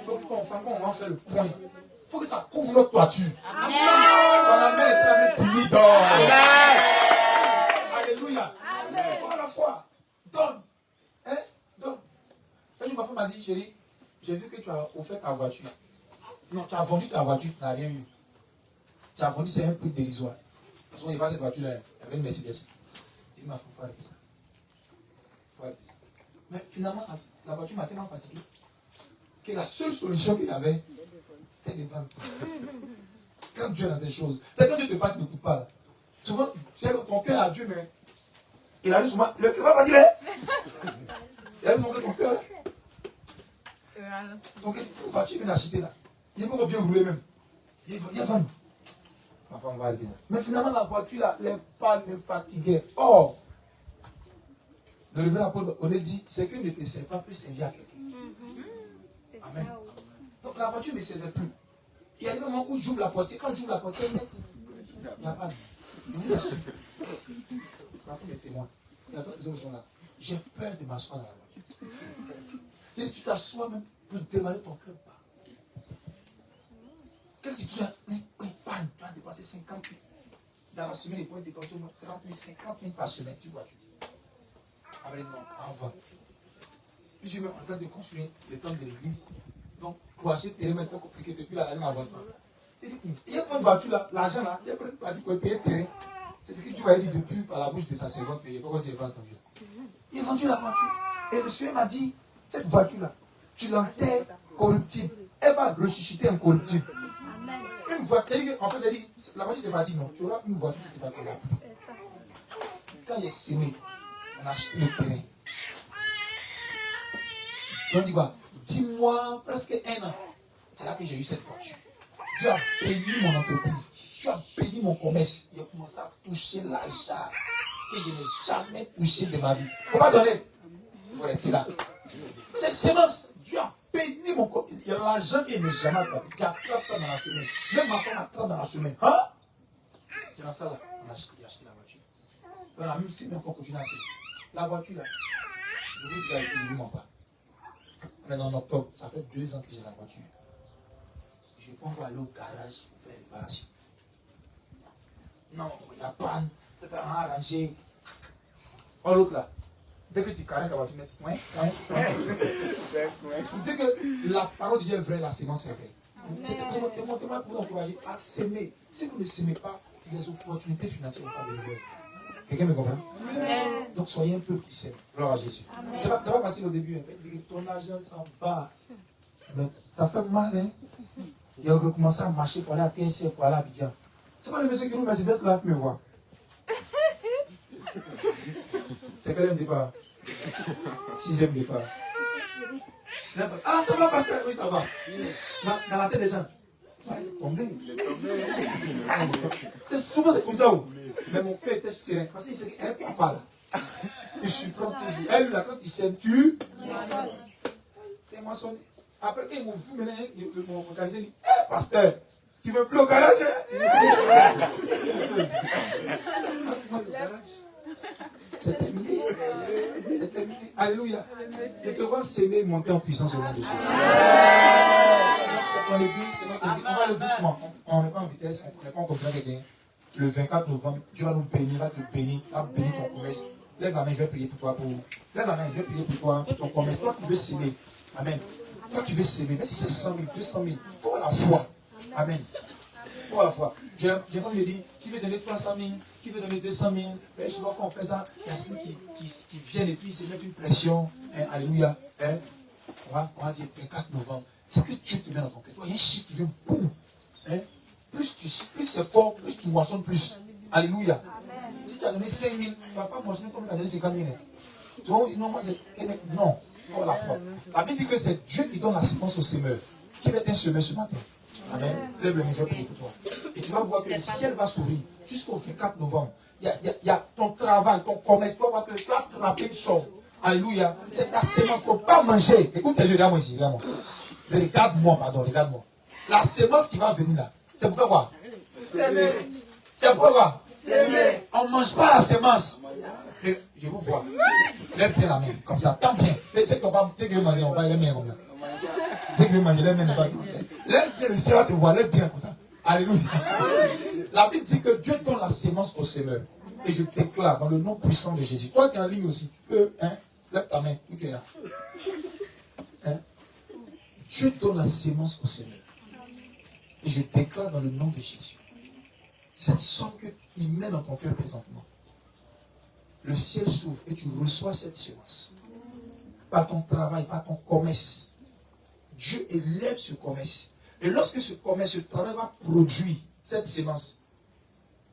Donc quand on va faire le point, il faut que ça couvre notre toiture. Amen. La main est très timide. Alléluia. Pour à la fois, donne. Hein? Donne. Un jour, ma femme m'a dit, chérie, j'ai vu que tu as offert ta voiture. Non, tu as vendu ta voiture, tu n'as rien eu. Tu as vendu, c'est un prix dérisoire. Parce qu'il n'y a pas cette voiture-là, il y avait une Mercedes. Il dit, ma femme, il faut arrêter ça. Il faut arrêter ça. Mais finalement, la voiture m'a tellement fatigué que la seule solution qu'il y avait, c'était de vendre. Quand Dieu a des choses, c'est quand Dieu te parle, ne t'écoute pas. Là. Souvent, ton cœur à Dieu, mais Il arrive sur moi, le cœur va dire, il a montré ton cœur. Donc, une voiture vient d'acheter là. Il est encore bien roulé même. Il dit, viens, enfin, on va aller. Mais finalement, la voiture là, les pannes me fatiguaient. Or, le révérend Paul, on a dit, c'est que ne te sert pas, peut servir à quelqu'un. Amen. Donc, la voiture ne servait plus. Il y a un moment où j'ouvre la portière. Quand j'ouvre la portière, net, il n'y a pas de. Je vous assure. Rappelez les témoins. Il y a d'autres gens qui sont là. J'ai peur de m'asseoir dans la voiture. Et tu t'assois même pour démarrer ton cœur. Quelqu'un qui te dit, mais panne, tu vas dépenser 50 000. Dans la semaine, il faut dépenser 30 000, 50 000 par semaine, tu vois. Après, non, envoie. Puis je suis en train de construire le temple de l'église. Donc, pour acheter des terrains, c'est compliqué depuis l'argent n'avance pas. Il y a une voiture là, l'argent là, il y a une partie pour payer le terrain. C'est ce que tu vas dire depuis par la bouche de sa servante, mais il faut qu'on s'y ait pas entendu. Il a vendu la voiture. Et le Seigneur m'a dit, cette voiture là, tu l'enterres corruptible. Elle va ressusciter incorruptible. Une voiture, en fait, c'est dit, la voiture de Fati, non, tu auras une voiture qui va faire la pluie. Quand il est semé, on a acheté le terrain. Donc, on dit quoi? 10 mois, presque 1 an. C'est là que j'ai eu cette voiture. Dieu a béni mon entreprise. Dieu a béni mon commerce. Il a commencé à toucher l'argent que je n'ai jamais touché de ma vie. Il ne faut pas donner. Il faut rester là. C'est semence. Dieu a béni mon commerce. Il y a l'argent qui n'est jamais attrapé. Qui attrape ça dans la semaine. Même ma femme attrape dans la semaine. Hein? C'est dans ça là. On a acheté la voiture. On a même si on continue à acheter. La voiture là. Je vous dis la vérité, je ne vous mens pas. On est en octobre, ça fait 2 ans que j'ai la voiture. Je ne peux pas aller au garage pour faire réparation. Non, il y a panne, peut-être arrangé. Oh, l'autre là, dès que tu caresses la voiture, tu dis que la parole de Dieu est vraie, la sémence est vraie. C'est mon témoin pour vous encourager à s'aimer. Si vous ne s'aimez pas, les opportunités financières ne vont pas venir. Quelqu'un me comprend? Donc soyez un peu plus sains. Gloire à Jésus. Ça va passer au début. Ton argent s'en va. Mais ça fait mal, hein? Il a recommencé à marcher pour aller à TSC, pour aller à Abidjan. C'est pas le monsieur qui nous Mercedes là qui me voit. C'est quel départ? 6e départ. Ah, ça va, pasteur? Oui, ça va. Dans la tête des gens. Il fallait tomber. Souvent, c'est comme ça. Mais mon cœur était serein. Parce qu'il sait qu'elle ne prend pas là. Je suis prêt toujours. Elle, là, quand il s'aime, tu. Et moi, après qu'ils m'ont vu, maintenant, mon organisé dit, hé, pasteur, tu veux plus au garage, hein? Le garage. C'est terminé. C'est terminé. Alléluia. Et te voir s'aimer et monter en puissance au nom de Jésus. C'est ton église, c'est notre église. On va aller doucement. On n'est pas en vitesse, on n'est pas en confiance quelqu'un. Le 24 novembre, Dieu va nous bénir, va te bénir, va bénir ton commerce. Lève la main, je vais prier pour toi. Lève la main, je vais prier pour toi, pour ton commerce. Toi qui veux s'aimer. Amen. Toi qui veux s'aimer, même si c'est 100 000, 200 000, il faut avoir la foi. Amen. Il faut avoir la foi. J'ai comme je dis, qui veut donner 300 000, qui veut donner 200 000. Mais souvent quand on fait ça, il y a ceux qui viennent et puis ils se mettent une pression. Hein, alléluia. Hein, on va dire 24 novembre. C'est que Dieu te met dans ton cœur. Il y a un chiffre qui vient, boum. Hein, plus c'est fort, plus tu moissonnes plus. Alléluia. Si tu as donné 5 000, tu ne vas pas moissonner comme tu as donné 50 000. Souvent on dit non, moi c'est. Non. Oh, la foi. La Bible dit que c'est Dieu qui donne la sémence au semeur. Qui va être un semeur ce matin? Amen. Lève le main, je vais prier pour toi. Et tu vas voir que le ciel va s'ouvrir jusqu'au 24 novembre. Il y a ton travail, ton commerce. Tu vas voir que tu vas attraper une somme. Alléluia. C'est ta sémence. Il ne faut pas manger. Écoute tes yeux, regarde-moi ici. Regarde-moi, pardon, regarde-moi. La sémence qui va venir là, c'est pour faire quoi? C'est pour quoi? On ne mange pas la sémence. Je vous vois. Lève bien la main, comme ça, tant bien. C'est que veut manger, on va les mains comme ça. C'est que veut manger, les mains ne pas. Lève bien, le ciel va te voir, lève bien comme ça. Alléluia. La Bible dit que Dieu donne la sémence au semeur. Et je déclare dans le nom puissant de Jésus. Toi qui es en ligne aussi, lève ta main, tu es là. Hein? Dieu donne la sémence au semeur. Et je déclare dans le nom de Jésus. Cette somme qu'il met dans ton cœur présentement. Le ciel s'ouvre et tu reçois cette sémence. Par ton travail, par ton commerce. Dieu élève ce commerce. Et lorsque ce commerce, ce travail va produire cette sémence,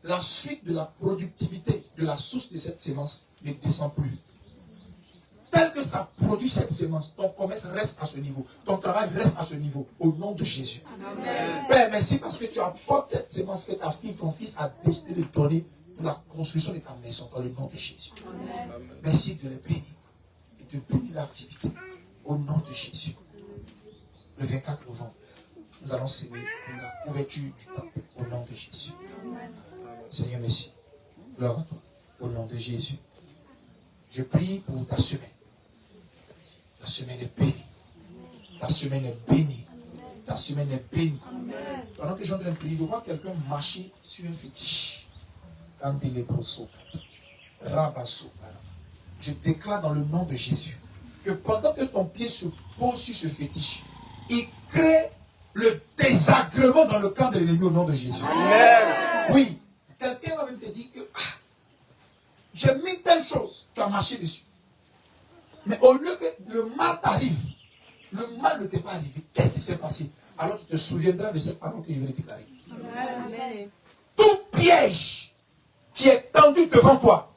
la suite de la productivité de la source de cette sémence ne descend plus. Tel que ça produit cette sémence, ton commerce reste à ce niveau. Ton travail reste à ce niveau. Au nom de Jésus. Amen. Père, merci parce que tu apportes cette sémence que ta fille, ton fils a décidé de donner pour la construction de ta maison dans le nom de Jésus. Amen. Merci de les bénir et de bénir l'activité. Au nom de Jésus. Le 24 novembre, nous allons s'aimer pour la couverture du temple. Au nom de Jésus. Amen. Seigneur, merci. Gloire à toi. Au nom de Jésus. Je prie pour ta semaine. Ta semaine est bénie. Ta semaine est bénie. Ta semaine est bénie. Pendant que j'entends prier, je vois quelqu'un marcher sur un fétiche. Je déclare dans le nom de Jésus que pendant que ton pied se pose sur ce fétiche, il crée le désagrément dans le camp de l'ennemi au nom de Jésus. Amen. Oui. Quelqu'un va même te dire que j'ai mis telle chose, tu as marché dessus. Mais au lieu que le mal t'arrive, le mal ne t'est pas arrivé. Qu'est-ce qui s'est passé? Alors tu te souviendras de cette parole que je vais te déclarer. Amen. Tout piège qui est tendu devant toi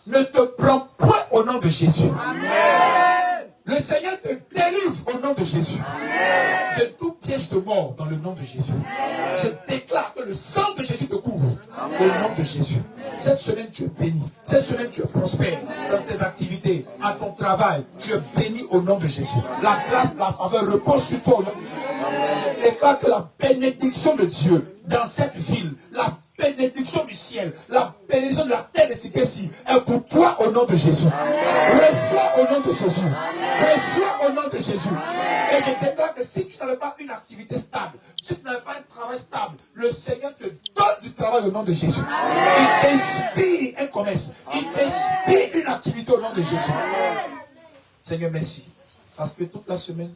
ne te prend point au nom de Jésus. Amen. Le Seigneur te délivre au nom de Jésus. Amen. De tout piège de mort dans le nom de Jésus. Amen. Je déclare que le sang de Jésus te couvre. Amen. Au nom de Jésus. Cette semaine, tu es béni. Cette semaine, tu es prospère dans tes activités, à ton travail. Tu es béni au nom de Jésus. La grâce, la faveur repose sur toi au nom de Jésus. Je déclare que la bénédiction de Dieu dans cette ville, la bénédiction du ciel, la bénédiction de la terre de Sikessi est pour toi au nom de Jésus. Reçois au nom de Jésus. Reçois au nom de Jésus. Et je déclare que si tu n'avais pas une activité stable, si tu n'avais pas un travail stable, le Seigneur te donne du travail au nom de Jésus. Il t'inspire un commerce. Il t'inspire une activité au nom de Jésus. Seigneur, merci. Parce que toute la semaine,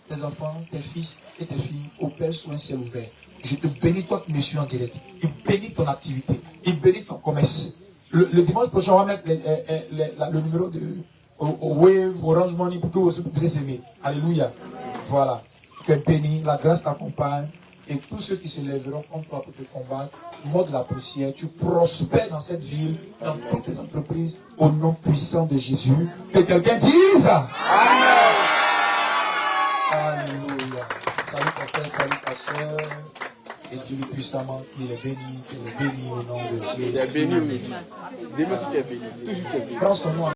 tes enfants, tes fils et tes filles opèrent sous un ciel ouvert. Je te bénis, toi qui me suis en direct. Il bénit ton activité. Il bénit ton commerce. Le dimanche prochain, on va mettre le numéro de au Wave, Orange Money pour que vous puissiez s'aimer. Alléluia. Voilà. Tu es béni, la grâce t'accompagne. Et tous ceux qui se lèveront contre toi pour te combattre, mort de la poussière, tu prospères dans cette ville, dans toutes les entreprises, au nom puissant de Jésus. Que quelqu'un dise Amen. Alléluia. Salut ton frère, salut ta soeur. Et dis-lui puissamment qu'il est béni au nom de Jésus. Il est béni, oui. Dis-moi si tu es béni. Toujours tu es béni. Prends son nom.